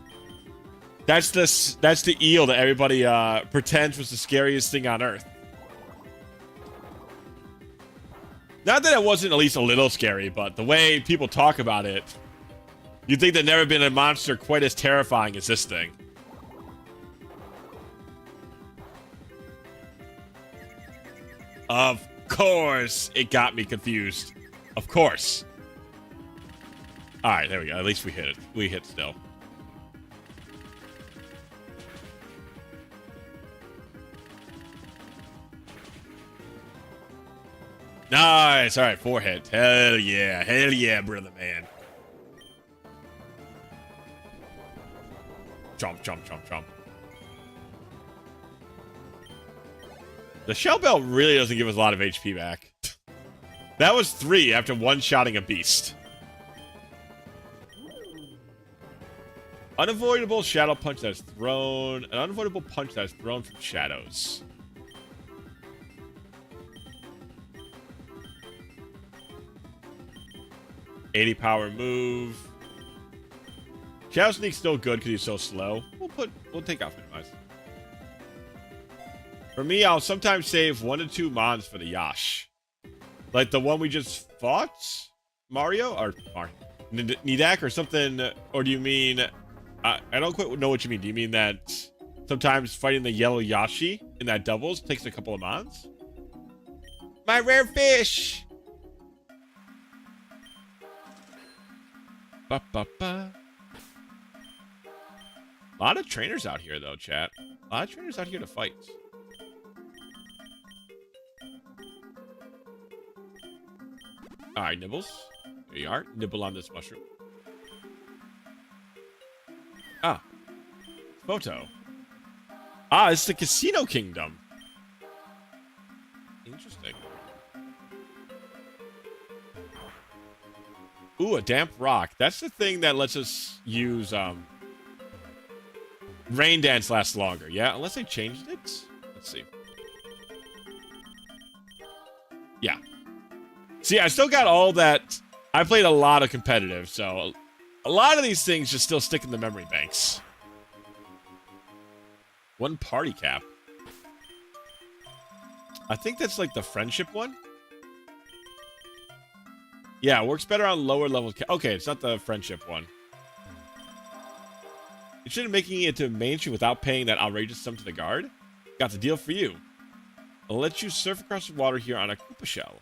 That's the eel that everybody pretends was the scariest thing on Earth. Not that it wasn't at least a little scary, but the way people talk about it, you'd think there'd never been a monster quite as terrifying as this thing. Of course, it got me confused. Of course. All right, there we go. At least we hit it. We hit still. Nice. All right, 4 hits. Hell yeah, brother man. Jump. The shell bell really doesn't give us a lot of HP back. That was 3 after one-shotting a beast. Unavoidable shadow punch that is thrown. An unavoidable punch that is thrown from shadows. $80 power move. Shadow Sneak's still good because he's so slow. We'll take off minimize. For me, I'll sometimes save 1 to 2 mons for the Yash. Like the one we just fought? Mario? Or Nidak or something? Or do you mean... I don't quite know what you mean. Do you mean that sometimes fighting the yellow Yashi in that doubles takes a couple of mons? My rare fish! A lot of trainers out here, though, chat. A lot of trainers out here to fight. Alright, Nibbles. There you are. Nibble on this mushroom. Ah. Photo. Ah, it's the Casino Kingdom. Interesting. Ooh, a damp rock. That's the thing that lets us use, Rain Dance lasts longer, yeah? Unless they changed it? Let's see. Yeah. See, I still got all that. I played a lot of competitive, so a lot of these things just still stick in the memory banks. 1 party cap. I think that's like the friendship one. Yeah, it works better on lower level. Okay, it's not the friendship one. Instead of making it to mainstream without paying that outrageous sum to the guard, got the deal for you. I'll let you surf across the water here on a Koopa shell.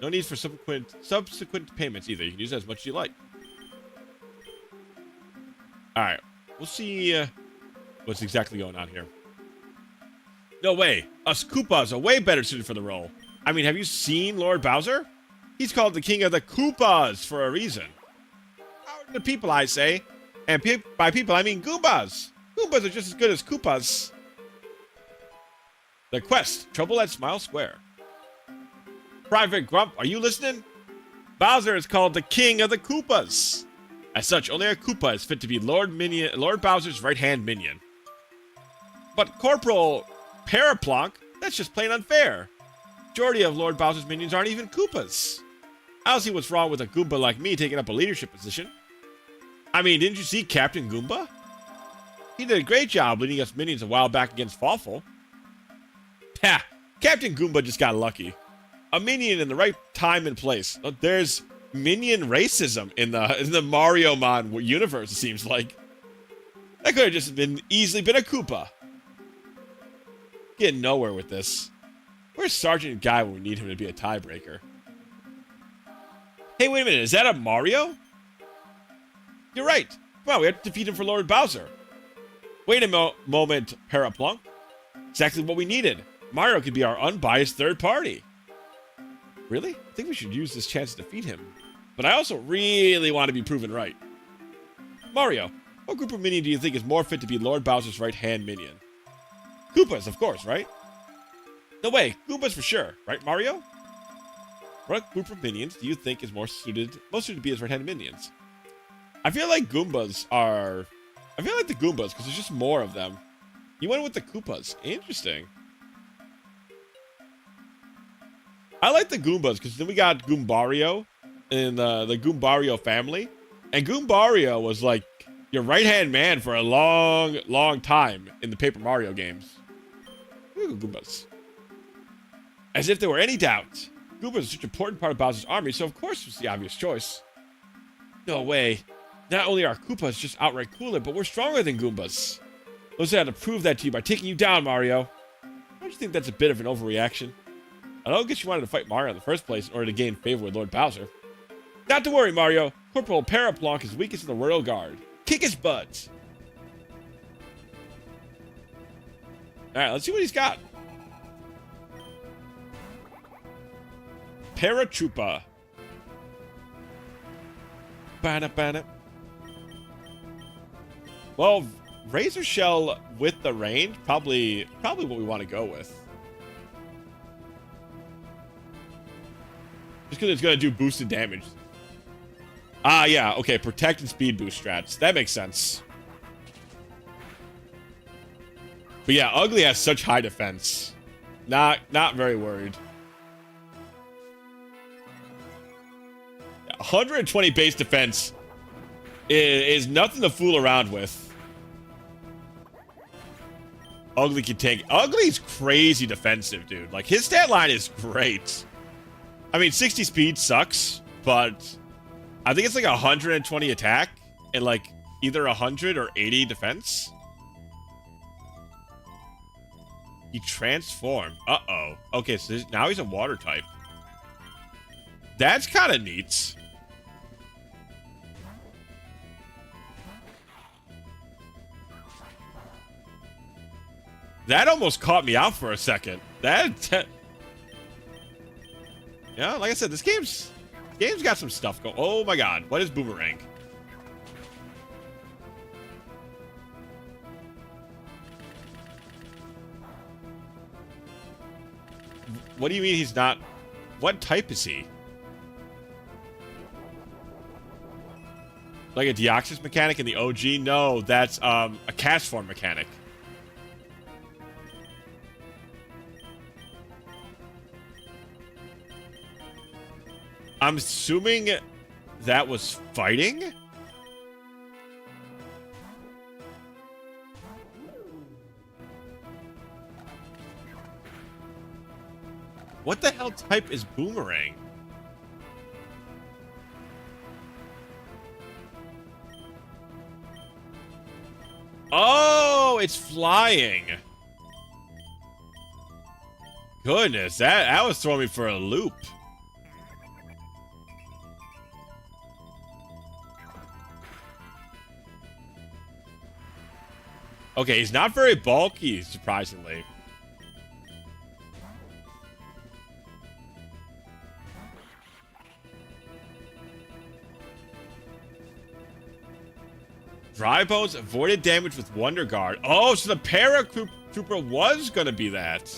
No need for subsequent payments either. You can use it as much as you like. Alright, we'll see what's exactly going on here. No way. Us Koopas are way better suited for the role. I mean, have you seen Lord Bowser? He's called the king of the Koopas for a reason. How are the people, I say? And by people, I mean Goombas. Goombas are just as good as Koopas. The quest. Trouble at Smile Square. Private Grump, are you listening? Bowser is called the king of the Koopas. As such, only a Koopa is fit to be Lord Bowser's right-hand minion. But Corporal Paraplonk, that's just plain unfair. Majority of Lord Bowser's minions aren't even Koopas. I don't see what's wrong with a Goomba like me taking up a leadership position. I mean, didn't you see Captain Goomba? He did a great job leading us minions a while back against Fawful. Ha! Captain Goomba just got lucky. A minion in the right time and place. There's minion racism in the Mariomon universe, it seems like. That could have just easily been a Koopa. Getting nowhere with this. Where's Sergeant Guy when we need him to be a tiebreaker? Hey, wait a minute. Is that a Mario? You're right. Come on, we have to defeat him for Lord Bowser. Wait a moment, Paraplunk. Exactly what we needed. Mario could be our unbiased third party. Really? I think we should use this chance to defeat him. But I also really want to be proven right. Mario, what group of minion do you think is more fit to be Lord Bowser's right-hand minion? Koopas, of course, right? No way, Goombas for sure, right, Mario? What group of minions do you think is most suited to be as right-handed minions? I feel like the Goombas, because there's just more of them. You went with the Koopas. Interesting. I like the Goombas, because then we got Goombario in the Goombario family. And Goombario was like your right-hand man for a long, long time in the Paper Mario games. Ooh, Goombas. As if there were any doubt. Goombas are such an important part of Bowser's army, so of course it was the obvious choice. No way. Not only are Koopas just outright cooler, but we're stronger than Goombas. Let's have to prove that to you by taking you down, Mario. Don't you think that's a bit of an overreaction? I don't guess you wanted to fight Mario in the first place in order to gain favor with Lord Bowser. Not to worry, Mario. Corporal Paraplonk is weakest in the Royal Guard. Kick his butt. Alright, let's see what he's got. Paratrooper. Bana. Well, Razor Shell with the range, probably what we want to go with. Just because it's going to do boosted damage. Ah, yeah, okay, protect and speed boost strats. That makes sense. But yeah, Ugly has such high defense. Not very worried. 120 base defense is nothing to fool around with. Ugly can take... Ugly's crazy defensive, dude. Like, his stat line is great. I mean, 60 speed sucks, but I think it's like 120 attack and like either 100 or 80 defense. He transformed. Uh-oh. Okay, so now he's a water type. That's kind of neat. That almost caught me out for a second. That yeah, like I said, this game's got some stuff going. Oh my god, what is Boomerang? What do you mean he's not? What type is he? Like a Deoxys mechanic in the OG? No, that's a cast form mechanic. I'm assuming that was fighting? What the hell type is Boomerang? Oh, it's flying. Goodness, that was throwing me for a loop. Okay, he's not very bulky, surprisingly. Dry Bones avoided damage with Wonder Guard. Oh, so the Paratrooper was gonna be that.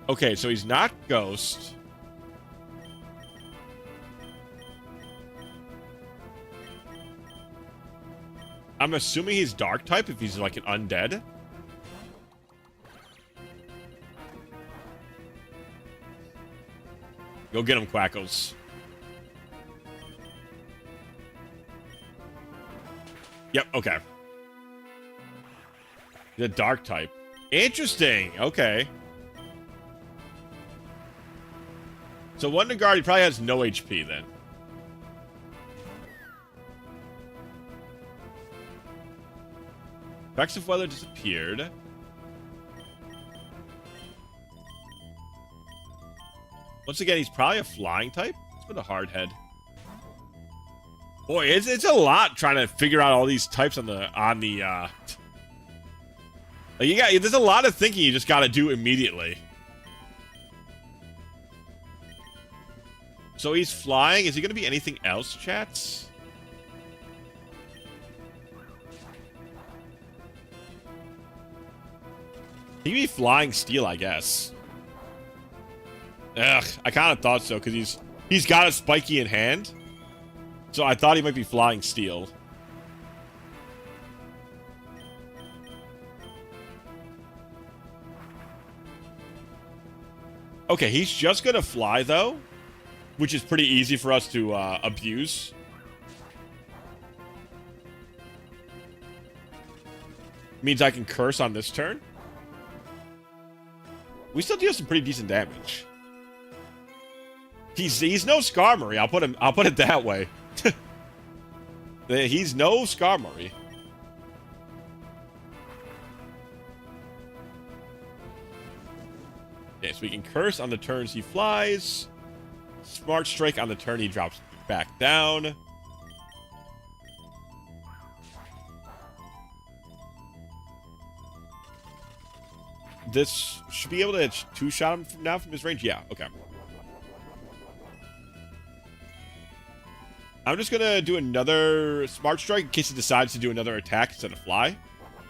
Okay, so he's not Ghost. I'm assuming he's Dark type if he's like an undead. Go get him, Quackos. Yep, okay. The Dark type. Interesting, okay. So Wonder Guard, he probably has no HP then. Effects of Weather disappeared. Once again, he's probably a flying type. It's with a hard head. Boy, it's a lot trying to figure out all these types on the like there's a lot of thinking you just gotta do immediately. So he's flying. Is he gonna be anything else, chats? He could be flying steel, I guess. Ugh, I kind of thought so, because he's got a spiky in hand. So I thought he might be flying steel. Okay, he's just gonna fly, though. Which is pretty easy for us to abuse. Means I can curse on this turn. We still deal some pretty decent damage. He's no Skarmory. I'll put it that way. He's no Skarmory. Okay, so we can curse on the turns he flies. Smart Strike on the turn, he drops back down. This should be able to two-shot him from now from his range. Yeah, okay. I'm just going to do another Smart Strike in case he decides to do another attack instead of fly.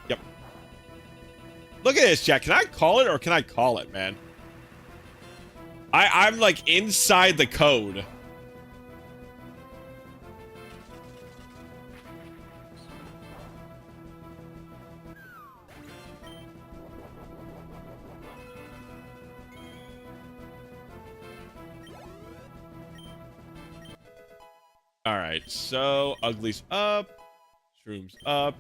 Yep. Look at this, chat. Can I call it or can I call it, man? I'm like inside the code. Alright, so Ugly's up. Shroom's up.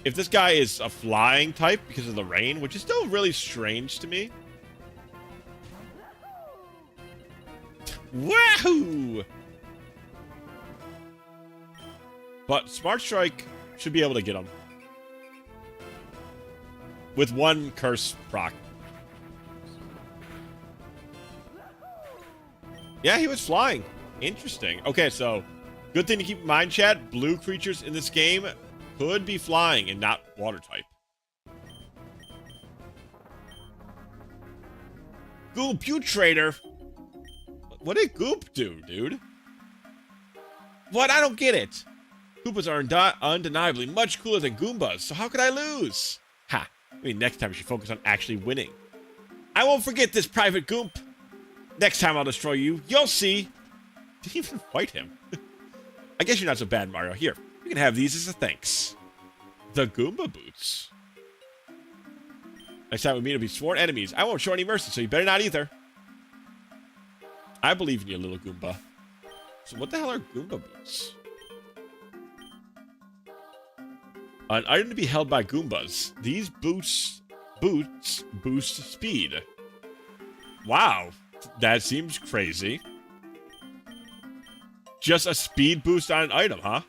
If this guy is a flying type because of the rain, which is still really strange to me. Wahoo! But Smart Strike should be able to get him. With one curse proc. Yeah, he was flying. Interesting. Okay, so good thing to keep in mind, chat. Blue creatures in this game could be flying and not water type. Goop, you traitor. What did Goop do, dude? What? I don't get it. Goombas are undeniably much cooler than Goombas, so how could I lose? Ha. I mean, next time you should focus on actually winning. I won't forget this, Private Goop. Next time I'll destroy you. You'll see. Didn't even fight him. I guess you're not so bad, Mario. Here, you can have these as a thanks. The Goomba Boots. Next time we meet, it'll be sworn enemies. I won't show any mercy, so you better not either. I believe in you, little Goomba. So what the hell are Goomba Boots? An item to be held by Goombas. These boots boost speed. Wow, that seems crazy. Just a speed boost on an item, huh?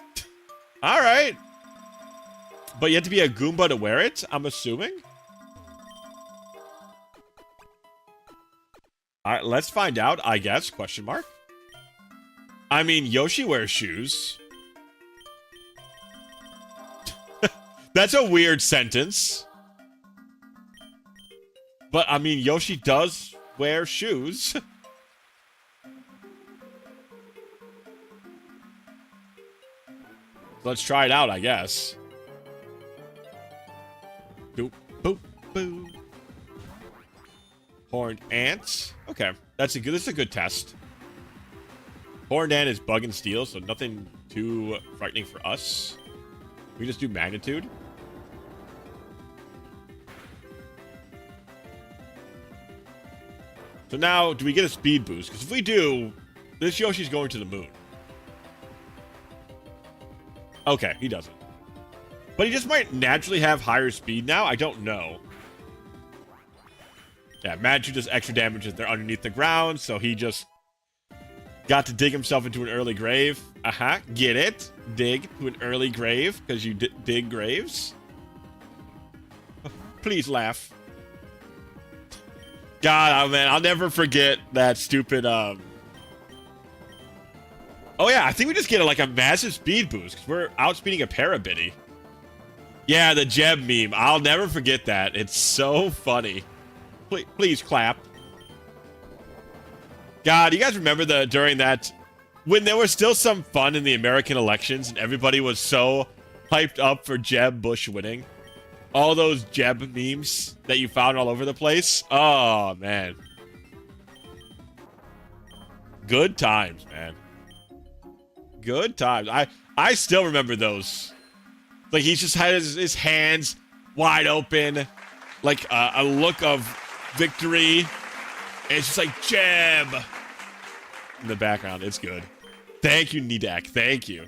All right. But you have to be a Goomba to wear it, I'm assuming? All right, let's find out, I guess, question mark. I mean, Yoshi wears shoes. That's a weird sentence. But, I mean, Yoshi does wear shoes. Let's try it out, I guess. Boop, boop, boop. Horned ant. Okay, this is a good test. Horned ant is bug and steel, so nothing too frightening for us. We just do magnitude. So now, do we get a speed boost? Because if we do, this Yoshi's going to the moon. Okay, he doesn't. But he just might naturally have higher speed now. I don't know. Yeah, Manchu does extra damage if they're underneath the ground, so he just got to dig himself into an early grave. Get it? Dig to an early grave, because you dig graves. Please laugh. God, oh man, I'll never forget that stupid, Oh yeah, I think we just get a massive speed boost, because we're outspeeding a Parabitty. Yeah, the Jeb meme. I'll never forget that. It's so funny. Please clap. God, you guys remember during that, when there was still some fun in the American elections and everybody was so hyped up for Jeb Bush winning? All those Jeb memes that you found all over the place? Oh, man. Good times, man. Good times. I still remember those. Like, he just had his hands wide open, like a look of victory. And it's just like, Jeb! In the background. It's good. Thank you, Nidak. Thank you.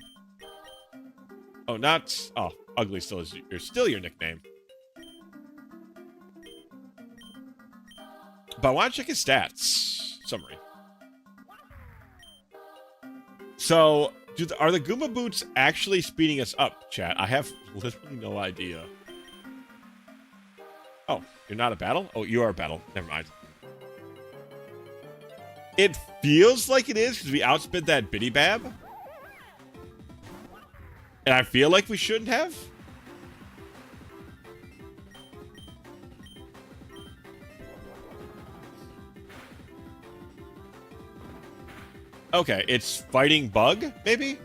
Oh, not... Oh, Ugly still is still your nickname. But I want to check his stats. Summary. So, are the Goomba Boots actually speeding us up, chat? I have literally no idea. Oh, you're not a battle? Oh, you are a battle. Never mind. It feels like it is because we outspent that Biddy Bab. And I feel like we shouldn't have. Okay, it's fighting bug, maybe?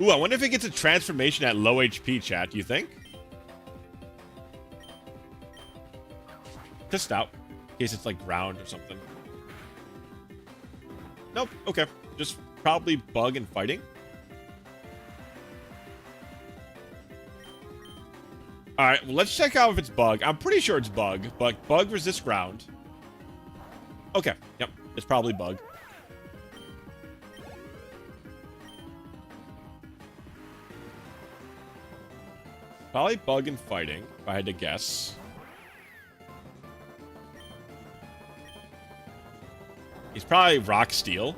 Ooh, I wonder if it gets a transformation at low HP, chat. Do you think? Test out. In case it's like ground or something. Nope. Okay. Just probably bug and fighting. Alright, well, let's check out if it's bug. I'm pretty sure it's bug, but bug resists ground. Okay. Yep. It's probably bug. Probably bug and fighting, if I had to guess. He's probably rock steel.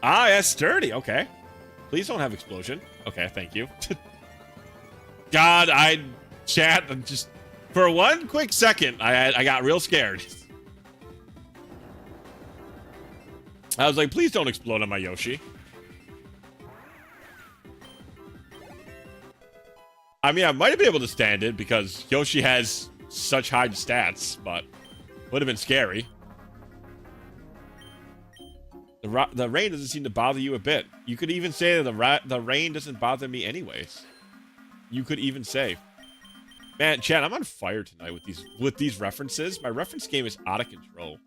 Ah, yeah, sturdy. Okay. Please don't have explosion. Okay, thank you. God, chat, I'm just... For one quick second, I got real scared. I was like, please don't explode on my Yoshi. I mean, I might have been able to stand it because Yoshi has such high stats, but would have been scary. The rain doesn't seem to bother you a bit. You could even say that the rain doesn't bother me anyways. You could even say. Man, chat, I'm on fire tonight with these references. My reference game is out of control.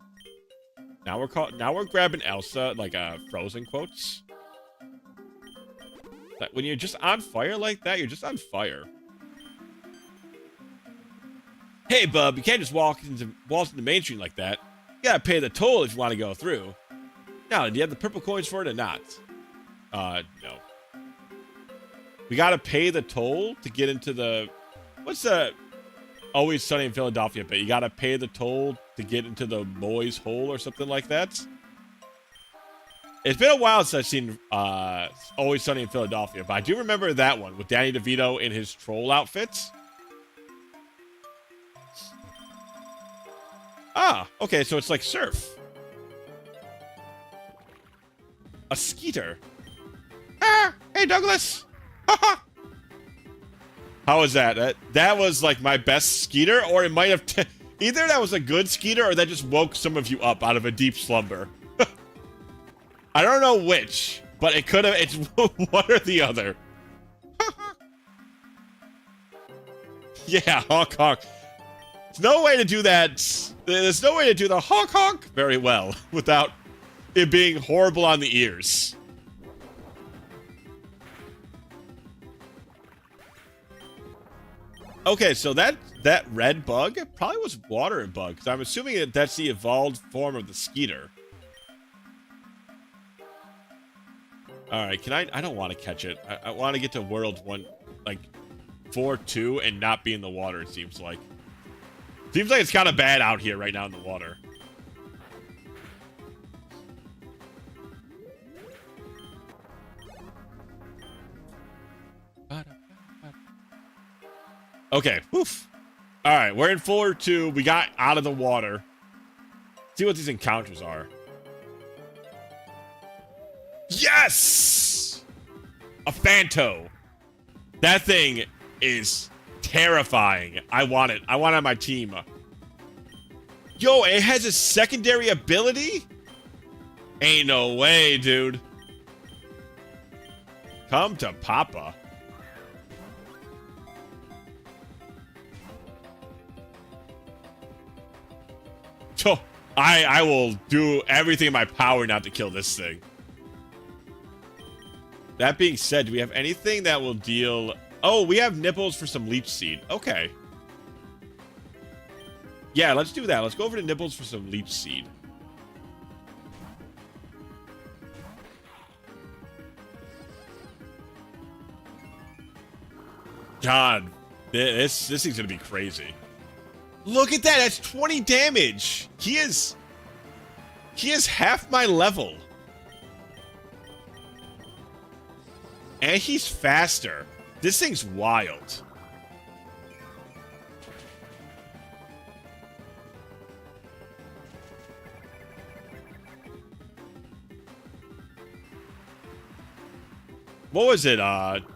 Now we're grabbing Elsa like Frozen quotes. That when you're just on fire like that, you're just on fire. Hey, bub, you can't just waltz into Main Street like that. You gotta pay the toll if you want to go through. Now, do you have the purple coins for it or not? No. We gotta pay the toll to get into the... What's the Always Sunny in Philadelphia bit? You gotta pay the toll to get into the boys' hole or something like that? It's been a while since I've seen Always Sunny in Philadelphia, but I do remember that one with Danny DeVito in his troll outfits. Ah, okay, so it's like surf. A skeeter. Ah, hey Douglas. Haha. How was that? That was like my best skeeter, or it might have... Either that was a good skeeter, or that just woke some of you up out of a deep slumber. I don't know which, but it could have... It's one or the other. Yeah, honk honk. There's no way to do that. There's no way to do the honk honk very well without it being horrible on the ears. Okay, so that red bug probably was water bug, because I'm assuming that's the evolved form of the skeeter. Alright, can I don't want to catch it. I want to get to World 1, like, 4-2 and not be in the water, it seems like. Seems like it's kind of bad out here right now in the water. Okay, woof. Alright, we're in 4-2. We got out of the water. See what these encounters are. Yes! A Phanto. That thing is terrifying. I want it. I want it on my team. Yo, it has a secondary ability? Ain't no way, dude. Come to Papa. So, I will do everything in my power not to kill this thing. That being said, do we have anything that will deal... Oh, we have nipples for some leech seed. Okay. Yeah, let's do that. Let's go over to nipples for some leech seed. God, this thing's gonna be crazy. Look at that. That's 20 damage. He is half my level. And he's faster. This thing's wild. What was it?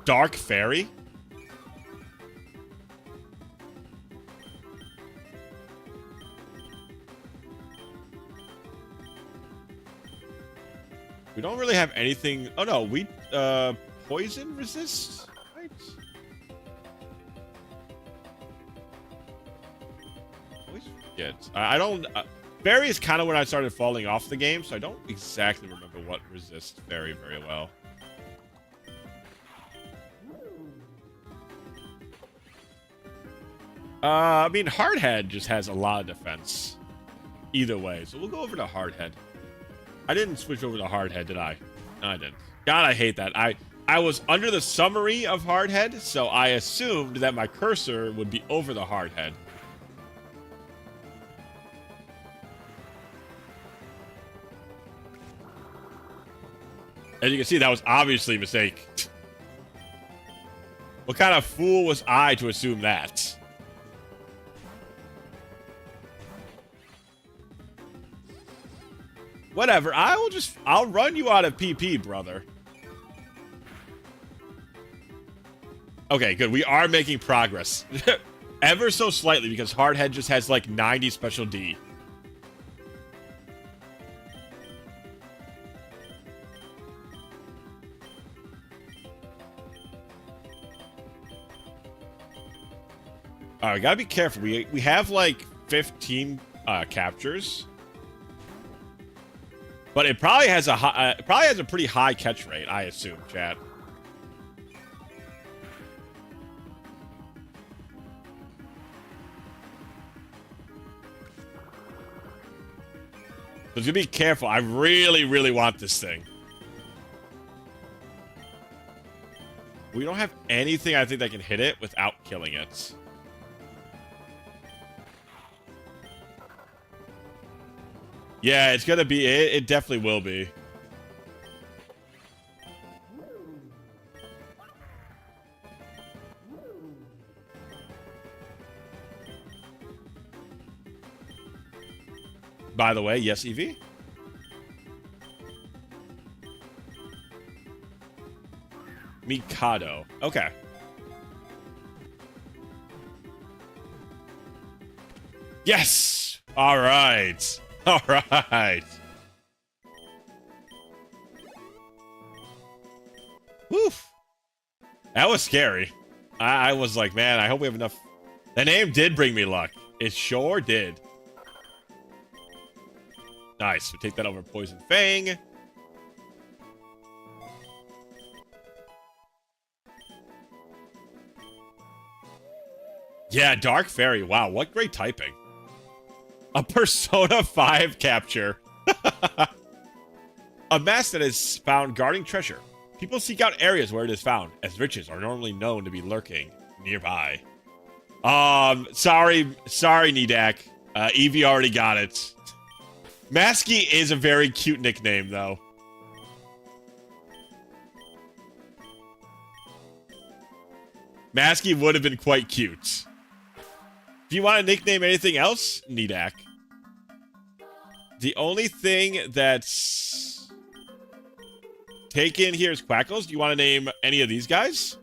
Dark Fairy? We don't really have anything. Oh no, we poison resist, right? Always forget. I don't. Fairy is kind of when I started falling off the game, so I don't exactly remember what resists Fairy very well. I mean, Hardhead just has a lot of defense. Either way, so we'll go over to Hardhead. I didn't switch over to Hardhead, did I? No, I didn't. God, I hate that. I was under the summary of Hardhead, so I assumed that my cursor would be over the Hardhead. As you can see, that was obviously a mistake. What kind of fool was I to assume that? Whatever, I'll run you out of PP, brother. Okay, good. We are making progress. Ever so slightly, because Hardhead just has like 90 special D. Alright, gotta be careful. We have like 15 captures. But it probably has a pretty high catch rate, I assume, chat. So just be careful. I really, really want this thing. We don't have anything I think that can hit it without killing it. Yeah, it's gonna be. It definitely will be. By the way, yes, Evie? Mikado. Okay. Yes! All right. All right. Woof. That was scary. I was like, man, I hope we have enough. The name did bring me luck. It sure did. Nice. We take that over Poison Fang. Yeah, Dark Fairy. Wow, what great typing. A Persona 5 capture. A mask that is found guarding treasure. People seek out areas where it is found, as riches are normally known to be lurking nearby. Sorry, Nidak. Evie already got it. Masky is a very cute nickname, though. Masky would have been quite cute. Do you want to nickname anything else, Nidak? The only thing that's taken here is Quackles. Do you want to name any of these guys?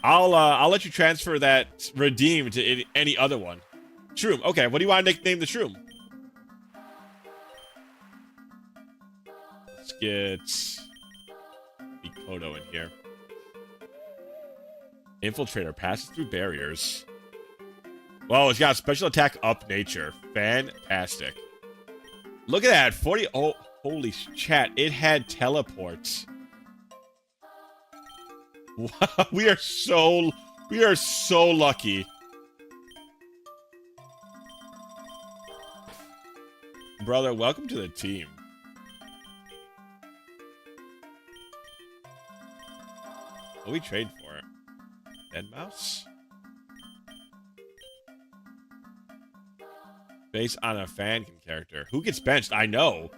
I'll let you transfer that redeem to any other one. Shroom. Okay, what do you want to nickname the Shroom? Let's get Mikoto in here. Infiltrator passes through barriers. Whoa, it's got special attack up nature. Fantastic. Look at that. 40. Oh, holy chat. It had teleports. Wow, we are so lucky. Brother, welcome to the team. What do we trade for? Dead mouse? Based on a fan character. Who gets benched? I know.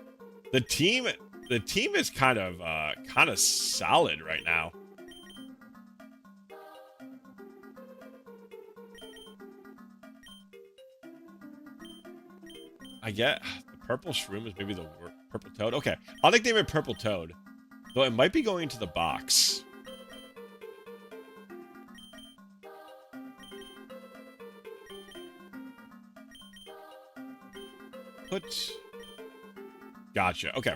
The team is kind of solid right now. I get the purple shroom is maybe the worst. Purple Toad. Okay, I'll nickname it Purple Toad. Though it might be going into the box. Gotcha. Okay.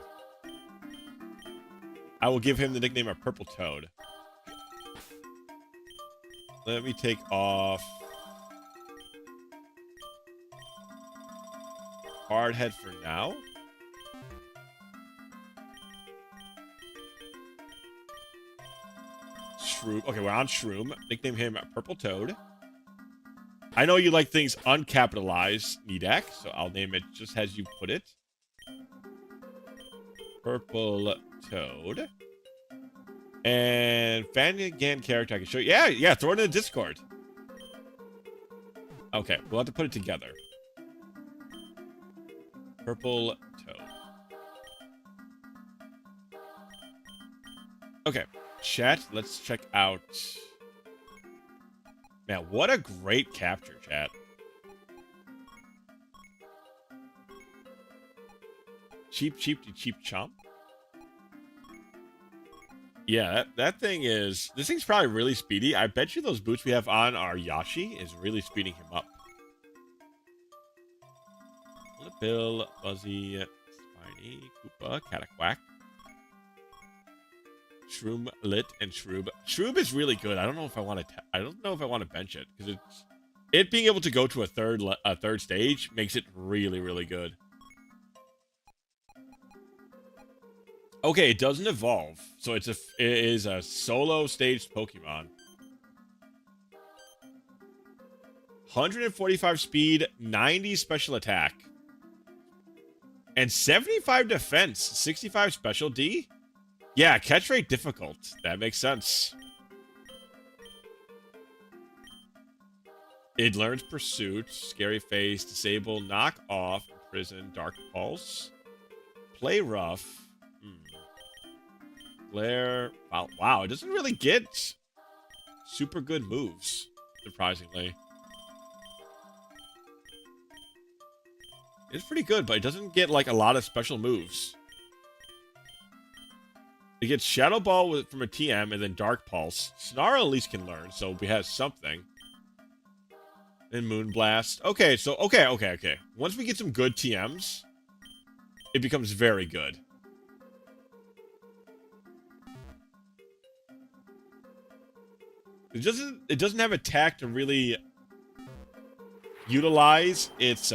I will give him the nickname of Purple Toad. Let me take off Hardhead for now. Shroom. Okay, we're on Shroom. Nickname him Purple Toad. I know you like things uncapitalized, Nidak, so I'll name it just as you put it. Purple Toad. And Fanigan character I can show you. Yeah, throw it in the Discord. Okay, we'll have to put it together. Purple Toad. Okay, chat, let's check out... Man, what a great capture, chat. Cheap chomp. Yeah, that thing is... This thing's probably really speedy. I bet you those boots we have on our Yashi is really speeding him up. Bill, Buzzy, Spiny, Koopa, Cataquack, Shroom, Lit, and Shroob. Shroob is really good. I don't know if I want to bench it because it being able to go to a third stage makes it really, really good. Okay, it doesn't evolve, so it is a solo staged Pokemon. 145 speed, 90 special attack. And 75 defense, 65 special D? Yeah, catch rate difficult. That makes sense. It learns Pursuit, Scary Face, Disable, Knock Off, Prison, Dark Pulse, Play Rough, Glare. Wow, it doesn't really get super good moves, surprisingly. It's pretty good, but it doesn't get, like, a lot of special moves. It gets Shadow Ball from a TM and then Dark Pulse. Snarl at least can learn, so we have something. And Moonblast. Okay, so, okay. Once we get some good TMs, it becomes very good. It doesn't have attack to really utilize its,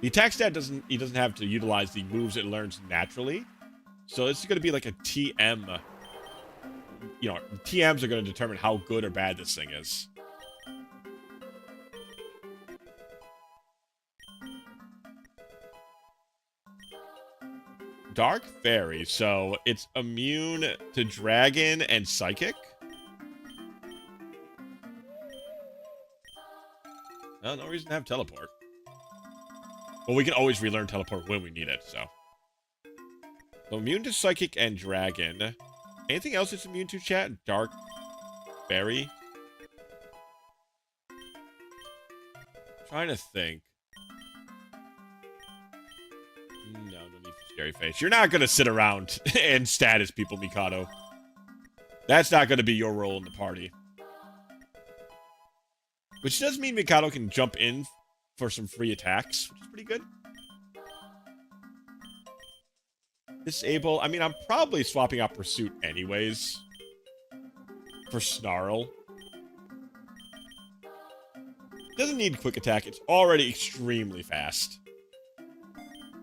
The attack stat doesn't have to utilize the moves it learns naturally. So this is going to be like a TM. You know, TMs are going to determine how good or bad this thing is. Dark Fairy, so it's immune to Dragon and Psychic. Well, no reason to have Teleport. Well, we can always relearn Teleport when we need it, so. So immune to Psychic and Dragon. Anything else it's immune to, chat? Dark Fairy? Trying to think. No need for Scary Face. You're not going to sit around and status people, Mikado. That's not going to be your role in the party. Which does mean Mikado can jump in for some free attacks, which is pretty good. Disable. I mean, I'm probably swapping out Pursuit anyways. For Snarl. Doesn't need Quick Attack. It's already extremely fast.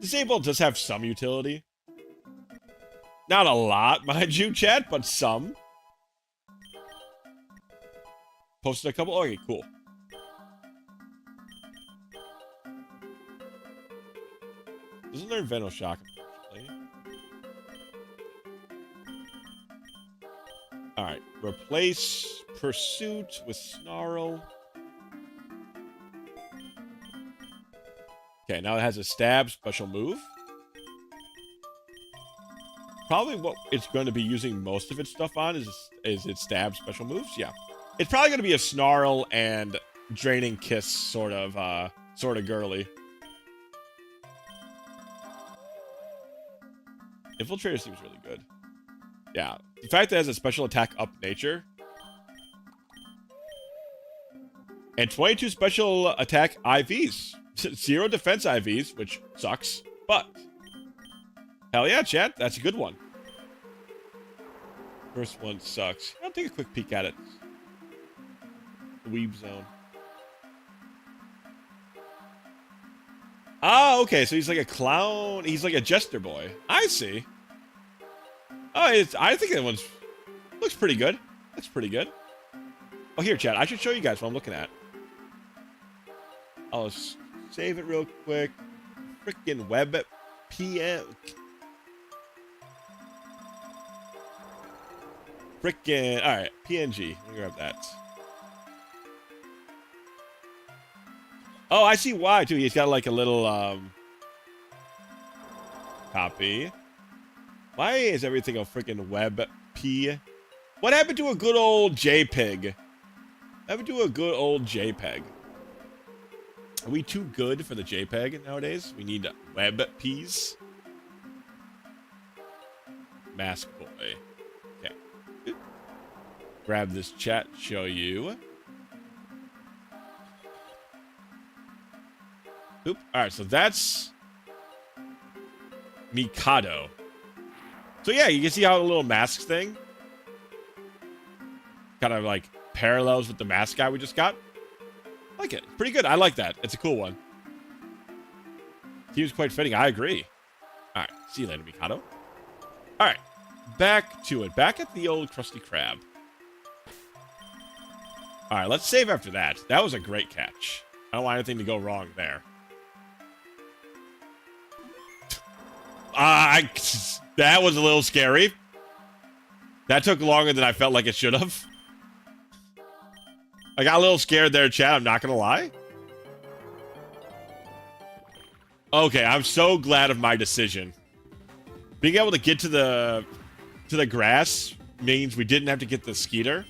Disable does have some utility. Not a lot, mind you, chat, but some. Posted a couple. Okay, cool. Doesn't learn Venoshock, unfortunately. Alright, replace Pursuit with Snarl. Okay, now it has a Stab special move. Probably what it's going to be using most of its stuff on is its Stab special moves. Yeah. It's probably going to be a Snarl and Draining Kiss sort of girly. Infiltrator seems really good. Yeah. The fact that it has a special attack up nature. And 22 special attack IVs. 0 defense IVs, which sucks. But hell yeah, chat. That's a good one. First one sucks. I'll take a quick peek at it. The Weeb Zone. Ah, okay. So he's like a clown. He's like a jester boy. I see. Oh, I think that one's looks pretty good. That's pretty good. Oh, here, chat. I should show you guys what I'm looking at. I'll save it real quick. Freaking web PM. Frickin'. Alright, PNG. Let me grab that. Oh, I see why, too. He's got like a little, copy. Why is everything a freaking web P? What happened to a good old JPEG? What happened to a good old JPEG? Are we too good for the JPEG nowadays? We need web Ps. Mask boy. Okay. Grab this chat, show you. Oop. Alright, so that's Mikado. So yeah, you can see how the little mask thing kind of like parallels with the mask guy we just got. I like it. Pretty good. I like that. It's a cool one. Seems quite fitting. I agree. Alright, see you later, Mikado. Alright, back to it. Back at the old Krusty Krab. Alright, let's save after that. That was a great catch. I don't want anything to go wrong there. That was a little scary. That took longer than I felt like it should have. I got a little scared there, chat. I'm not gonna lie. Okay, I'm so glad of my decision. Being able to get to the grass means we didn't have to get the skeeter.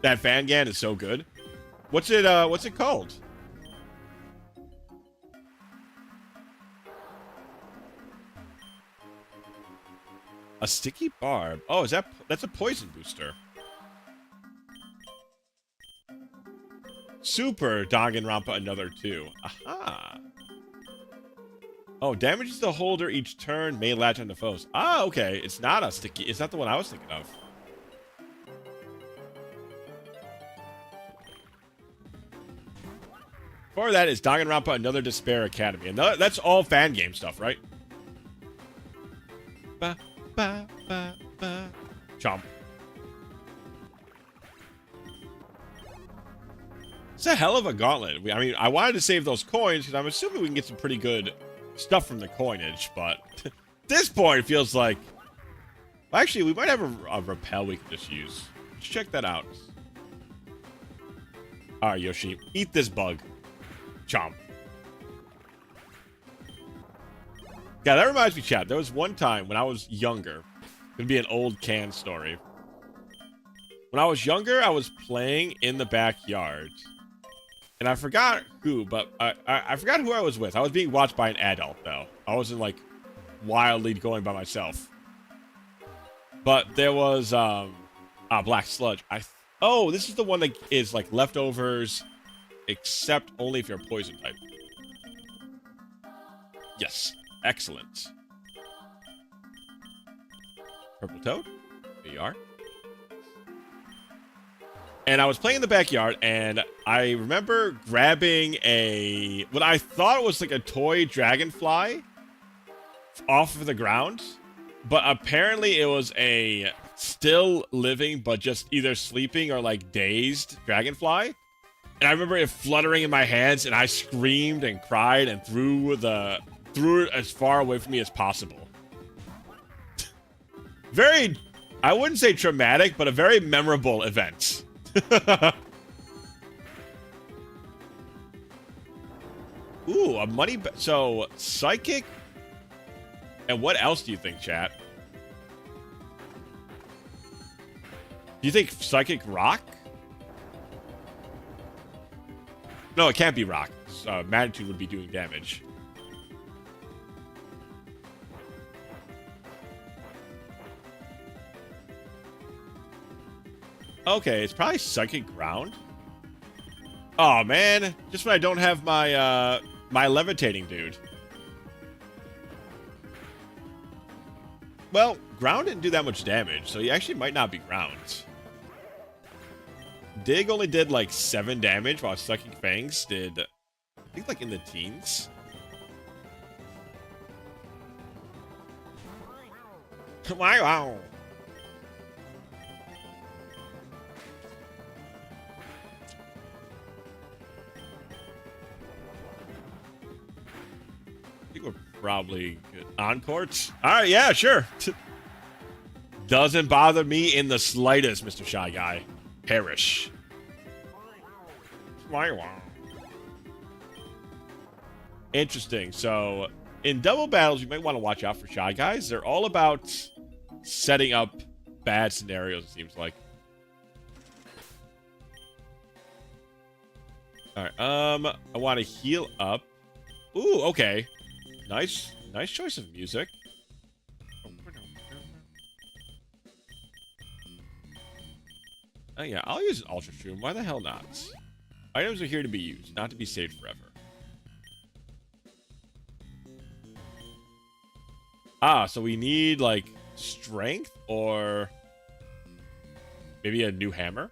That Fangan is so good. What's it called? A sticky barb. Oh, that's a poison booster. Super Danganronpa another 2. Aha. Oh, damages the holder each turn, may latch onto foes. Ah, okay. It's not a sticky. It's not the one I was thinking of. Before that is Danganronpa Another Despair Academy. And that's all fan game stuff, right? Ba, ba, ba, ba. Chomp. It's a hell of a gauntlet. I mean, I wanted to save those coins because I'm assuming we can get some pretty good stuff from the coinage, but at this point it feels like... Well, actually, we might have a repel we can just use. Let's check that out. Alright, Yoshi. Eat this bug. Chomp. Yeah, that reminds me, chat. There was one time when I was younger. Gonna be an old can story. When I was younger, I was playing in the backyard. And I forgot who, but I forgot who I was with. I was being watched by an adult, though. I wasn't, like, wildly going by myself. But there was, Black Sludge. Oh, this is the one that is, like, leftovers... Except only if you're a poison type. Yes. Excellent. Purple Toad. There you are. And I was playing in the backyard, and I remember grabbing what I thought was like a toy dragonfly off of the ground. But apparently it was a still living, but just either sleeping or like dazed dragonfly. And I remember it fluttering in my hands, and I screamed and cried and threw it as far away from me as possible. Very, I wouldn't say traumatic, but a very memorable event. Ooh, a money... So, Psychic... And what else do you think, chat? Do you think Psychic Rock? No, it can't be Rock. magnitude would be doing damage. Okay, it's probably Psychic Ground. Oh man, just when I don't have my my levitating dude. Well, ground didn't do that much damage, so he actually might not be ground. Dig only did like 7 damage, while Sucking Fangs did, I think, like in the teens. Wow. I think we're probably good. On courts? Alright, yeah, sure. Doesn't bother me in the slightest, Mr. Shy Guy. Perish. Interesting. So, in double battles, you might want to watch out for Shy Guys. They're all about setting up bad scenarios, it seems like. Alright, I want to heal up. Ooh, okay. Nice choice of music. Oh yeah, I'll use an Ultra Shroom. Why the hell not? Items are here to be used, not to be saved forever. Ah, so we need, like, strength or maybe a new hammer?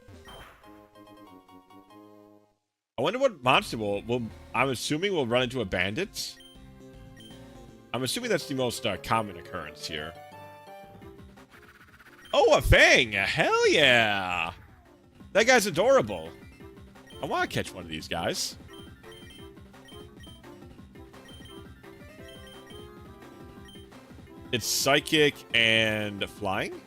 I wonder what monster will I'm assuming we'll run into a bandit. I'm assuming that's the most common occurrence here. Oh, a Fang! Hell yeah! That guy's adorable. I want to catch one of these guys. It's psychic and flying?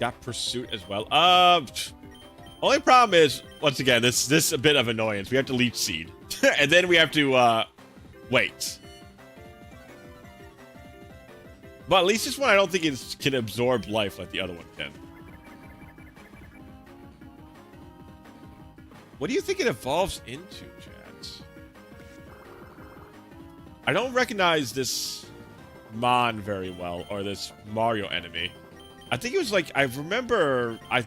Got pursuit as well. Only problem is, once again, this is a bit of annoyance. We have to leech seed. And then we have to, wait. But at least this one I don't think it can absorb life like the other one can. What do you think it evolves into, chat? I don't recognize this Mon very well, or this Mario enemy. I think it was like, I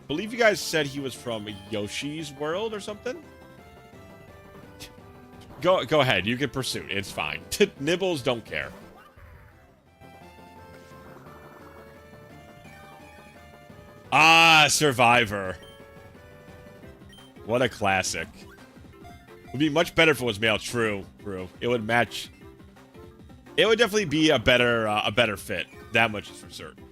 believe you guys said he was from Yoshi's World or something? Go ahead, you can pursue. It's fine. Nibbles don't care. Ah, Survivor. What a classic. Would be much better if it was male. True. It would match. It would definitely be a better fit. That much is for certain.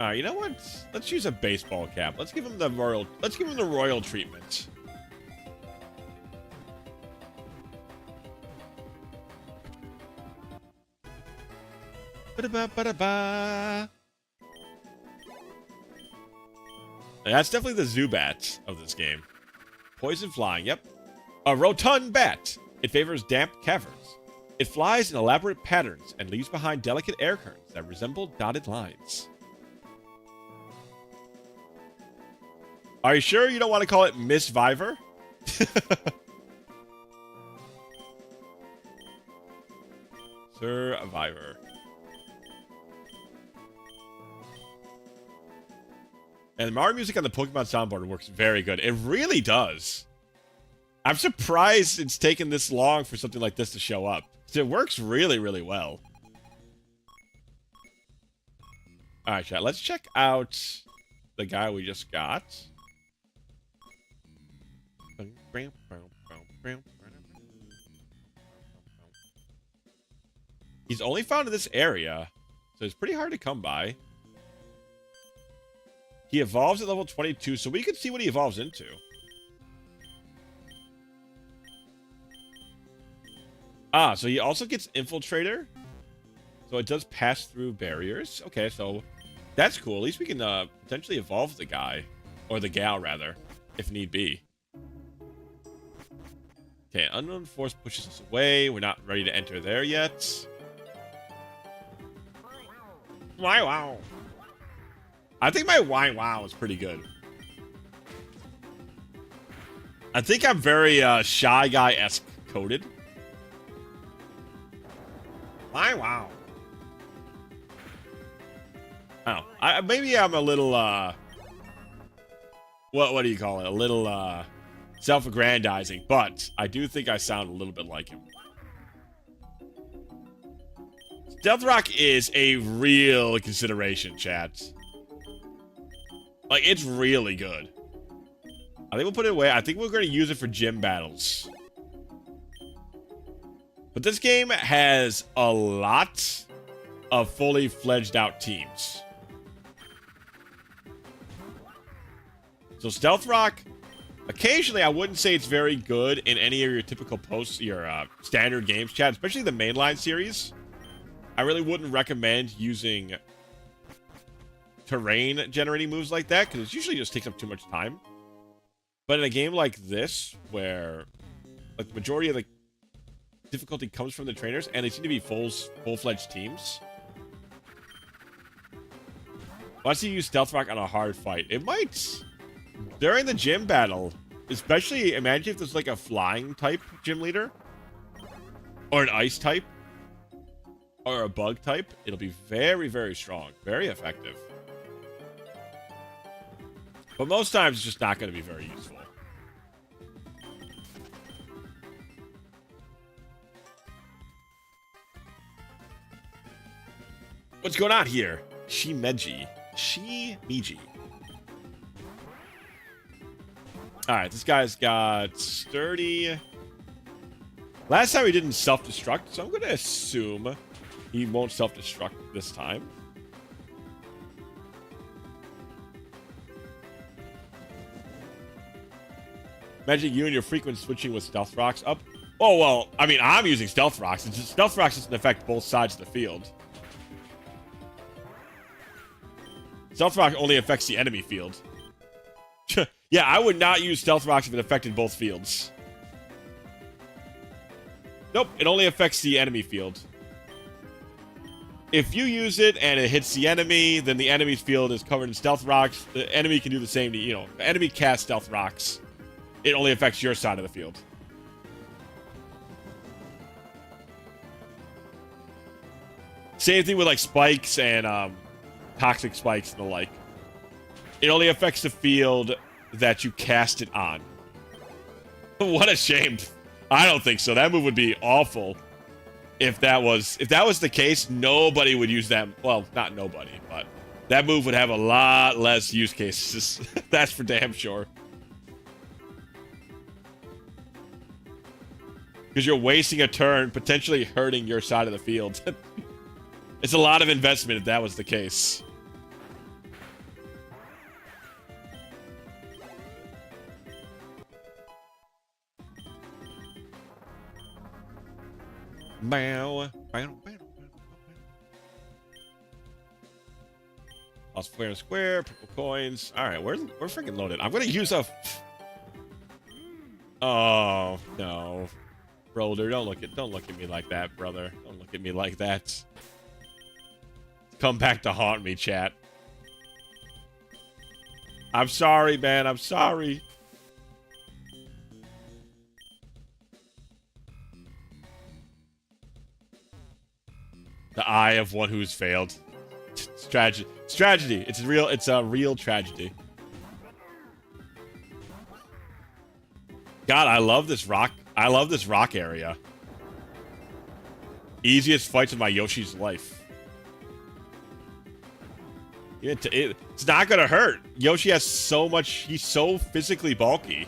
Alright, you know what? Let's use a baseball cap. Let's give him the royal treatment. Ba-da-ba-ba-da-ba. That's definitely the Zubat of this game. Poison flying, yep. A rotund bat. It favors damp caverns. It flies in elaborate patterns and leaves behind delicate air currents that resemble dotted lines. Are you sure you don't want to call it Miss Viver? Survivor. And the Mario music on the Pokemon soundboard works very good. It really does. I'm surprised it's taken this long for something like this to show up. It works really, really well. Alright, chat. Let's check out the guy we just got. He's only found in this area, so it's pretty hard to come by. He evolves at level 22, so we can see what he evolves into. Ah, so he also gets Infiltrator. So it does pass through barriers. Okay, so that's cool. At least we can potentially evolve the guy. Or the gal, rather, if need be. Okay, unknown force pushes us away. We're not ready to enter there yet. Wow. I think my wow is pretty good. I think I'm very Shy Guy-esque coded. Wow. Oh, maybe I'm a little what do you call it? A little self-aggrandizing, but I do think I sound a little bit like him. Stealth Rock is a real consideration, chat. Like, it's really good. I think we'll put it away. I think we're going to use it for gym battles. But this game has a lot of fully fledged out teams. So Stealth Rock, occasionally I wouldn't say it's very good in any of your typical standard games, chat, especially the mainline series. I really wouldn't recommend using terrain generating moves like that, because it usually just takes up too much time. But in a game like this, where like the majority of the difficulty comes from the trainers, and they seem to be full-fledged teams, once you use Stealth Rock on a hard fight, it might, during the gym battle, especially imagine if there's like a flying type gym leader, or an ice type, or a bug type, it'll be very, very strong, very effective. But most times, it's just not going to be very useful. What's going on here? Shimiji. Alright, this guy's got sturdy. Last time he didn't self-destruct, so I'm going to assume he won't self-destruct this time. Imagine you and your frequent switching with Stealth Rocks up. Oh, well, I mean, I'm using Stealth Rocks. It's just, Stealth Rocks doesn't affect both sides of the field. Stealth Rock only affects the enemy field. Yeah, I would not use Stealth Rocks if it affected both fields. Nope, it only affects the enemy field. If you use it and it hits the enemy, then the enemy's field is covered in Stealth Rocks. The enemy can do the same to, you know, the enemy casts Stealth Rocks. It only affects your side of the field. Same thing with like spikes and toxic spikes and the like. It only affects the field that you cast it on. What a shame. I don't think so. That move would be awful. If that was the case, nobody would use that. Well, not nobody, but that move would have a lot less use cases. That's for damn sure. Because you're wasting a turn, potentially hurting your side of the field. It's a lot of investment if that was the case. Lost fair and square, purple coins. Alright, we're freaking loaded. I'm gonna use a... Oh, no. Roller, don't look at me like that, brother. Don't look at me like that. Come back to haunt me, chat. I'm sorry, man. I'm sorry. The eye of one who's failed. It's tragedy. It's tragedy. It's a real tragedy. God, I love this rock. I love this rock area. Easiest fights in my Yoshi's life. It's not gonna hurt. Yoshi has so much. He's so physically bulky.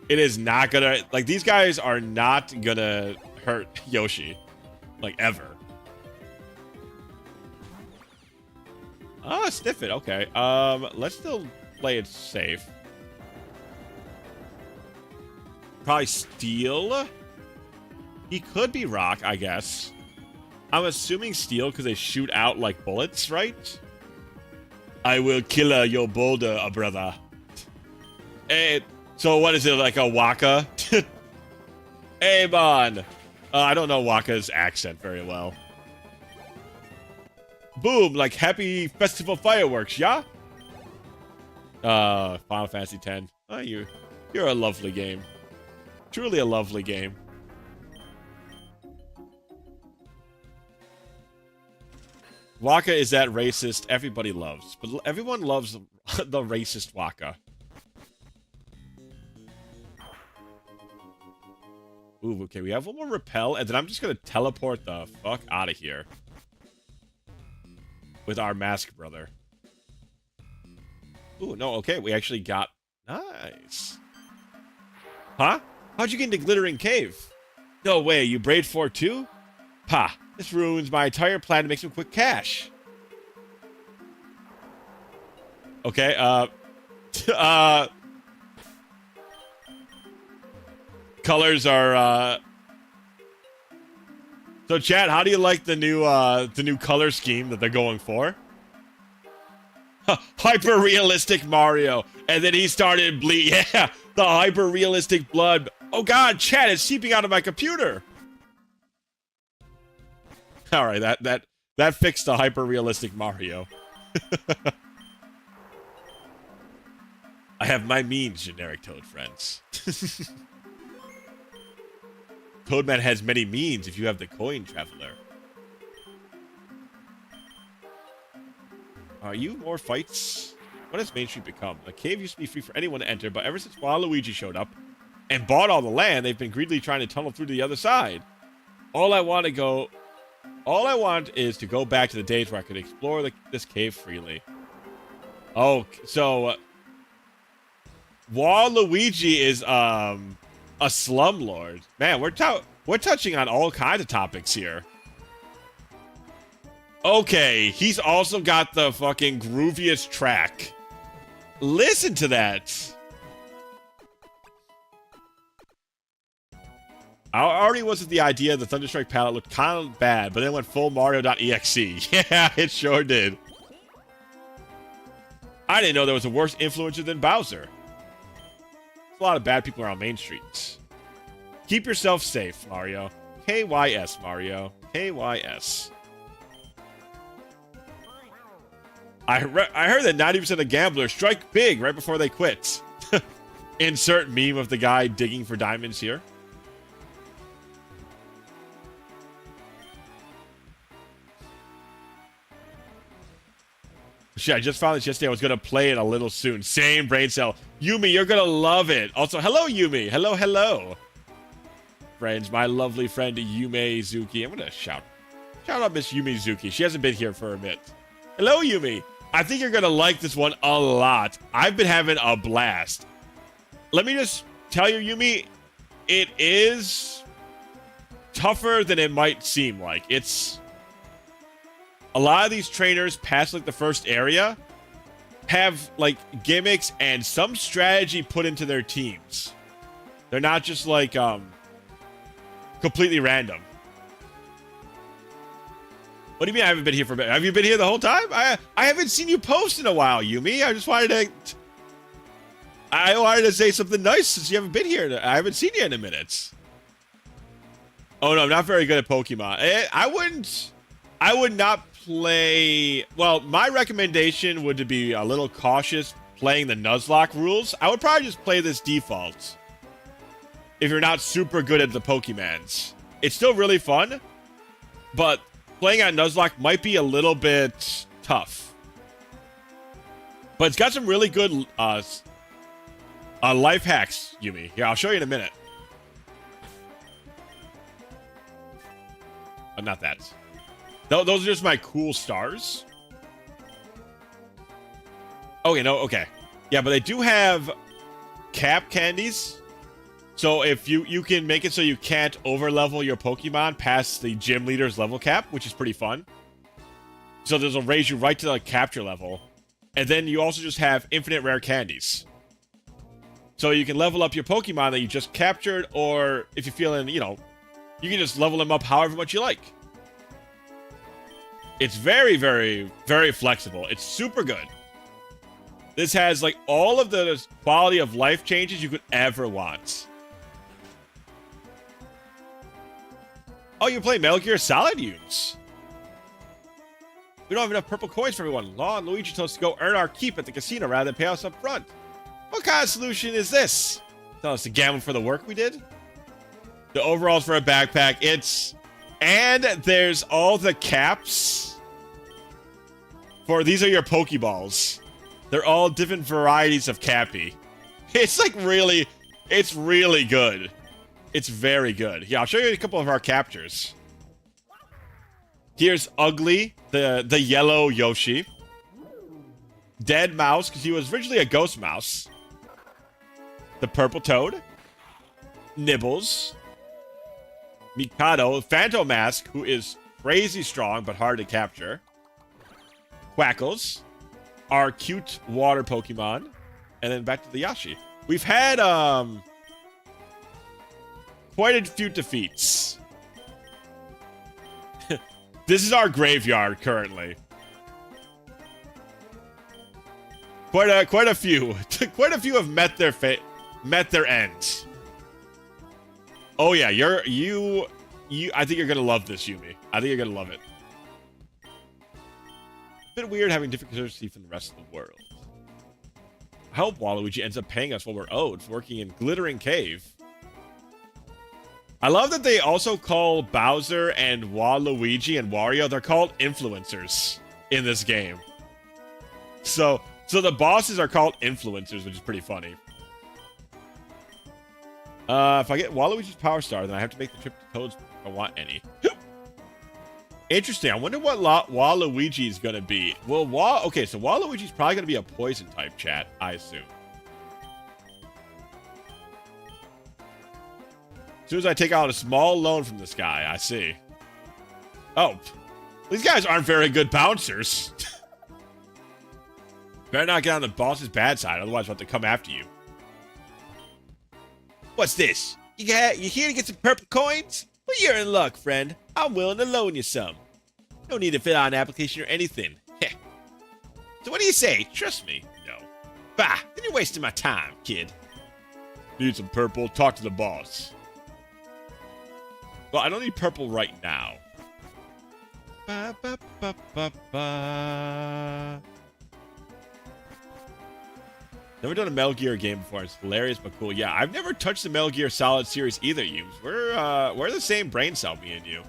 It is not gonna. Like, these guys are not gonna hurt Yoshi. Like, ever. Oh, sniff it. Okay. Let's still play it safe. Probably steel. He could be rock, I guess. I'm assuming steel because they shoot out like bullets, right? I will kill your boulder, brother. So what is it, like a Waka? Amon! I don't know Waka's accent very well. Boom, like happy festival fireworks, yeah? Final Fantasy X. Oh, you're a lovely game. Truly a lovely game. Waka is that racist everybody loves, but everyone loves the racist Waka. Ooh, okay, we have one more repel, and then I'm just gonna teleport the fuck out of here. With our mask brother. Ooh, no, okay, we actually got... Nice. Huh? How'd you get into Glittering Cave? No way, you braid 4 too? Pah, this ruins my entire plan to make some quick cash. Okay, colors are, So, chat, how do you like the new color scheme that they're going for? Hyper-realistic Mario. And then he started bleed. Yeah, the hyper-realistic blood. Oh, God, chat, it's seeping out of my computer. All right, that fixed the hyper-realistic Mario. I have my means, generic Toad friends. Toadman has many means if you have the coin, traveler. Are you more fights? What has Main Street become? The cave used to be free for anyone to enter, but ever since Waluigi showed up and bought all the land, they've been greedily trying to tunnel through to the other side. All I want is to go back to the days where I could explore this cave freely. Oh, so Waluigi is a slumlord. Man, we're touching on all kinds of topics here. Okay, he's also got the fucking grooviest track. Listen to that. I already was with the idea the Thunderstrike palette looked kind of bad, but then went full Mario.exe. Yeah, it sure did. I didn't know there was a worse influencer than Bowser. There's a lot of bad people around Main Street. Keep yourself safe, Mario. KYS, Mario. KYS. I heard that 90% of gamblers strike big right before they quit. Insert meme of the guy digging for diamonds here. Shit, I just found this yesterday. I was going to play it a little soon. Same brain cell. Yumi, you're going to love it. Also, hello, Yumi. Hello, hello. Friends, my lovely friend Yume Zuki. I'm going to shout out Miss Yumi Zuki. She hasn't been here for a bit. Hello, Yumi. I think you're going to like this one a lot. I've been having a blast. Let me just tell you, Yumi, it is tougher than it might seem like. It's... A lot of these trainers past, like, the first area have, like, gimmicks and some strategy put into their teams. They're not just, like, completely random. What do you mean I haven't been here for a bit? Have you been here the whole time? I haven't seen you post in a while, Yumi. I just wanted to say something nice since you haven't been here. I haven't seen you in a minute. Oh, no, I'm not very good at Pokemon. I would not play... Well, my recommendation would be a little cautious playing the Nuzlocke rules. I would probably just play this default if you're not super good at the Pokemons. It's still really fun, but playing on Nuzlocke might be a little bit tough. But it's got some really good life hacks, Yumi. Here, I'll show you in a minute. But not that. Those are just my cool stars. Okay, no, okay. Yeah, but they do have cap candies. So if you can make it so you can't over-level your Pokemon past the gym leader's level cap, which is pretty fun. So this will raise you right to the capture level. And then you also just have infinite rare candies. So you can level up your Pokemon that you just captured, or if you're feeling, you know, you can just level them up however much you like. It's very, very, very flexible. It's super good. This has like all of the quality of life changes you could ever want. Oh, you play Metal Gear Solid use. We don't have enough purple coins for everyone. Law and Luigi told us to go earn our keep at the casino rather than pay us up front. What kind of solution is this? Tell us to gamble for the work we did? The overalls for a backpack. And there's all the caps. These are your Pokeballs. They're all different varieties of Cappy. It's like really, it's really good. It's very good. Yeah, I'll show you a couple of our captures. Here's Ugly, the yellow Yoshi. Dead Mouse, because he was originally a ghost mouse. The purple Toad. Nibbles. Mikado, Phantom Mask, who is crazy strong but hard to capture. Quackles. Our cute water Pokemon. And then back to the Yoshi. We've had quite a few defeats. This is our graveyard currently. Quite a few. Quite a few have met their end. Oh yeah, you I think you're gonna love this, Yumi. I think you're gonna love it. A bit weird having different currency from the rest of the world. I hope Waluigi ends up paying us what we're owed for working in Glittering Cave. I love that they also call Bowser and Waluigi and Wario, they're called influencers in this game. So the bosses are called influencers, which is pretty funny. If I get Waluigi's Power Star, then I have to make the trip to Toad's if I want any. Interesting. I wonder what Waluigi's gonna be. Well, okay, so Waluigi's probably gonna be a poison type, chat, I assume. As soon as I take out a small loan from this guy, I see. Oh, these guys aren't very good bouncers. Better not get on the boss's bad side, otherwise I'll have to come after you. What's this? You here to get some purple coins? Well, you're in luck, friend. I'm willing to loan you some. No need to fill out an application or anything. Heh. So what do you say? Trust me? No. Bah, then you're wasting my time, kid. Need some purple? Talk to the boss. Well, I don't need purple right now. Ba, ba, ba, ba, ba. Never done a Metal Gear game before. It's hilarious but cool. Yeah, I've never touched the Metal Gear Solid series either, you. We're the same brain cell, me and you.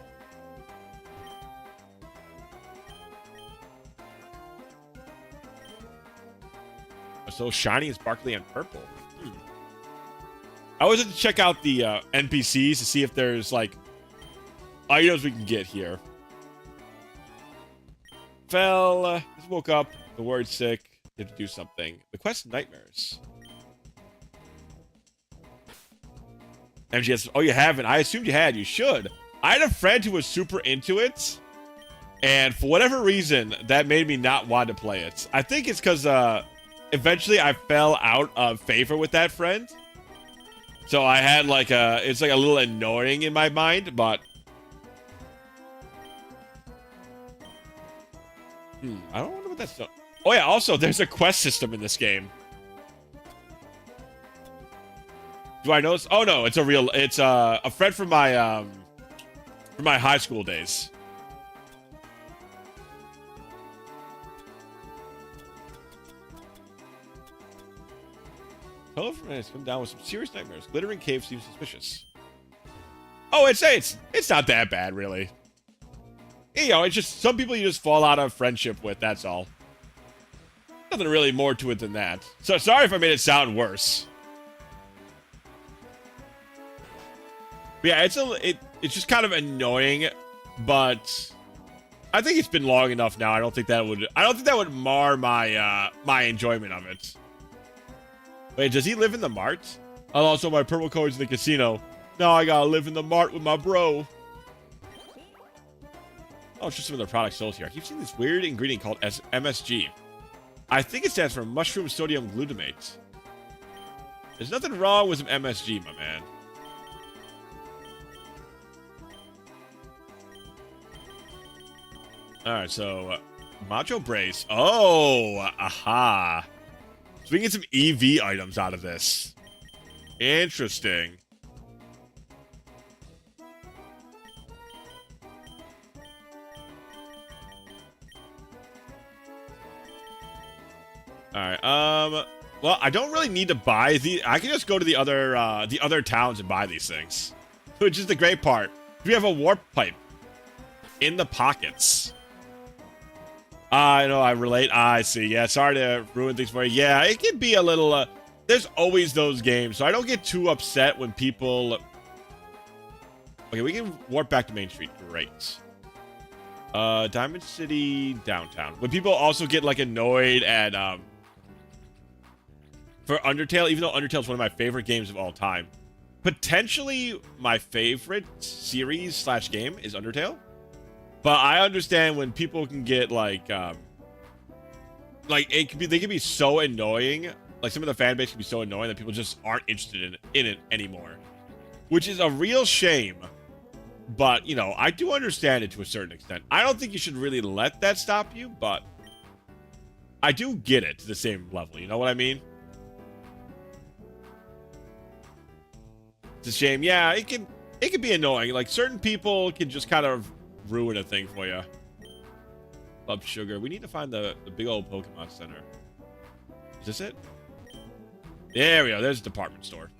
So shiny and sparkly and purple. I always have to check out the NPCs to see if there's like items we can get here. Just woke up. The word sick. You have to do something. The quest nightmares. MGS. Oh, you haven't. I assumed you had. You should. I had a friend who was super into it, and for whatever reason, that made me not want to play it. I think it's because eventually I fell out of favor with that friend. So I had like it's like a little annoying in my mind, but I don't know what that's. Oh yeah, also there's a quest system in this game. Do I know this? Oh no, it's a friend from my high school days. Hello, friends. Come down with some serious nightmares. Glittering Cave seems suspicious. Oh, it's not that bad, really. You know, it's just some people you just fall out of friendship with. That's all. Nothing really more to it than that. So sorry if I made it sound worse. But yeah, it's just kind of annoying, but I think it's been long enough now. I don't think that would mar my my enjoyment of it. Wait, does he live in the mart? Oh, also my purple code's in the casino. Now I gotta live in the mart with my bro. Oh, it's just some of the products sold here. I keep seeing this weird ingredient called MSG. I think it stands for mushroom sodium glutamate. There's nothing wrong with some MSG, my man. Alright, so Macho Brace. Oh, aha. So we can get some EV items out of this. Interesting. Alright, well, I don't really need to buy these. I can just go to the other towns and buy these things. Which is the great part. We have a warp pipe in the pockets. I know, I relate. I see. Yeah, sorry to ruin things for you. Yeah, it can be a little, there's always those games, so I don't get too upset when people... Okay, we can warp back to Main Street. Great. Diamond City, downtown. When people also get, like, annoyed at, for Undertale, even though Undertale is one of my favorite games of all time, potentially my favorite series slash game is Undertale. But I understand when people can get like it could be, they can be so annoying. Like some of the fan base can be so annoying that people just aren't interested in it anymore, which is a real shame. But you know, I do understand it to a certain extent. I don't think you should really let that stop you, but I do get it to the same level. You know what I mean? It's a shame. Yeah, it can be annoying. Like certain people can just kind of ruin a thing for you. Love sugar. We need to find the big old Pokemon Center. Is this it? There we go. There's a department store.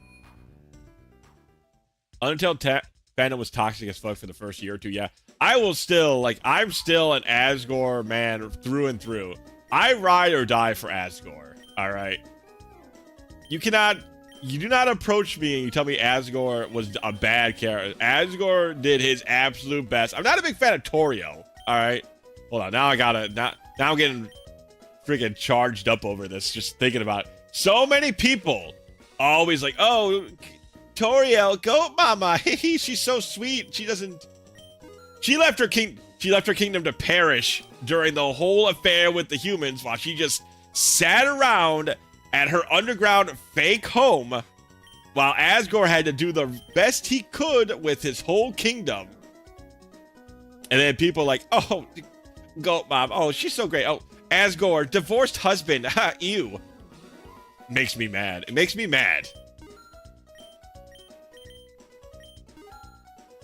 Undertale fandom was toxic as fuck for the first year or two. Yeah, I will still like. I'm still an Asgore man through and through. I ride or die for Asgore. All right. You do not approach me and you tell me Asgore was a bad character. Asgore did his absolute best. I'm not a big fan of Toriel. All right. Hold on. Now I'm getting freaking charged up over this. Just thinking about it. So many people always like, oh, Toriel, goat mama. She's so sweet. She left her kingdom to perish during the whole affair with the humans while she just sat around at her underground fake home while Asgore had to do the best he could with his whole kingdom. And then people like, oh, goat mom. Oh, she's so great. Oh, Asgore, divorced husband. Ew. Makes me mad. It makes me mad.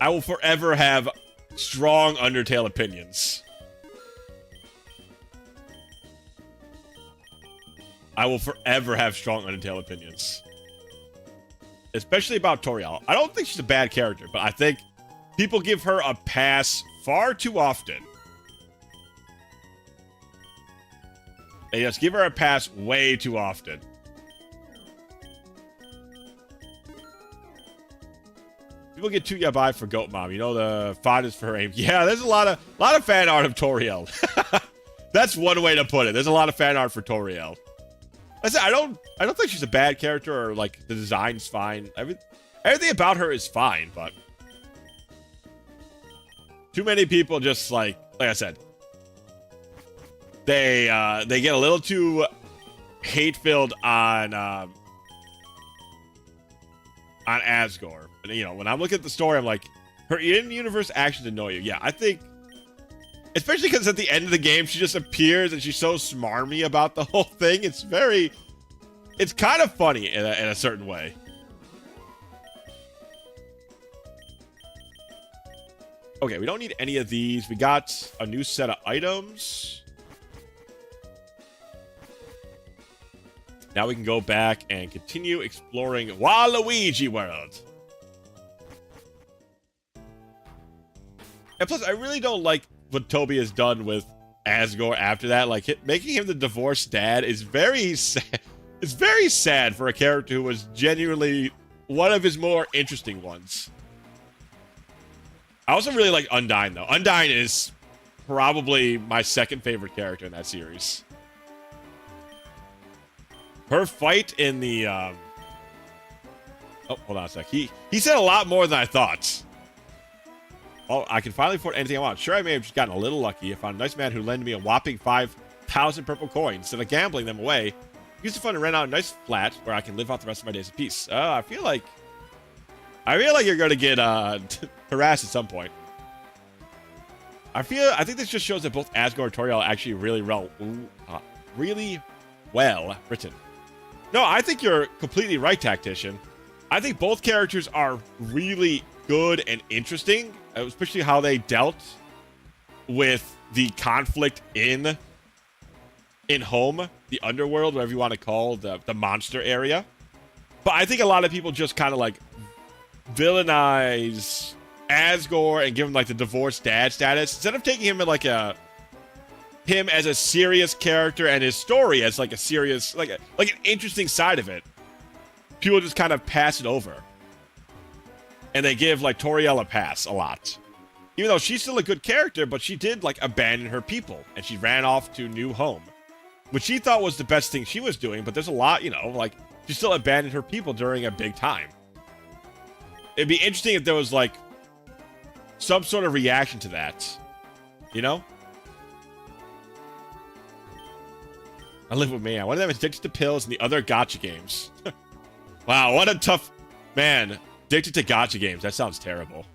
I will forever have strong Undertale opinions. I will forever have strong Undertale opinions. Especially about Toriel. I don't think she's a bad character, but I think people give her a pass far too often. They just give her a pass way too often. People get too yabai for Goat Mom. You know, the font is for her aim. Yeah, there's a lot of fan art of Toriel. That's one way to put it. There's a lot of fan art for Toriel. I don't think she's a bad character or like the design's fine. Everything about her is fine, but too many people just like I said, they get a little too hate-filled on Asgore. And, you know, when I'm looking at the story, I'm like, her in-universe actions annoy you. Yeah, I think, especially because at the end of the game, she just appears and she's so smarmy about the whole thing. It's kind of funny in a certain way. Okay, we don't need any of these. We got a new set of items. Now we can go back and continue exploring Waluigi World. And plus, I really don't like what Toby has done with Asgore after that. Like, making him the divorced dad is very sad. It's very sad for a character who was genuinely one of his more interesting ones. I also really like Undyne, though. Undyne is probably my second favorite character in that series. Her fight in the... Oh, hold on a sec. He said a lot more than I thought. Oh, I can finally afford anything I want. Sure, I may have just gotten a little lucky. I found a nice man who lent me a whopping 5,000 purple coins. Instead of gambling them away, use the fund to rent out a nice flat where I can live out the rest of my days in peace. I feel like you're going to get harassed at some point. I think this just shows that both Asgore and Toriel are actually really well written. No, I think you're completely right, Tactician. I think both characters are really good and interesting, especially how they dealt with the conflict in home, the underworld, whatever you want to call the monster area. But I think a lot of people just kind of like villainize Asgore and give him like the divorced dad status instead of taking him in like him as a serious character and his story as like a serious like an interesting side of it. People just kind of pass it over. And they give like Toriel a pass a lot. Even though she's still a good character, but she did like abandon her people and she ran off to a new home, which she thought was the best thing she was doing. But there's a lot, you know, like she still abandoned her people during a big time. It'd be interesting if there was like some sort of reaction to that, you know? I live with me. One of them is addicted to pills and the other gacha games. Wow, what a tough man. Addicted to gacha games. That sounds terrible.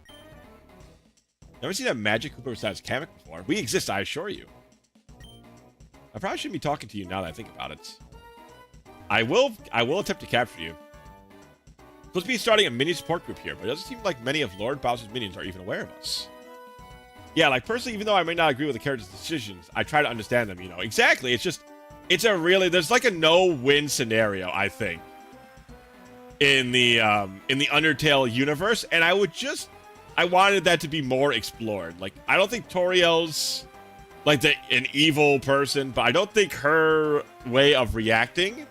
Never seen a magic Koopa besides Kamek before. We exist, I assure you. I probably shouldn't be talking to you now that I think about it. I will attempt to capture you. Supposed to be starting a mini support group here, but it doesn't seem like many of Lord Bowser's minions are even aware of us. Yeah, like personally, even though I may not agree with the character's decisions, I try to understand them, you know. Exactly, it's a really, there's like a no-win scenario, I think, in the Undertale universe, and I wanted that to be more explored. Like, I don't think Toriel's like an evil person, but I don't think her way of reacting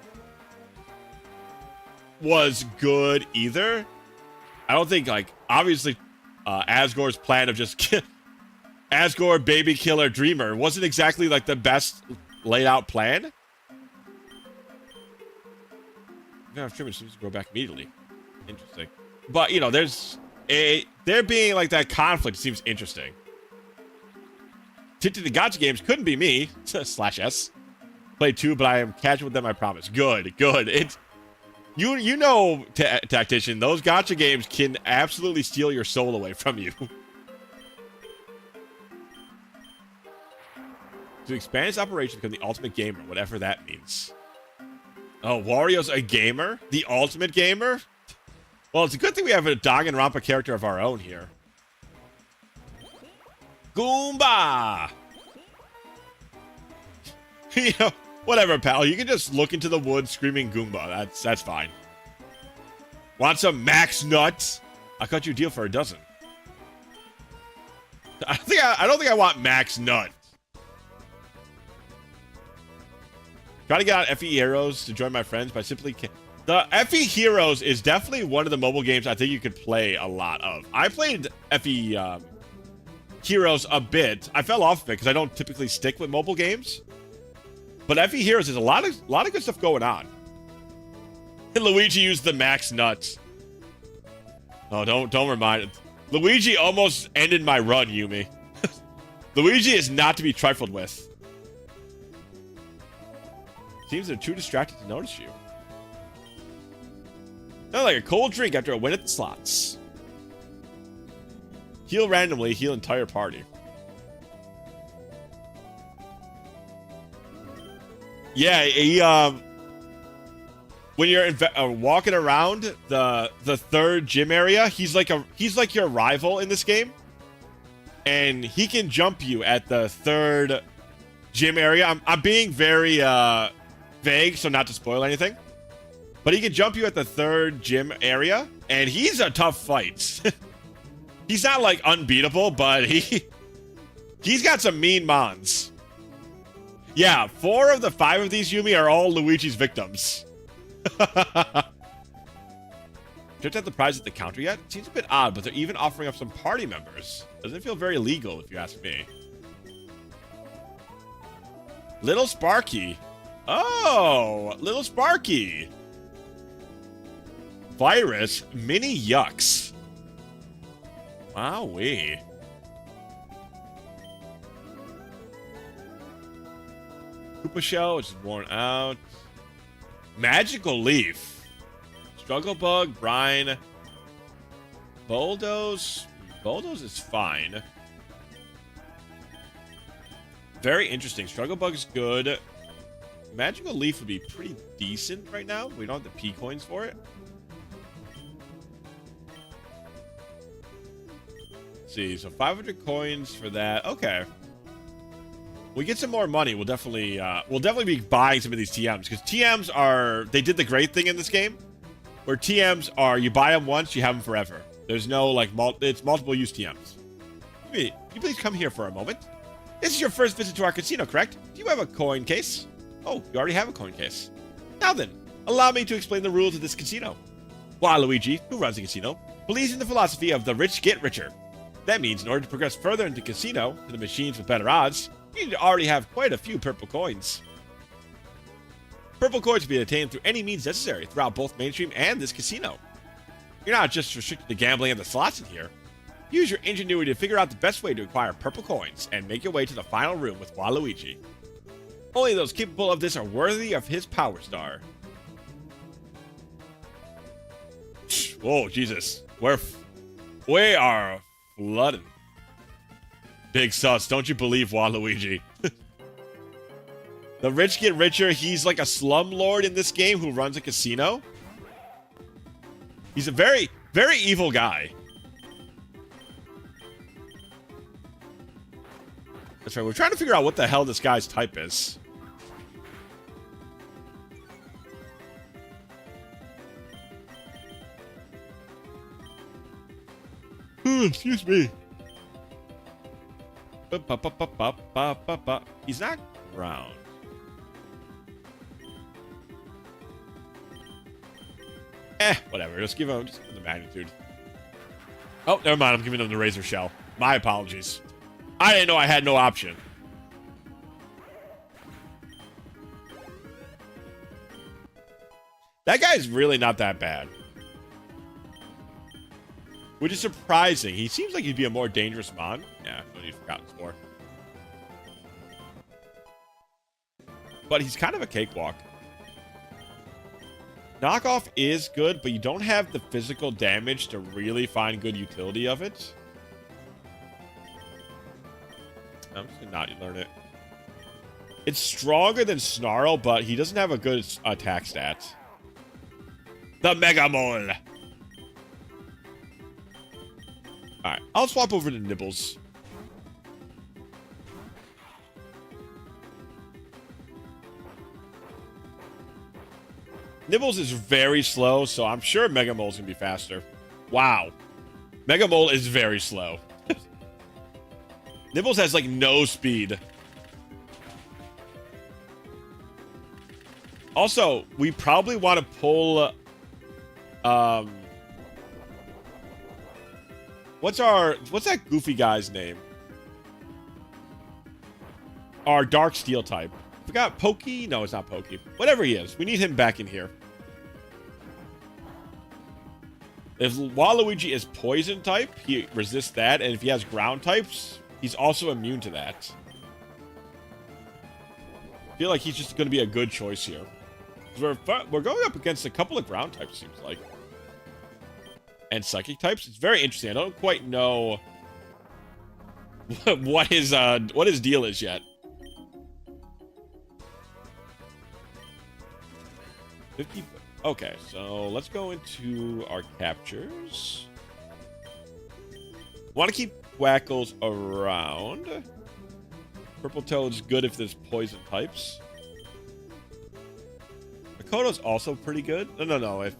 was good either. I don't think, like, obviously Asgore's plan of just Asgore, baby killer, dreamer wasn't exactly like the best laid out plan. No, streamers seems to grow back immediately. Interesting. But, you know, there being like that conflict seems interesting. Tinted the gacha games couldn't be me. /S. Played 2, but I am casual with them, I promise. Good. It's you know, Tactician, those gacha games can absolutely steal your soul away from you. To expand its operation, become the ultimate gamer, whatever that means. Oh, Wario's a gamer? The ultimate gamer? Well, it's a good thing we have a Danganronpa character of our own here. Goomba! You know, whatever, pal. You can just look into the woods screaming Goomba. That's fine. Want some Max Nuts? I'll cut you a deal for a dozen. I don't think I want Max Nut. Try to get on FE Heroes to join my friends, but I simply can't. The FE Heroes is definitely one of the mobile games I think you could play a lot of. I played FE Heroes a bit. I fell off of it because I don't typically stick with mobile games. But FE Heroes is a lot of good stuff going on. And Luigi used the Max Nuts. Oh, don't remind it. Luigi almost ended my run, Yumi. Luigi is not to be trifled with. Seems they're too distracted to notice you. Not like a cold drink after a win at the slots. Heal randomly, heal entire party. Yeah, he, when you're walking around the third gym area, he's like your rival in this game, and he can jump you at the third gym area. I'm being very vague, so not to spoil anything, but he can jump you at the third gym area, and he's a tough fight. He's not like unbeatable, but he's got some mean mons. Yeah, 4 of the 5 of these Yumi are all Luigi's victims. Checked out the prize at the counter yet? Seems a bit odd, but they're even offering up some party members. Doesn't feel very legal, if you ask me. Little Sparky. Oh, Little Sparky. Virus Mini Yucks. Wowee. Koopa Shell, which is worn out. Magical Leaf. Struggle Bug, Brine. Bulldoze. Bulldoze is fine. Very interesting. Struggle Bug is good. Magical Leaf would be pretty decent right now. We don't have the P coins for it. Let's see, so 500 coins for that. Okay. We get some more money. We'll definitely be buying some of these TMs because TMs are, they did the great thing in this game where TMs are, you buy them once, you have them forever. There's no like, it's multiple use TMs. Can you please come here for a moment? This is your first visit to our casino, correct? Do you have a coin case? Oh, you already have a coin case. Now then, allow me to explain the rules of this casino. Waluigi, who runs the casino, believes in the philosophy of the rich get richer. That means in order to progress further into casino, to the machines with better odds, you need to already have quite a few purple coins. Purple coins can be attained through any means necessary throughout both mainstream and this casino. You're not just restricted to gambling and the slots in here. Use your ingenuity to figure out the best way to acquire purple coins and make your way to the final room with Waluigi. Only those capable of this are worthy of his power star. Whoa, Jesus. We are flooding. Big sus, don't you believe Waluigi? The rich get richer. He's like a slumlord in this game who runs a casino. He's a very, very evil guy. That's right, we're trying to figure out what the hell this guy's type is. Excuse me. He's not round. Whatever. Just give him the magnitude. Oh, never mind. I'm giving him the razor shell. My apologies. I didn't know I had no option. That guy's really not that bad. Which is surprising. He seems like he'd be a more dangerous mon. Yeah, no need for Forgotten Spore. But he's kind of a cakewalk. Knockoff is good, but you don't have the physical damage to really find good utility of it. I'm just gonna not learn it. It's stronger than Snarl, but he doesn't have a good attack stat. The Mega Mole! Alright, I'll swap over to Nibbles. Nibbles is very slow, so I'm sure Mega Mole's gonna be faster. Wow. Mega Mole is very slow. Nibbles has, like, no speed. Also, we probably want to pull... What's that goofy guy's name? Our Dark Steel type. Forgot Pokey? No, it's not Pokey. Whatever he is. We need him back in here. If Waluigi is Poison type, he resists that. And if he has Ground types, he's also immune to that. I feel like he's just going to be a good choice here. We're going up against a couple of Ground types, seems like. And Psychic types. It's very interesting. I don't quite know what his deal is yet. 50. Okay, so let's go into our captures. Want to keep Quackles around. Purple Toad's good if there's poison types. Makoto's also pretty good. No. I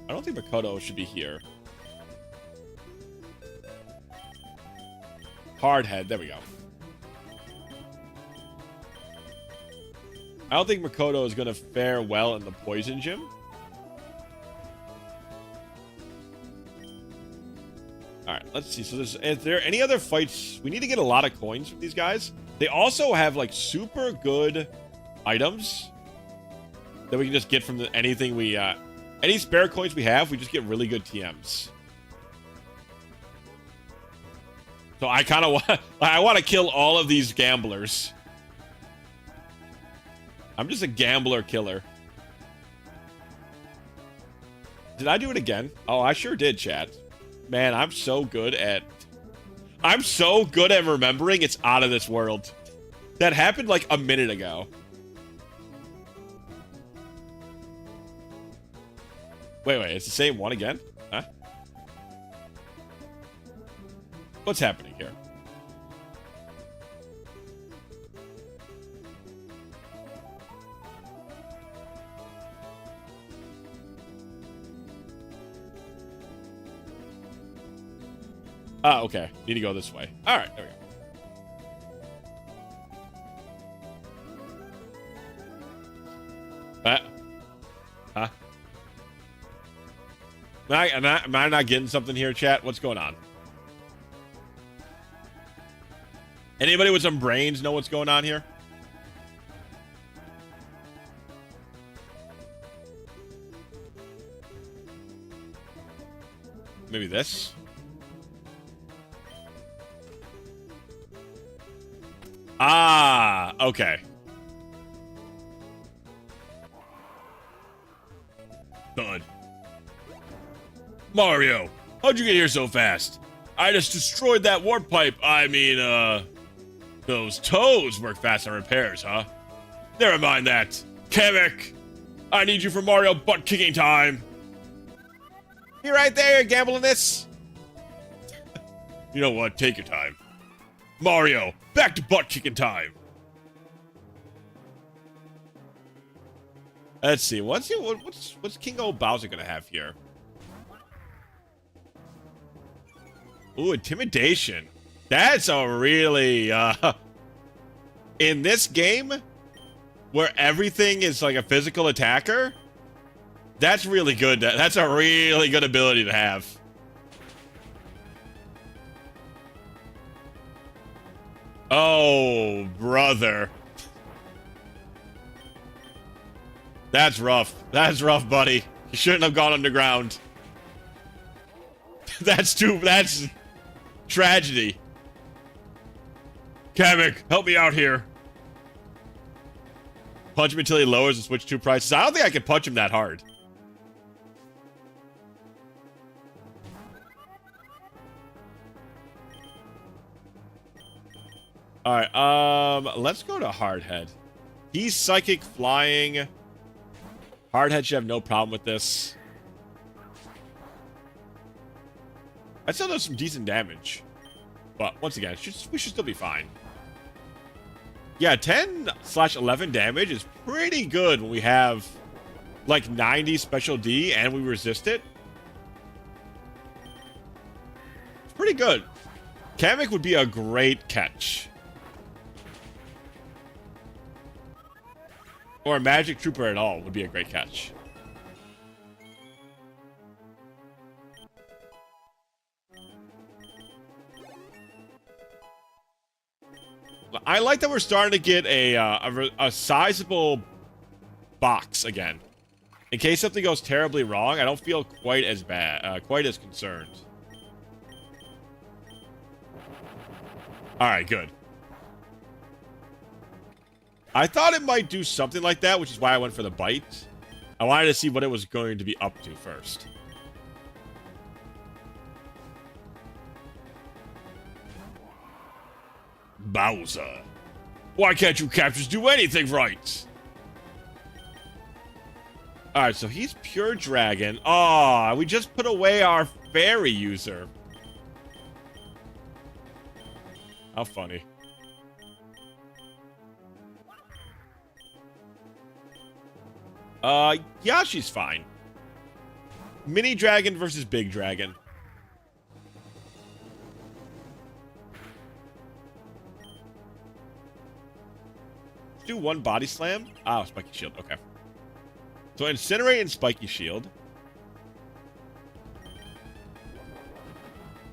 don't think Makoto should be here. Hardhead, there we go. I don't think Makoto is going to fare well in the Poison Gym. Alright, let's see. So is there any other fights? We need to get a lot of coins from these guys. They also have, like, super good items that we can just get from anything we... any spare coins we have, we just get really good TMs. So I kind of want to kill all of these gamblers. I'm just a gambler killer. Did I do it again? Oh, I sure did, chat. Man, I'm so good at remembering. It's out of this world. That happened like a minute ago. Wait, it's the same one again? Huh? What's happening here? Ah, okay. Need to go this way. All right, there we go. Huh? Am I not getting something here, chat? What's going on? Anybody with some brains know what's going on here? Maybe this? Ah, okay. Thud. Mario, how'd you get here so fast? I just destroyed that warp pipe. I mean, those toes work fast on repairs, huh? Never mind that. Kamek, I need you for Mario butt kicking time. You right there, gambling this? You know what? Take your time. Mario, back to butt kicking time. Let's see. What's King Old Bowser gonna have here? Ooh, intimidation. That's a really in this game where everything is like a physical attacker. That's really good. That's a really good ability to have. Oh, brother. That's rough. That's rough, buddy. You shouldn't have gone underground. That's tragedy. Kamek, help me out here. Punch him until he lowers and switch 2 prices. I don't think I can punch him that hard. Alright, let's go to Hardhead. He's psychic flying. Hardhead should have no problem with this. That still does some decent damage. But once again, we should still be fine. Yeah, 10/11 damage is pretty good when we have like 90 special D and we resist it. It's pretty good. Kamek would be a great catch. Or a Magic Trooper at all would be a great catch. I like that we're starting to get a sizable box again. In case something goes terribly wrong, I don't feel quite as bad, quite as concerned. Alright, good. I thought it might do something like that, which is why I went for the bite. I wanted to see what it was going to be up to first. Bowser. Why can't you captures do anything right? Alright, so he's pure dragon. Aw, we just put away our fairy user. How funny. Yeah, she's fine. Mini dragon versus big dragon. Let's do one body slam. Ah, spiky shield. Okay. So incinerate and spiky shield.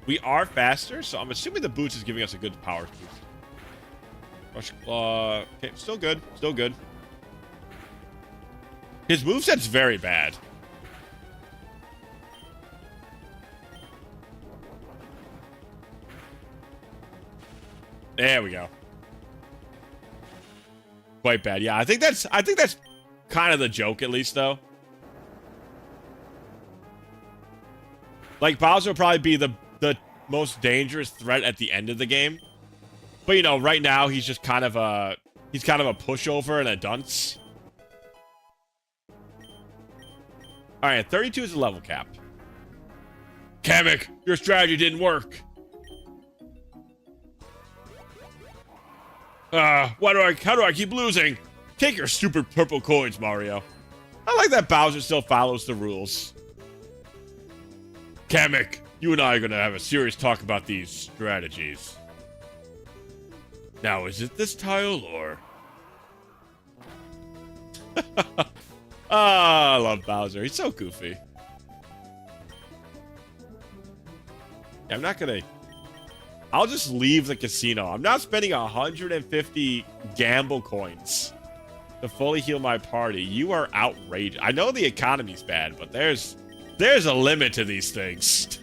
We are faster, so I'm assuming the boots is giving us a good power boost. Rush claw. Okay, still good. Still good. His moveset's very bad. There we go. Quite bad. Yeah, I think that's kind of the joke, at least, though. Like, Bowser will probably be the most dangerous threat at the end of the game. But, you know, right now, he's just kind of a pushover and a dunce. All right, 32 is the level cap. Kamek, your strategy didn't work. How do I keep losing? Take your stupid purple coins, Mario. I like that Bowser still follows the rules. Kamek, you and I are gonna have a serious talk about these strategies. Now, is it this tile or... I love Bowser. He's so goofy. Yeah, I'm not gonna... I'll just leave the casino. I'm not spending 150 gamble coins to fully heal my party. You are outrageous. I know the economy's bad, but there's a limit to these things.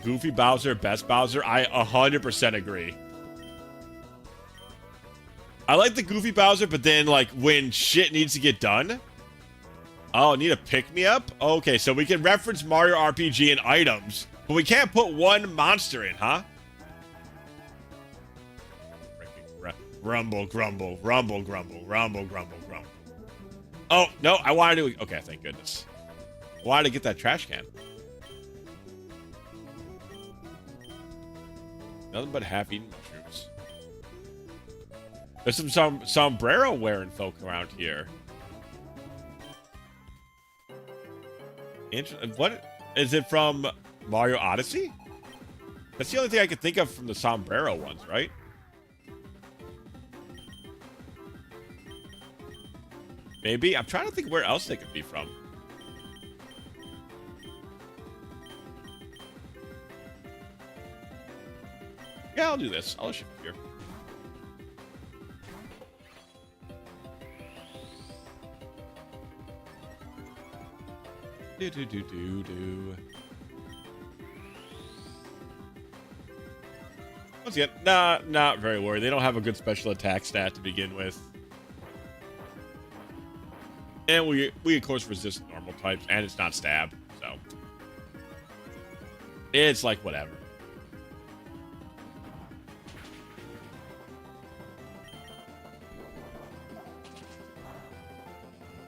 Goofy Bowser, best Bowser. I 100% agree. I like the Goofy Bowser, but then, like, when shit needs to get done... Oh, need a pick-me-up? Okay, so we can reference Mario RPG and items, but we can't put one monster in, huh? Rumble, grumble, rumble, grumble, rumble, grumble, grumble. Oh, no, I wanted to... Okay, thank goodness. I wanted to get that trash can. Nothing but half-eaten mushrooms. There's some sombrero-wearing folk around here. What is it from Mario Odyssey? That's the only thing I could think of from the sombrero ones, right? Maybe. I'm trying to think where else they could be from. Yeah, I'll do this. I'll shift here. Once again, not very worried. They don't have a good special attack stat to begin with. And we of course resist normal types, and it's not stab, so it's like whatever.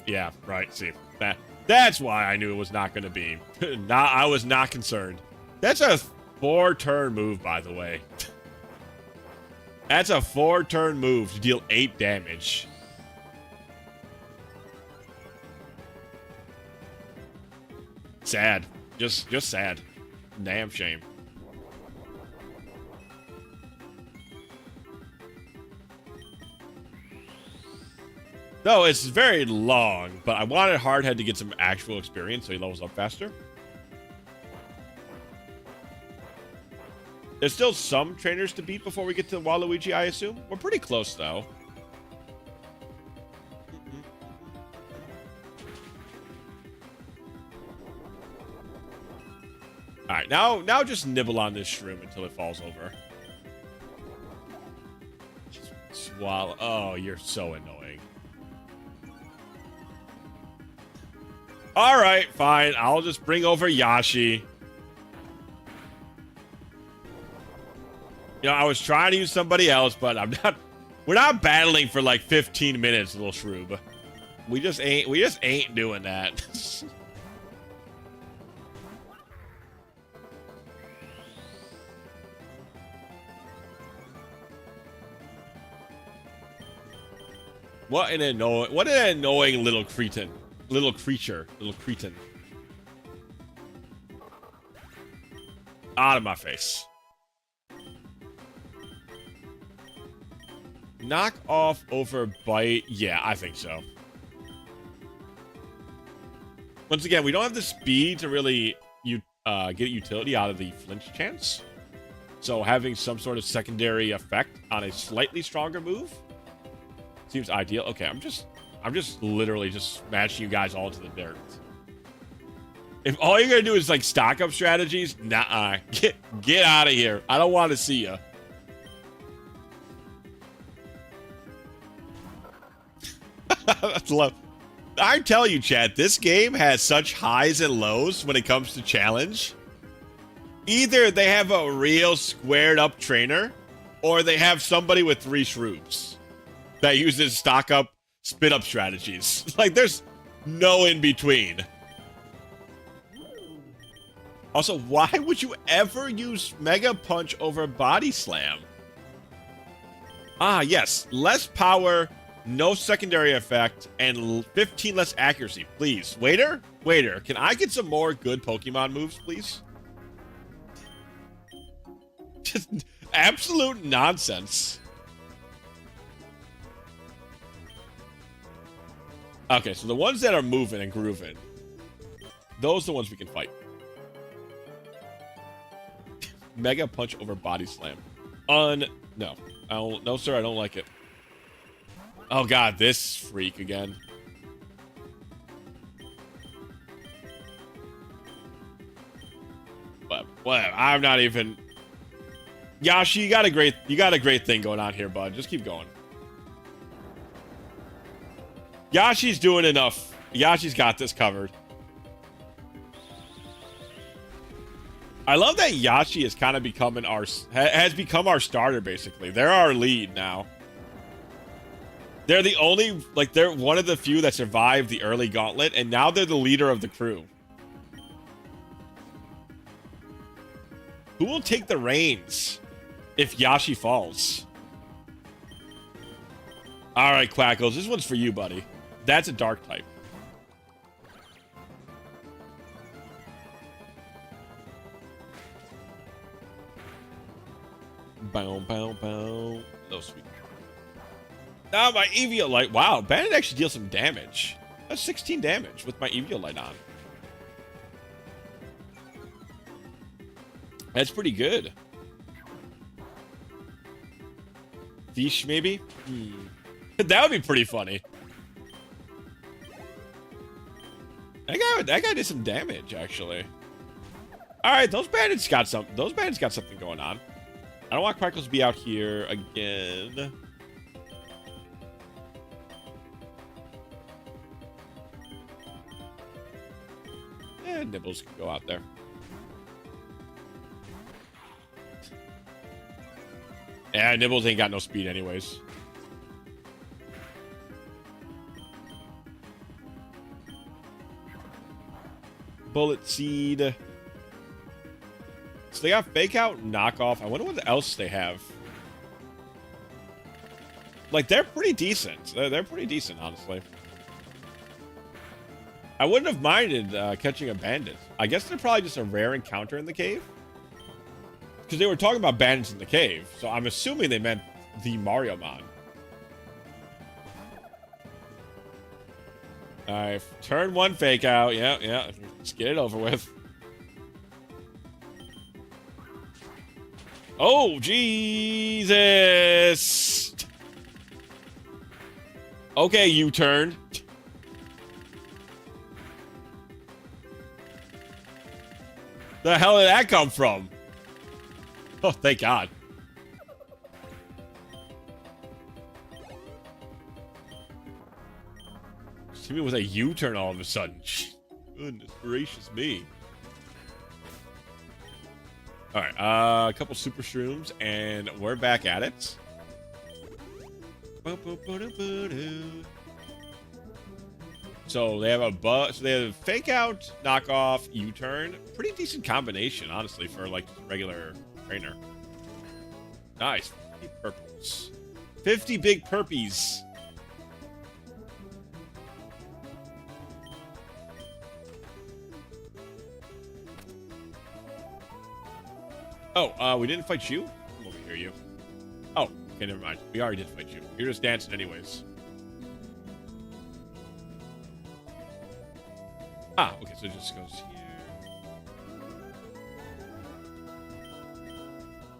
Yeah, right. See, that's why I knew it was not going to be. I was not concerned. That's a 4-turn move, by the way. That's a 4-turn move to deal 8 damage. Sad. Just sad. Damn shame. No, it's very long, but I wanted Hardhead to get some actual experience so he levels up faster. There's still some trainers to beat before we get to Waluigi, I assume. We're pretty close, though. Alright, now just nibble on this shroom until it falls over. Swallow. Oh, you're so annoying. Alright, fine. I'll just bring over Yoshi. You know, I was trying to use somebody else, but I'm not... We're not battling for like 15 minutes, little shroob. We just ain't doing that. What an annoying little cretin. Little creature. Little cretin. Out of my face. Knock off over bite. Yeah, I think so. Once again, we don't have the speed to really get utility out of the flinch chance. So having some sort of secondary effect on a slightly stronger move seems ideal. Okay, I'm just literally just smashing you guys all to the dirt. If all you're gonna do is like stock up strategies, nah, get out of here. I don't want to see you. That's love. I tell you, chat, this game has such highs and lows when it comes to challenge. Either they have a real squared up trainer, or they have somebody with 3 shrooms that uses stock up spit up strategies. Like, there's no in between. Also, why would you ever use Mega Punch over Body Slam? Ah, yes. Less power, no secondary effect, and 15 less accuracy. Please. Waiter? Waiter, can I get some more good Pokemon moves, please? Just absolute nonsense. Okay, so the ones that are moving and grooving, those are the ones we can fight. Mega Punch over Body Slam. No. No, sir, I don't like it. Oh, God, this freak again. But whatever. I'm not even... Yashi, you got a great thing going on here, bud. Just keep going. Yashi's doing enough. Yashi's got this covered. I love that Yashi is kind of becoming has become our starter, basically. They're our lead now. They're the only, like, they're one of the few that survived the early gauntlet, and now they're the leader of the crew. Who will take the reins if Yashi falls? All right, Quackles, this one's for you, buddy. That's a dark type. Bow, bow, bow. Oh, sweet. Now my Eviolite. Wow, Bandit actually deals some damage. That's 16 damage with my Eviolite on. That's pretty good. Fish, maybe? That would be pretty funny. That guy did some damage, actually. All right, those bandits got something going on. I don't want Crackles to be out here again. And Nibbles can go out there. Yeah, Nibbles ain't got no speed anyways. Bullet Seed. So they got Fake Out, Knockoff. I wonder what else they have. Like, they're pretty decent. They're pretty decent, honestly. I wouldn't have minded catching a bandit. I guess they're probably just a rare encounter in the cave. Because they were talking about bandits in the cave. So I'm assuming they meant the Mariomon. Alright, turn one Fake Out. Yeah. Let's get it over with. Oh, Jesus. Okay, U-turn. The hell did that come from? Oh, thank God. See me with a U-turn all of a sudden. Goodness gracious me. Alright, a couple super shrooms, and we're back at it. So they have they have Fake Out, Knockoff, U-turn. Pretty decent combination, honestly, for like regular trainer. Nice. 50 purples. 50 big perpies. Oh, we didn't fight you? Come over here, you. Oh, okay, never mind. We already did fight you. You're just dancing anyways. Ah, okay, so it just goes here.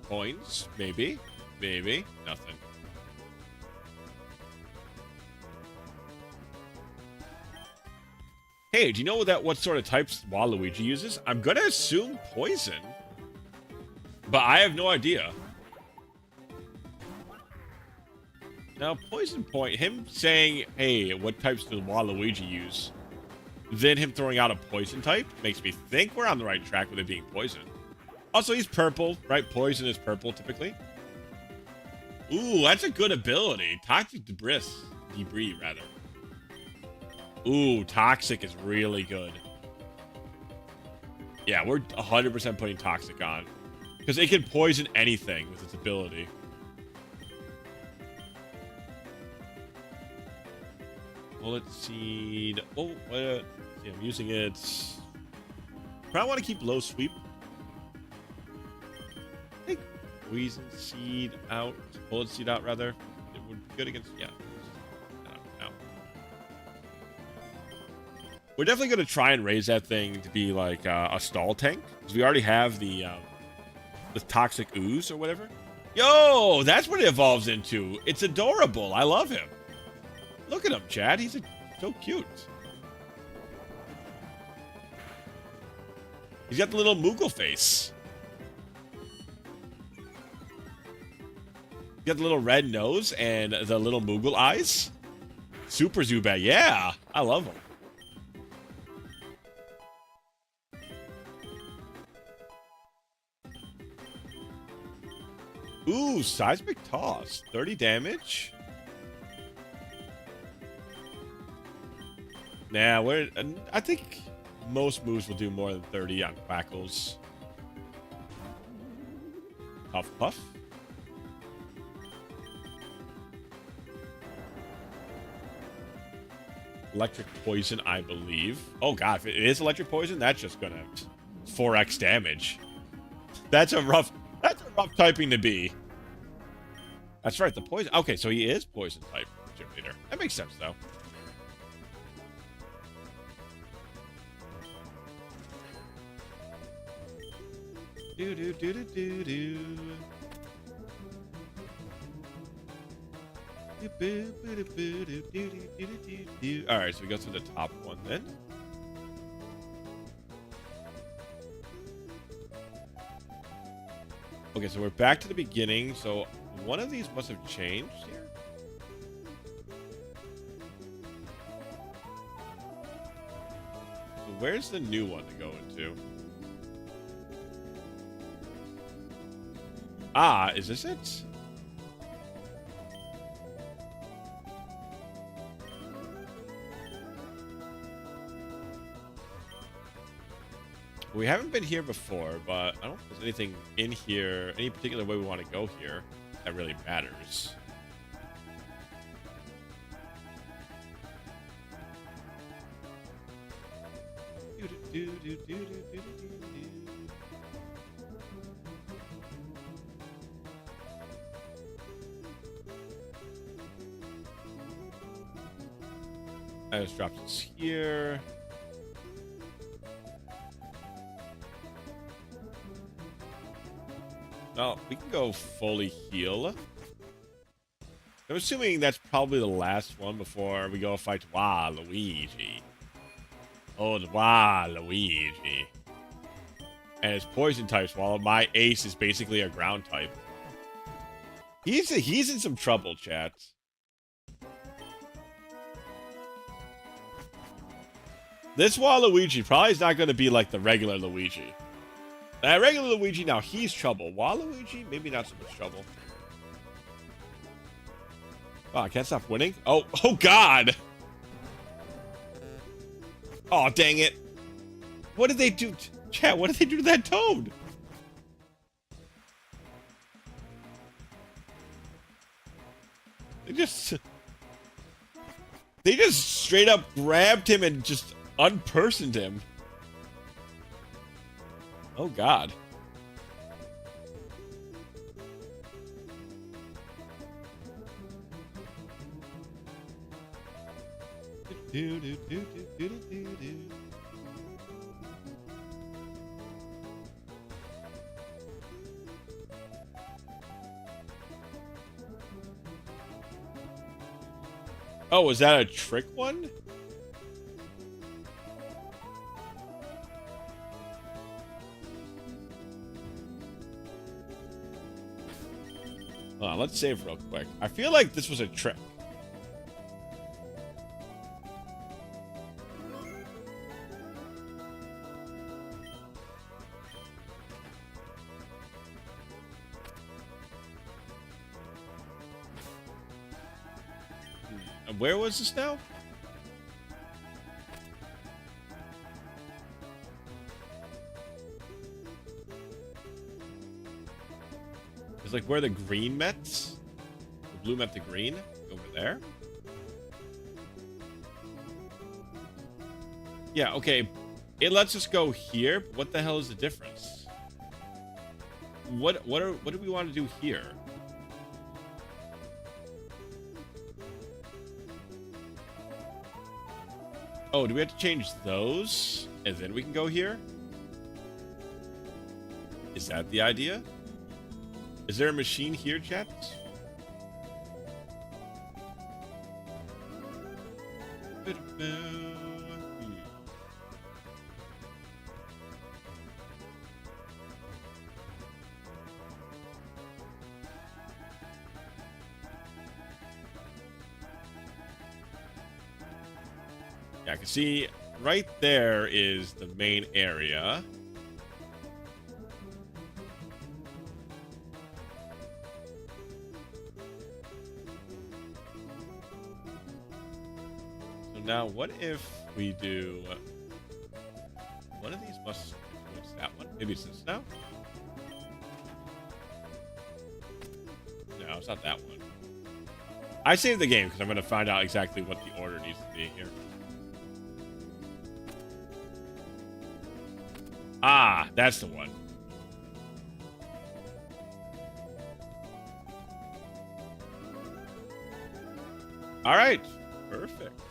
Coins, maybe. Maybe. Nothing. Hey, do you know what sort of types Waluigi uses? I'm gonna assume poison. But I have no idea. Now, Poison Point, him saying, hey, what types does Waluigi use? Then him throwing out a poison type makes me think we're on the right track with it being poison. Also, he's purple, right? Poison is purple, typically. Ooh, that's a good ability. Toxic debris, rather. Ooh, Toxic is really good. Yeah, we're 100% putting Toxic on. Because it can poison anything with its ability. Bullet Seed. Oh, see, I'm using it. Probably want to keep low sweep. I think Poison Seed out. Bullet Seed out, rather. It would be good against... Yeah. Out. We're definitely going to try and raise that thing to be like a stall tank. Because we already have the Toxic Ooze or whatever. Yo, that's what it evolves into. It's adorable. I love him. Look at him, Chad. He's so cute. He's got the little Moogle face. He's got the little red nose and the little Moogle eyes. Super Zubat. Yeah, I love him. Ooh, Seismic Toss. 30 damage. Nah, I think most moves will do more than 30 on Quackles. Puff Puff. Electric Poison, I believe. Oh god, if it is Electric Poison, that's just gonna 4x damage. That's a rough typing to be. That's right, the poison. Okay, so he is poison type gym leader. That makes sense though. Alright, so we go to the top one then. Okay, so we're back to the beginning. So one of these must have changed here. So where's the new one to go into? Ah, is this it? We haven't been here before, but I don't think there's anything in here, any particular way we want to go here that really matters. I just dropped this here. Well, we can go fully heal. I'm assuming that's probably the last one before we go fight Waluigi. Oh, the Waluigi. And it's poison types, while my ace is basically a ground type. He's in some trouble, chat. This Waluigi probably is not going to be like the regular Luigi. That regular Luigi, now he's trouble. Waluigi, maybe not so much trouble. Oh, I can't stop winning? Oh God! Oh, dang it. What did they do? Chat, what did they do to that toad? They just straight up grabbed him and just unpersoned him. Oh God. Oh, was that a trick one? Let's save real quick. I feel like this was a trick. And where was this now? It's like where the green met. The blue met the green. Over there. Yeah, okay. It lets us go here. But what the hell is the difference? What do we want to do here? Oh, do we have to change those? And then we can go here? Is that the idea? Is there a machine here, chat? Yeah, I can see right there is the main area. So now what if we do one of these must what's that one? Maybe it's this now? No, it's not that one. I saved the game because I'm going to find out exactly what the order needs to be here. Ah, that's the one. All right. Perfect.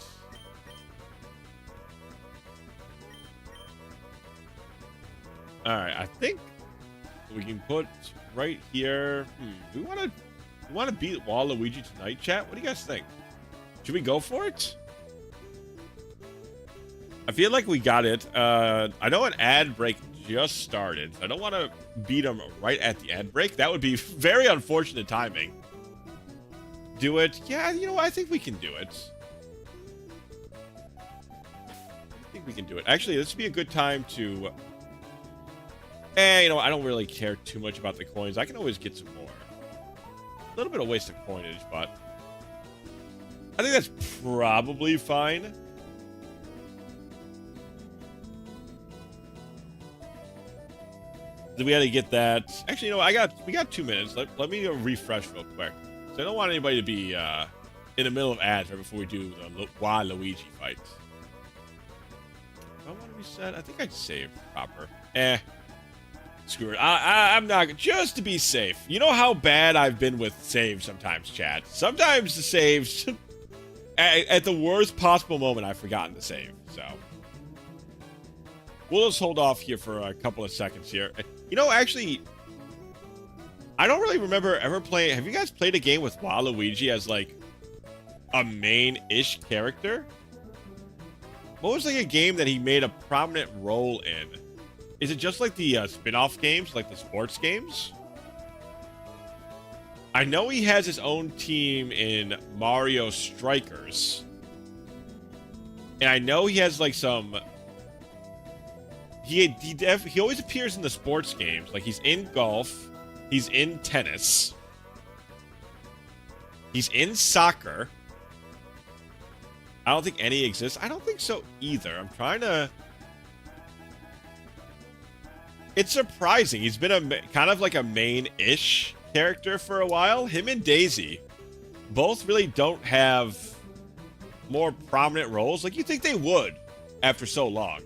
All right. I think we can put right here. Do we want to beat Waluigi tonight, chat? What do you guys think? Should we go for it? I feel like we got it. I know an ad break just started. I don't want to beat him right at the ad break. That would be very unfortunate timing. Do it? Yeah, you know what? I think we can do it. I think we can do it. Actually, this would be a good time to... you know, I don't really care too much about the coins. I can always get some more. A little bit of waste of coinage, but... I think that's probably fine. We had to get that. Actually, you know, we got 2 minutes. Let me refresh real quick. So I don't want anybody to be in the middle of ads right before we do the Waluigi fight. I want to reset. I think I'd save proper. Screw it. I'm not, just to be safe. You know how bad I've been with saves sometimes, chat. Sometimes the saves, at the worst possible moment, I've forgotten to save. So we'll just hold off here for a couple of seconds here. You know, actually, I don't really remember ever playing... Have you guys played a game with Waluigi as, like, a main-ish character? What was, like, a game that he made a prominent role in? Is it just, like, the spin-off games? Like, the sports games? I know he has his own team in Mario Strikers. And I know he has, like, some... He always appears in the sports games. Like, he's in golf. He's in tennis. He's in soccer. I don't think any exists. I don't think so either. I'm trying to... It's surprising. He's been kind of like a main-ish character for a while. Him and Daisy both really don't have more prominent roles. Like, you think they would after so long.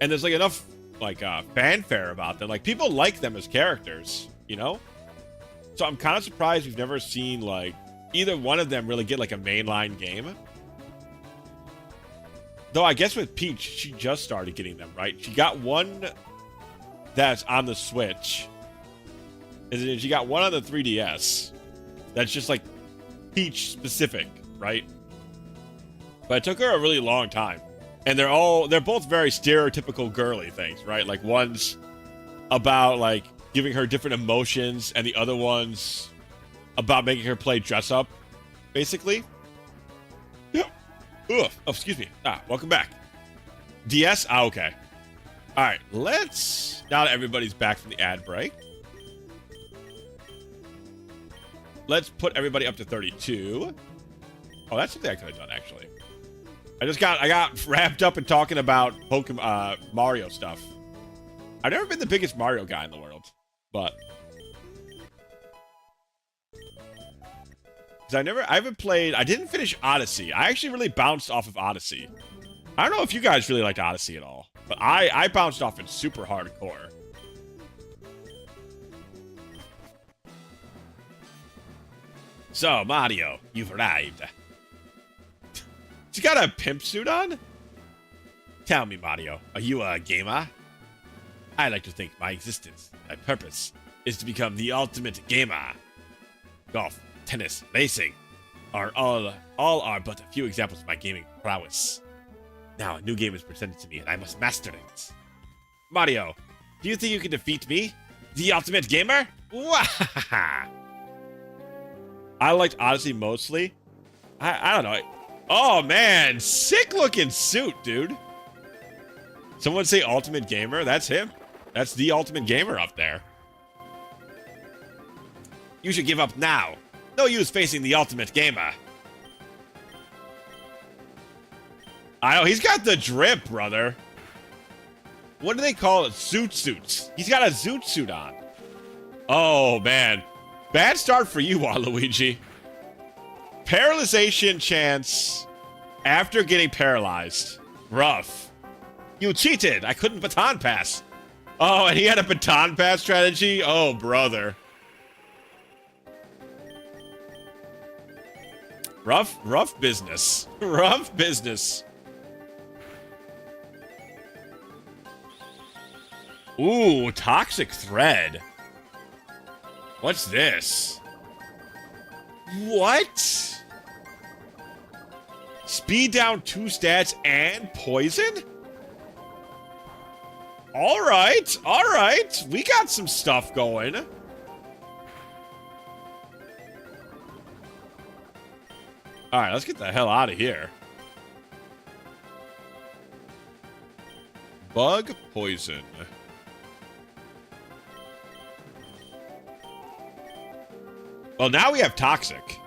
And there's, like, enough, like, fanfare about them. Like, people like them as characters, you know? So I'm kind of surprised we've never seen, like, either one of them really get, like, a mainline game. Though I guess with Peach, she just started getting them, right? She got one that's on the Switch. And then she got one on the 3DS. That's just, like, Peach specific, right? But it took her a really long time. And they're both very stereotypical girly things, right? Like, one's about, like, giving her different emotions, and the other one's about making her play dress up, basically. Yep. Oh, excuse me. Welcome back. DS? Okay. All right, now that everybody's back from the ad break, let's put everybody up to 32. Oh, that's something I could have done, actually. I got wrapped up in talking about Pokemon, Mario stuff. I've never been the biggest Mario guy in the world, but Because I haven't played, I didn't finish Odyssey. I actually really bounced off of Odyssey. I don't know if you guys really liked Odyssey at all, but I bounced off it super hardcore. So, Mario, you've arrived. You got a pimp suit on? Tell me, Mario, are you a gamer? I like to think my existence, my purpose, is to become the ultimate gamer. Golf, tennis, racing are all are but a few examples of my gaming prowess. Now a new game is presented to me and I must master it. Mario, do you think you can defeat me? The ultimate gamer? Wahaha! I liked Odyssey mostly. I don't know. Oh man, sick looking suit, dude. Someone say ultimate gamer? That's him. That's the ultimate gamer up there. You should give up now. No use facing the ultimate gamer. I know, he's got the drip, brother. What do they call it? Suits. He's got a zoot suit on. Oh, man. Bad start for you, Waluigi. Paralyzation chance after getting paralyzed. Rough. You cheated. I couldn't baton pass. Oh, and he had a baton pass strategy? Oh, brother. Rough business. Rough business. Ooh, toxic thread. What's this? What? Speed down 2 stats and poison? All right. We got some stuff going. All right, let's get the hell out of here. Bug poison. Well, now we have toxic.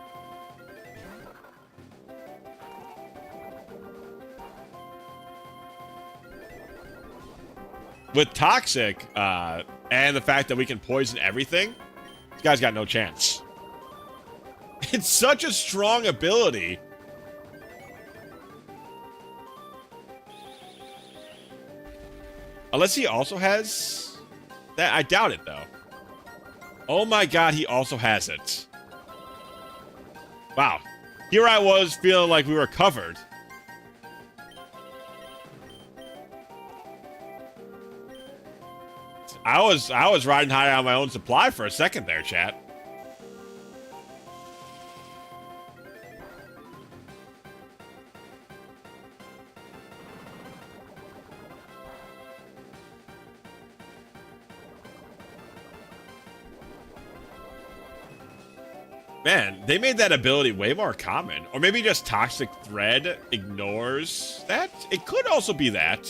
With toxic, and the fact that we can poison everything, this guy's got no chance. It's such a strong ability. Unless he also has that. I doubt it, though. Oh my god, he also has it. Wow. Here I was feeling like we were covered. I was riding high on my own supply for a second there, chat. Man, they made that ability way more common. Or maybe just Toxic Thread ignores that? It could also be that.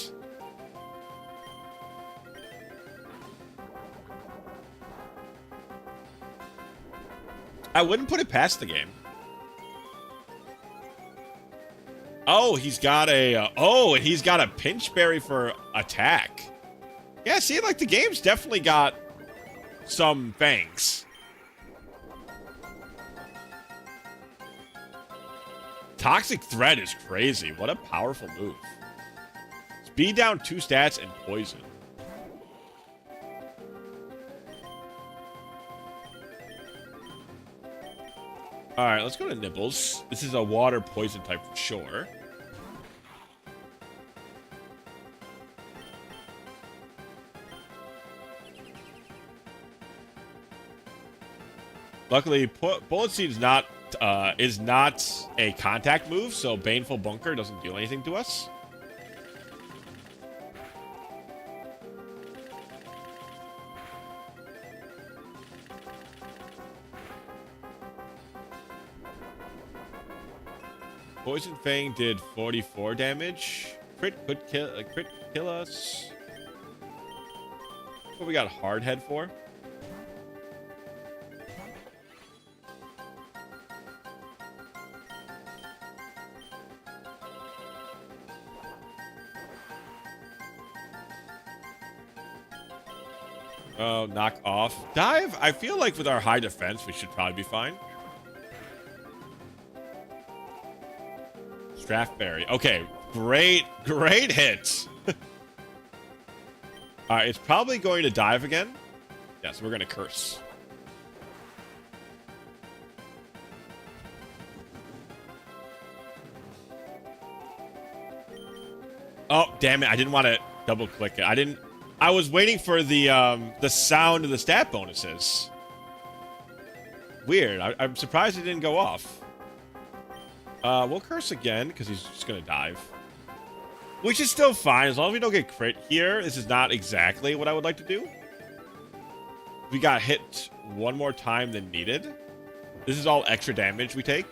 I wouldn't put it past the game. Oh, he's got a... and he's got a Pinch Berry for attack. Yeah, see, like, the game's definitely got some fangs. Toxic Thread is crazy. What a powerful move. Speed down 2 stats and poison. Alright, let's go to Nibbles. This is a water poison type for sure. Luckily, Bullet Seed is not a contact move, so Baneful Bunker doesn't do anything to us. Poison Fang did 44 damage. Crit could kill us. What we got Hard Head for? Oh, knock off. Dive? I feel like with our high defense, we should probably be fine. Draftberry. Okay, great hit. All right, it's probably going to dive again. Yes, we're going to curse. Oh, damn it. I didn't want to double click it. I was waiting for the sound of the stat bonuses. Weird. I'm surprised it didn't go off. We'll curse again because he's just going to dive. Which is still fine. As long as we don't get crit here, this is not exactly what I would like to do. We got hit one more time than needed. This is all extra damage we take.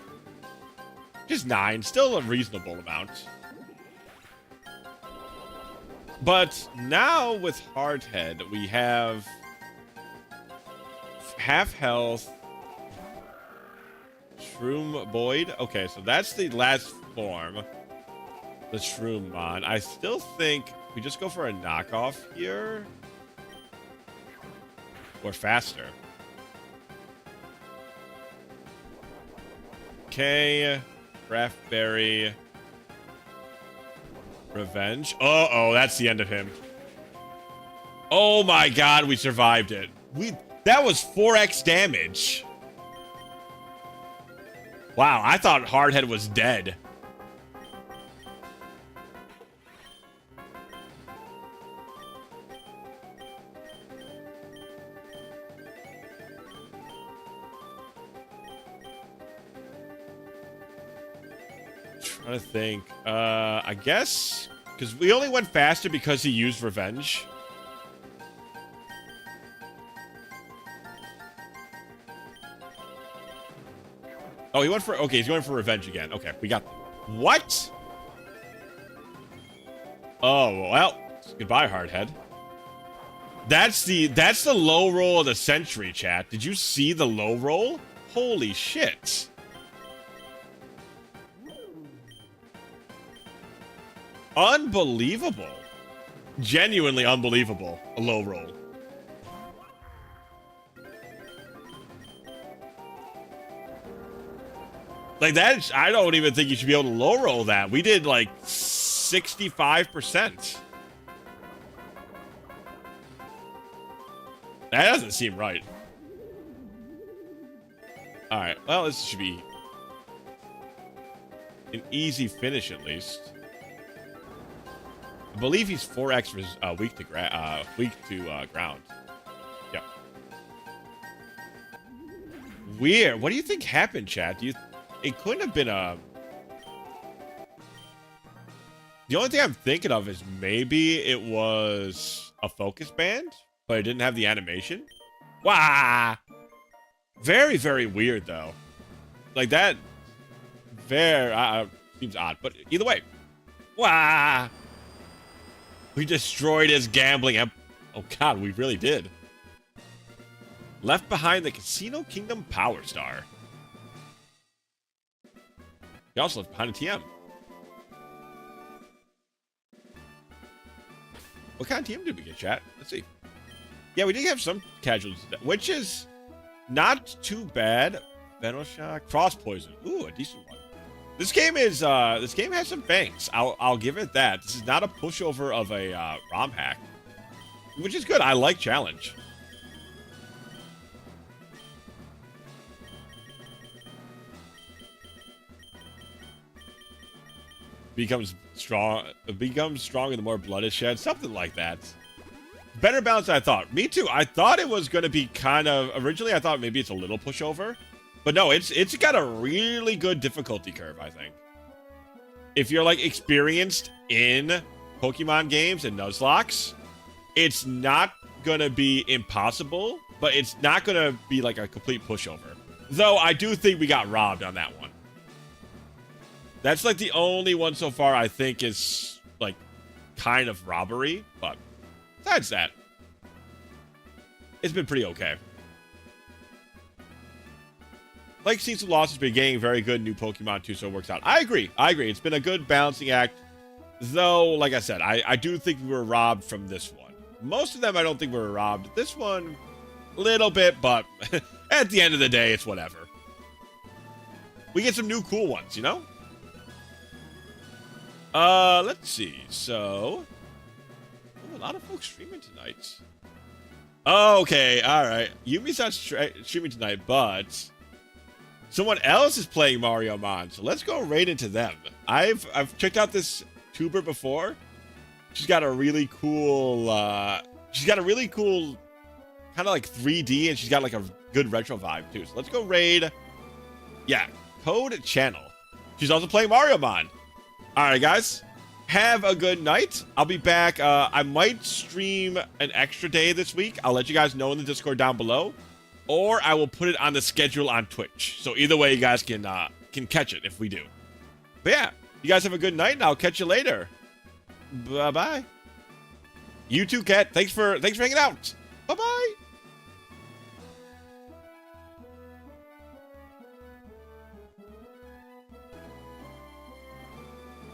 Just 9. Still a reasonable amount. But now with Hardhead, we have half health. Shroom Boyd. Okay, so that's the last form. The Shroomon. I still think we just go for a knockoff here. Or faster. Okay. Craftberry. Revenge. Uh-oh, that's the end of him. Oh my god, we survived it. That was 4x damage. Wow, I thought Hardhead was dead. Trying to think. I guess because we only went faster because he used revenge. Oh, he went for okay. He's going for revenge again. Okay, we got what? Oh well, goodbye, Hardhead. That's the low roll of the century, chat. Did you see the low roll? Holy shit. Unbelievable. Genuinely unbelievable. A low roll. Like that, I don't even think you should be able to low roll that. We did like 65%. That doesn't seem right. All right, well, this should be an easy finish at least. I believe he's 4x weak to ground. Yep. Weird. What do you think happened, chat? It couldn't have been a... The only thing I'm thinking of is maybe it was a focus band, but it didn't have the animation. Wow. Very, very weird, though. Like that... Very... seems odd, but either way. Wow. We destroyed his gambling oh god, we really did. Left behind the Casino Kingdom Power Star. We also left behind a TM. What kind of TM did we get, chat? Let's see. Yeah, we did have some casualties, which is not too bad. Venom Shock, Frost Poison. Ooh, a decent one. This game is this game has some banks. I'll give it that. This is not a pushover of a ROM hack, which is good. I like challenge. Becomes stronger the more blood is shed. Something like that. Better balance than I thought. Me too. I thought it was going to be kind of... Originally, I thought maybe it's a little pushover. But no, it's got a really good difficulty curve, I think. If you're, like, experienced in Pokemon games and Nuzlocks, it's not going to be impossible, but it's not going to be, like, a complete pushover. Though, I do think we got robbed on that one. That's, like, the only one so far I think is, like, kind of robbery. But besides that, it's been pretty okay. Like seeing some losses, but getting very good new Pokemon too, so it works out. I agree. It's been a good balancing act. Though, like I said, I do think we were robbed from this one. Most of them, I don't think we were robbed. This one, a little bit, but at the end of the day, it's whatever. We get some new cool ones, you know? Let's see. So, a lot of folks streaming tonight. Okay, all right. Yumi's not streaming tonight, but someone else is playing Mariomon. So let's go right into them. I've checked out this tuber before. She's got a really cool. Kind of like 3D, and she's got like a good retro vibe too. So let's go raid. Yeah, Code Channel. She's also playing Mariomon. All right, guys. Have a good night. I'll be back. I might stream an extra day this week. I'll let you guys know in the Discord down below, or I will put it on the schedule on Twitch. So either way, you guys can catch it if we do. But yeah, you guys have a good night, and I'll catch you later. Bye bye. You too, Kat. Thanks for hanging out. Bye bye.